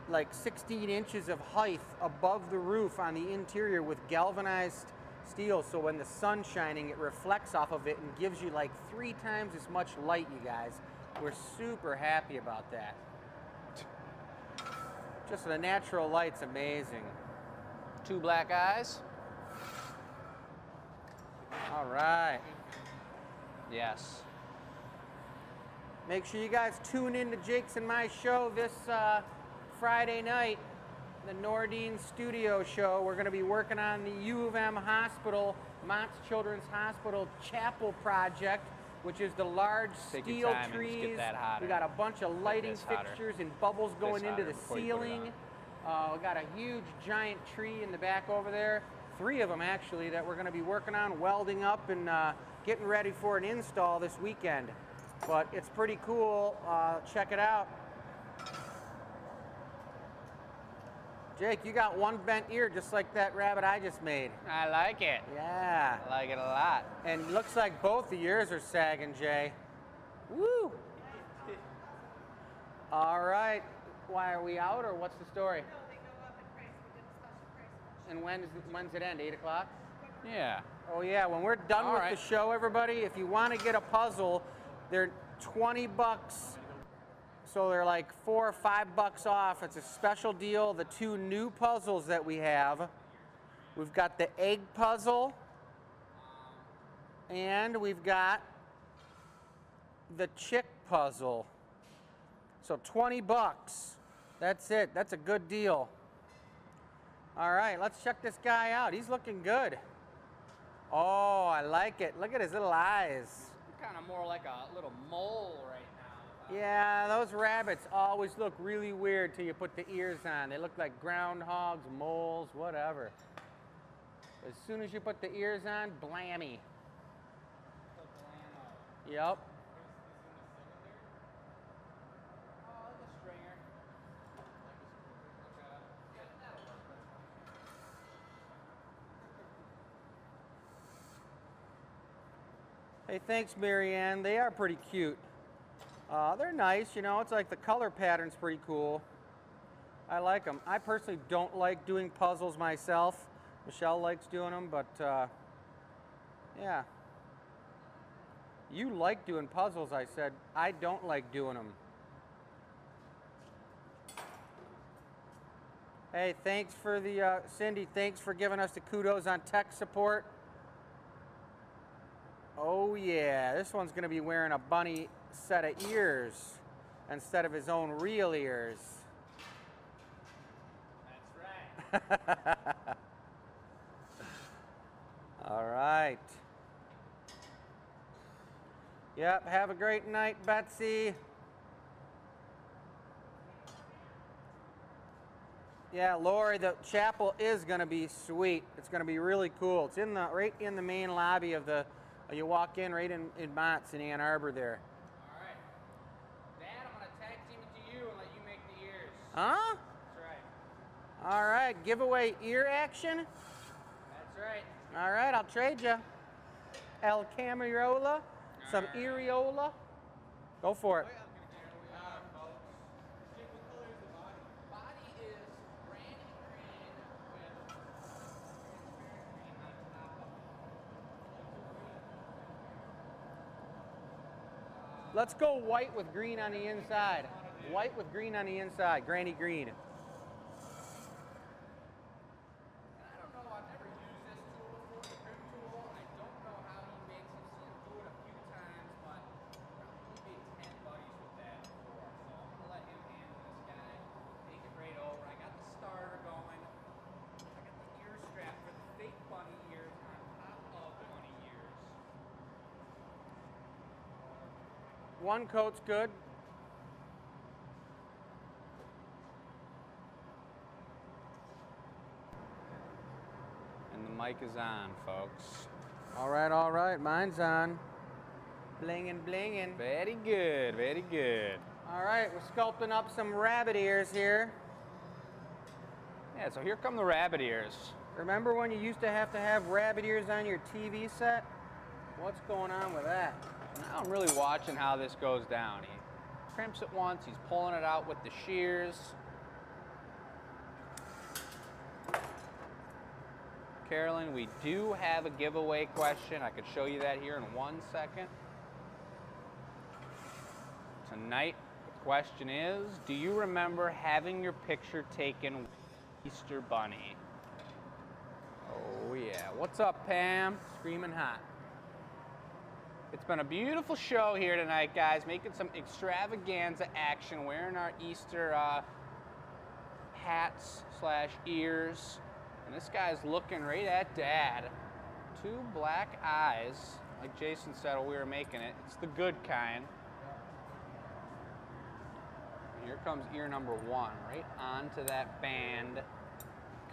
like 16 inches of height above the roof on the interior with galvanized steel, so when the sun's shining, it reflects off of it and gives you like 3 times as much light, you guys. We're super happy about that. Just the natural light's amazing. 2 black eyes. All right. Yes. Make sure you guys tune in to Jake's and my show this Friday night, the Nordine Studio Show. We're going to be working on the U of M Hospital, Mott's Children's Hospital Chapel project, which is the large Take your steel time and just trees. get that hotter. We got a bunch of lighting this hotter. fixtures and bubbles going into hotter the before you put it ceiling. We got a huge giant tree in the back over there. 3 of them actually that we're going to be working on, welding up and getting ready for an install this weekend. But it's pretty cool. Check it out. Jake, you got 1 bent ear just like that rabbit I just made. I like it. Yeah. I like it a lot. And looks like both of yours are sagging, Jay. Woo! All right. Why, are we out or what's the story? No, they go up in price. We did a special price. And when's it end? 8 o'clock? Yeah. Oh yeah, when we're done All with right. the show, everybody, if you want to get a puzzle, they're 20 bucks. So they're like $4 or $5 off. It's a special deal. The 2 new puzzles that we have. We've got the egg puzzle, and we've got the chick puzzle. So 20 bucks. That's it. That's a good deal. All right, let's check this guy out. He's looking good. Oh, I like it. Look at his little eyes. Kind of more like a little mole right now. Yeah, those rabbits always look really weird till you put the ears on. They look like groundhogs, moles, whatever. As soon as you put the ears on, blammy. Yep. Hey, thanks, Marianne. They are pretty cute. They're nice, you know, it's like the color pattern's pretty cool. I like them. I personally don't like doing puzzles myself. Michelle likes doing them, but yeah. You like doing puzzles, I said. I don't like doing them. Hey, thanks for the, Cindy, thanks for giving us the kudos on tech support. Oh yeah, this one's gonna be wearing a bunny set of ears instead of his own real ears. That's right. All right. Yep, have a great night, Betsy. Yeah, Lori, the chapel is going to be sweet. It's going to be really cool. It's in the right in the main lobby of the. You walk in right in Mott's in Ann Arbor there. All right. Dad, I'm going to tag team it to you and let you make the ears. Huh? That's right. All right, giveaway ear action. That's right. All right, I'll trade you. El Camarola, some Iriola. Go for it. Body is granny green with transparent green on top of it. Let's go white with green on the inside. White with green on the inside, granny green. I don't know, I've never used this tool before, the trim tool, and I don't know how he makes them. Seen him do it a few times, but he made 10 buddies with that before. So I'm gonna let him handle this guy, take it right over. I got the starter going. I got the ear strap for the fake bunny ears on top of bunny ears. One coat's good. And the mic is on, folks. All right, mine's on. Blingin', blingin'. Very good, very good. All right, we're sculpting up some rabbit ears here. Yeah, so here come the rabbit ears. Remember when you used to have rabbit ears on your TV set? What's going on with that? Now I'm really watching how this goes down. He crimps it once, he's pulling it out with the shears. Carolyn, we do have a giveaway question. I could show you that here in 1 second. Tonight, the question is, do you remember having your picture taken with Easter Bunny? Oh yeah, what's up, Pam? Screaming hot. It's been a beautiful show here tonight, guys. Making some extravaganza action, wearing our Easter hats / ears. And this guy's looking right at Dad. 2 black eyes, like Jason said while we were making it. It's the good kind. And here comes ear number 1, right onto that band.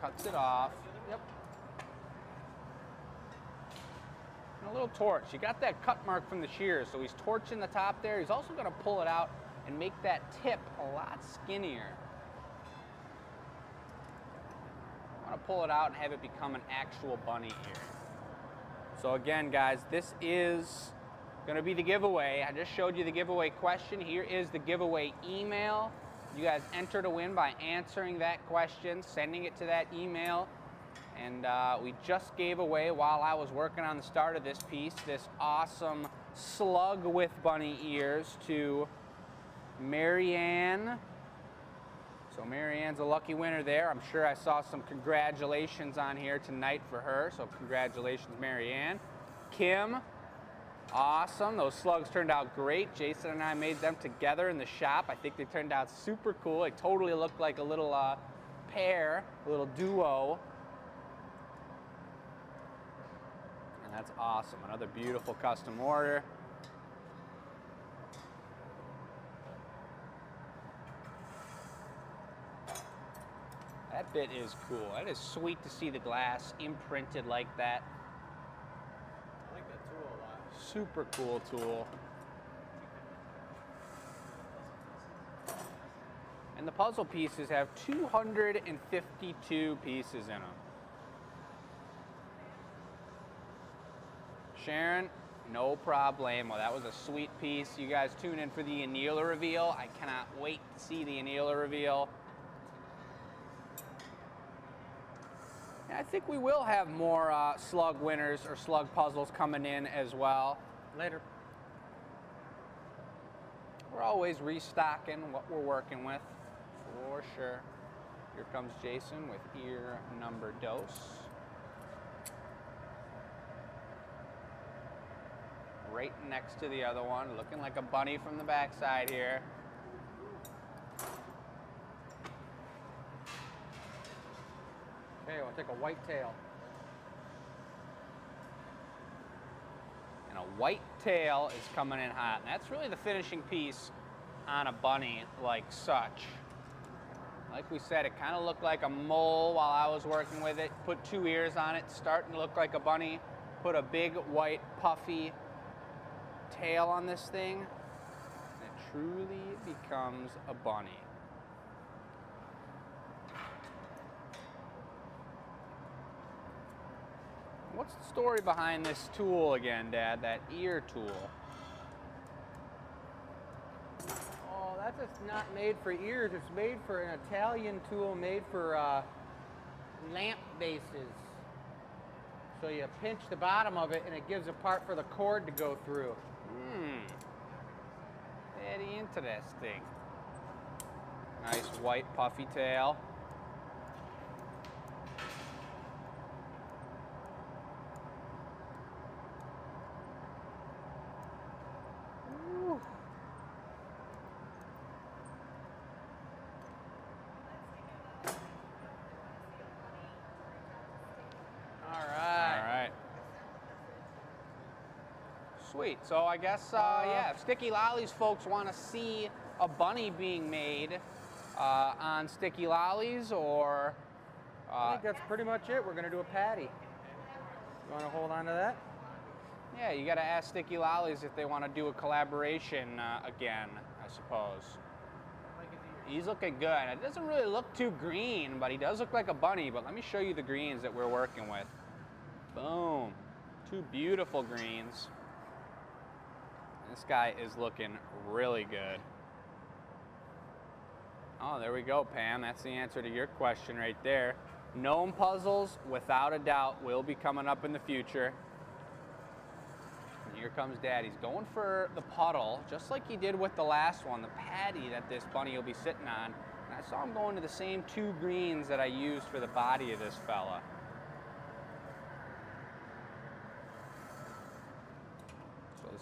Cuts it off. Yep. And a little torch. You got that cut mark from the shears, so he's torching the top there. He's also going to pull it out and make that tip a lot skinnier. I want to pull it out and have it become an actual bunny ear. So again, guys, this is going to be the giveaway. I just showed you the giveaway question. Here is the giveaway email. You guys enter to win by answering that question, sending it to that email. And we just gave away, while I was working on the start of this piece, this awesome slug with bunny ears to Marianne. So Marianne's a lucky winner there. I'm sure I saw some congratulations on here tonight for her. So congratulations, Marianne. Kim, awesome. Those slugs turned out great. Jason and I made them together in the shop. I think they turned out super cool. They totally looked like a little pair, a little duo. And that's awesome. Another beautiful custom order. That bit is cool. That is sweet to see the glass imprinted like that. I like that tool a lot. Super cool tool. And the puzzle pieces have 252 pieces in them. Sharon, No problemo. That was a sweet piece. You guys tune in for the annealer reveal. I cannot wait to see the annealer reveal. And I think we will have more slug winners or slug puzzles coming in as well. Later. We're always restocking what we're working with, for sure. Here comes Jason with ear number dos. Right next to the other one, looking like a bunny from the backside here. Okay, we'll take a white tail. And a white tail is coming in hot. And that's really the finishing piece on a bunny like such. Like we said, it kind of looked like a mole while I was working with it. Put 2 ears on it, starting to look like a bunny. Put a big white puffy tail on this thing. And it truly becomes a bunny. What's the story behind this tool again, Dad? That ear tool. Oh, that's just not made for ears. It's made for an Italian tool made for lamp bases. So you pinch the bottom of it and it gives a part for the cord to go through. Very interesting. Nice white puffy tail. Sweet. So I guess, yeah, if Sticky Lollies folks want to see a bunny being made on Sticky Lollies, or... I think that's pretty much it. We're going to do a patty. You want to hold on to that? Yeah, you got to ask Sticky Lollies if they want to do a collaboration again, I suppose. He's looking good. It doesn't really look too green, but he does look like a bunny. But let me show you the greens that we're working with. Boom. 2 beautiful greens. This guy is looking really good. Oh, there we go, Pam. That's the answer to your question right there. Gnome puzzles, without a doubt, will be coming up in the future. And here comes Dad. He's going for the puddle, just like he did with the last one, the patty that this bunny will be sitting on. And I saw him going to the same 2 greens that I used for the body of this fella.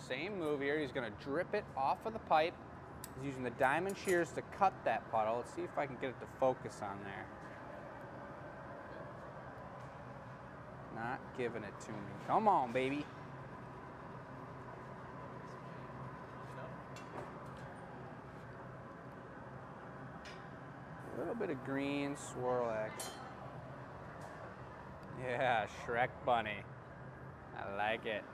Same move here. He's going to drip it off of the pipe. He's using the diamond shears to cut that puddle. Let's see if I can get it to focus on there. Not giving it to me. Come on, baby. A little bit of green swirl action. Yeah, Shrek bunny. I like it.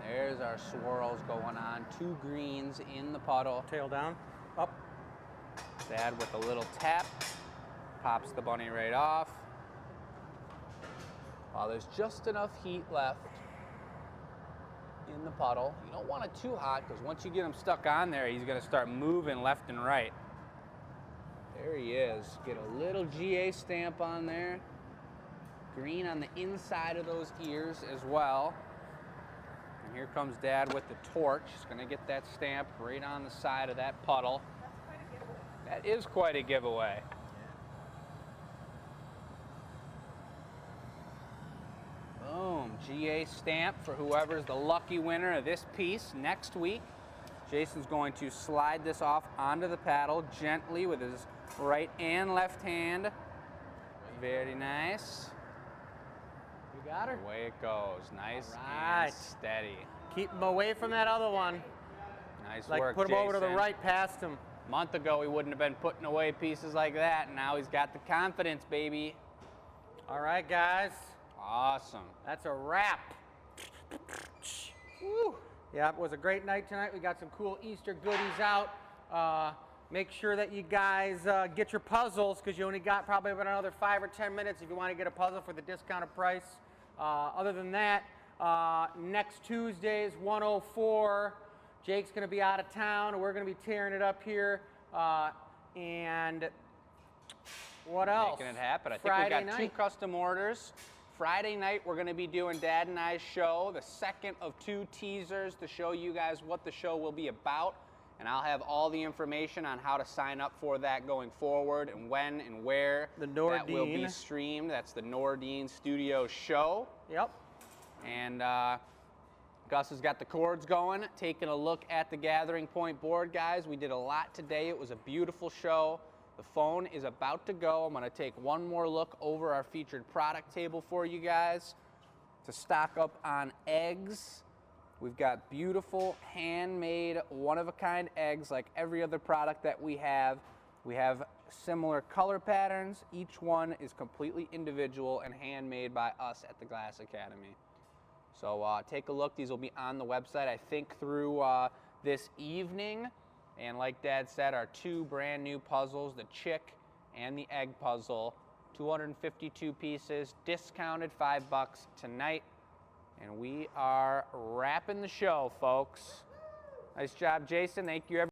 There's our swirls going on. 2 greens in the puddle. Tail down, up. Dad with a little tap, pops the bunny right off. While there's just enough heat left in the puddle. You don't want it too hot, because once you get him stuck on there, he's going to start moving left and right. There he is. Get a little GA stamp on there. Green on the inside of those ears as well. And here comes Dad with the torch. He's going to get that stamp right on the side of that puddle. That is quite a giveaway. Boom, GA stamp for whoever's the lucky winner of this piece next week. Jason's going to slide this off onto the paddle gently with his right and left hand. Very nice. You got her? Away it goes. Nice and steady. Keep him away from that other one. Nice like work, put him Jason. over to the right past him. A month ago, he wouldn't have been putting away pieces like that, and now he's got the confidence, baby. All right, guys. Awesome. That's a wrap. Woo. Yeah, it was a great night tonight. We got some cool Easter goodies out. Make sure that you guys get your puzzles, because you only got probably about another 5 or 10 minutes if you want to get a puzzle for the discounted price. Other than that, Next Tuesday's 104. Jake's going to be out of town. We're going to be tearing it up here. And what else? Making it happen. I Friday think we got night. 2 custom orders. Friday night, we're going to be doing Dad and I's show, the second of 2 teasers to show you guys what the show will be about. And I'll have all the information on how to sign up for that going forward and when and where The that will be Nordine. streamed. That's the Nordine Studio show. Yep. And Gus has got the cords going, taking a look at the Gathering Point board, guys. We did a lot today. It was a beautiful show. The phone is about to go. I'm going to take one more look over our featured product table for you guys to stock up on eggs. We've got beautiful, handmade, one-of-a-kind eggs like every other product that we have. We have similar color patterns. Each one is completely individual and handmade by us at the Glass Academy. So take a look. These will be on the website, I think, through this evening. And like Dad said, our 2 brand new puzzles, the chick and the egg puzzle, 252 pieces, discounted $5 tonight. And we are wrapping the show, folks. Nice job, Jason. Thank you, everyone.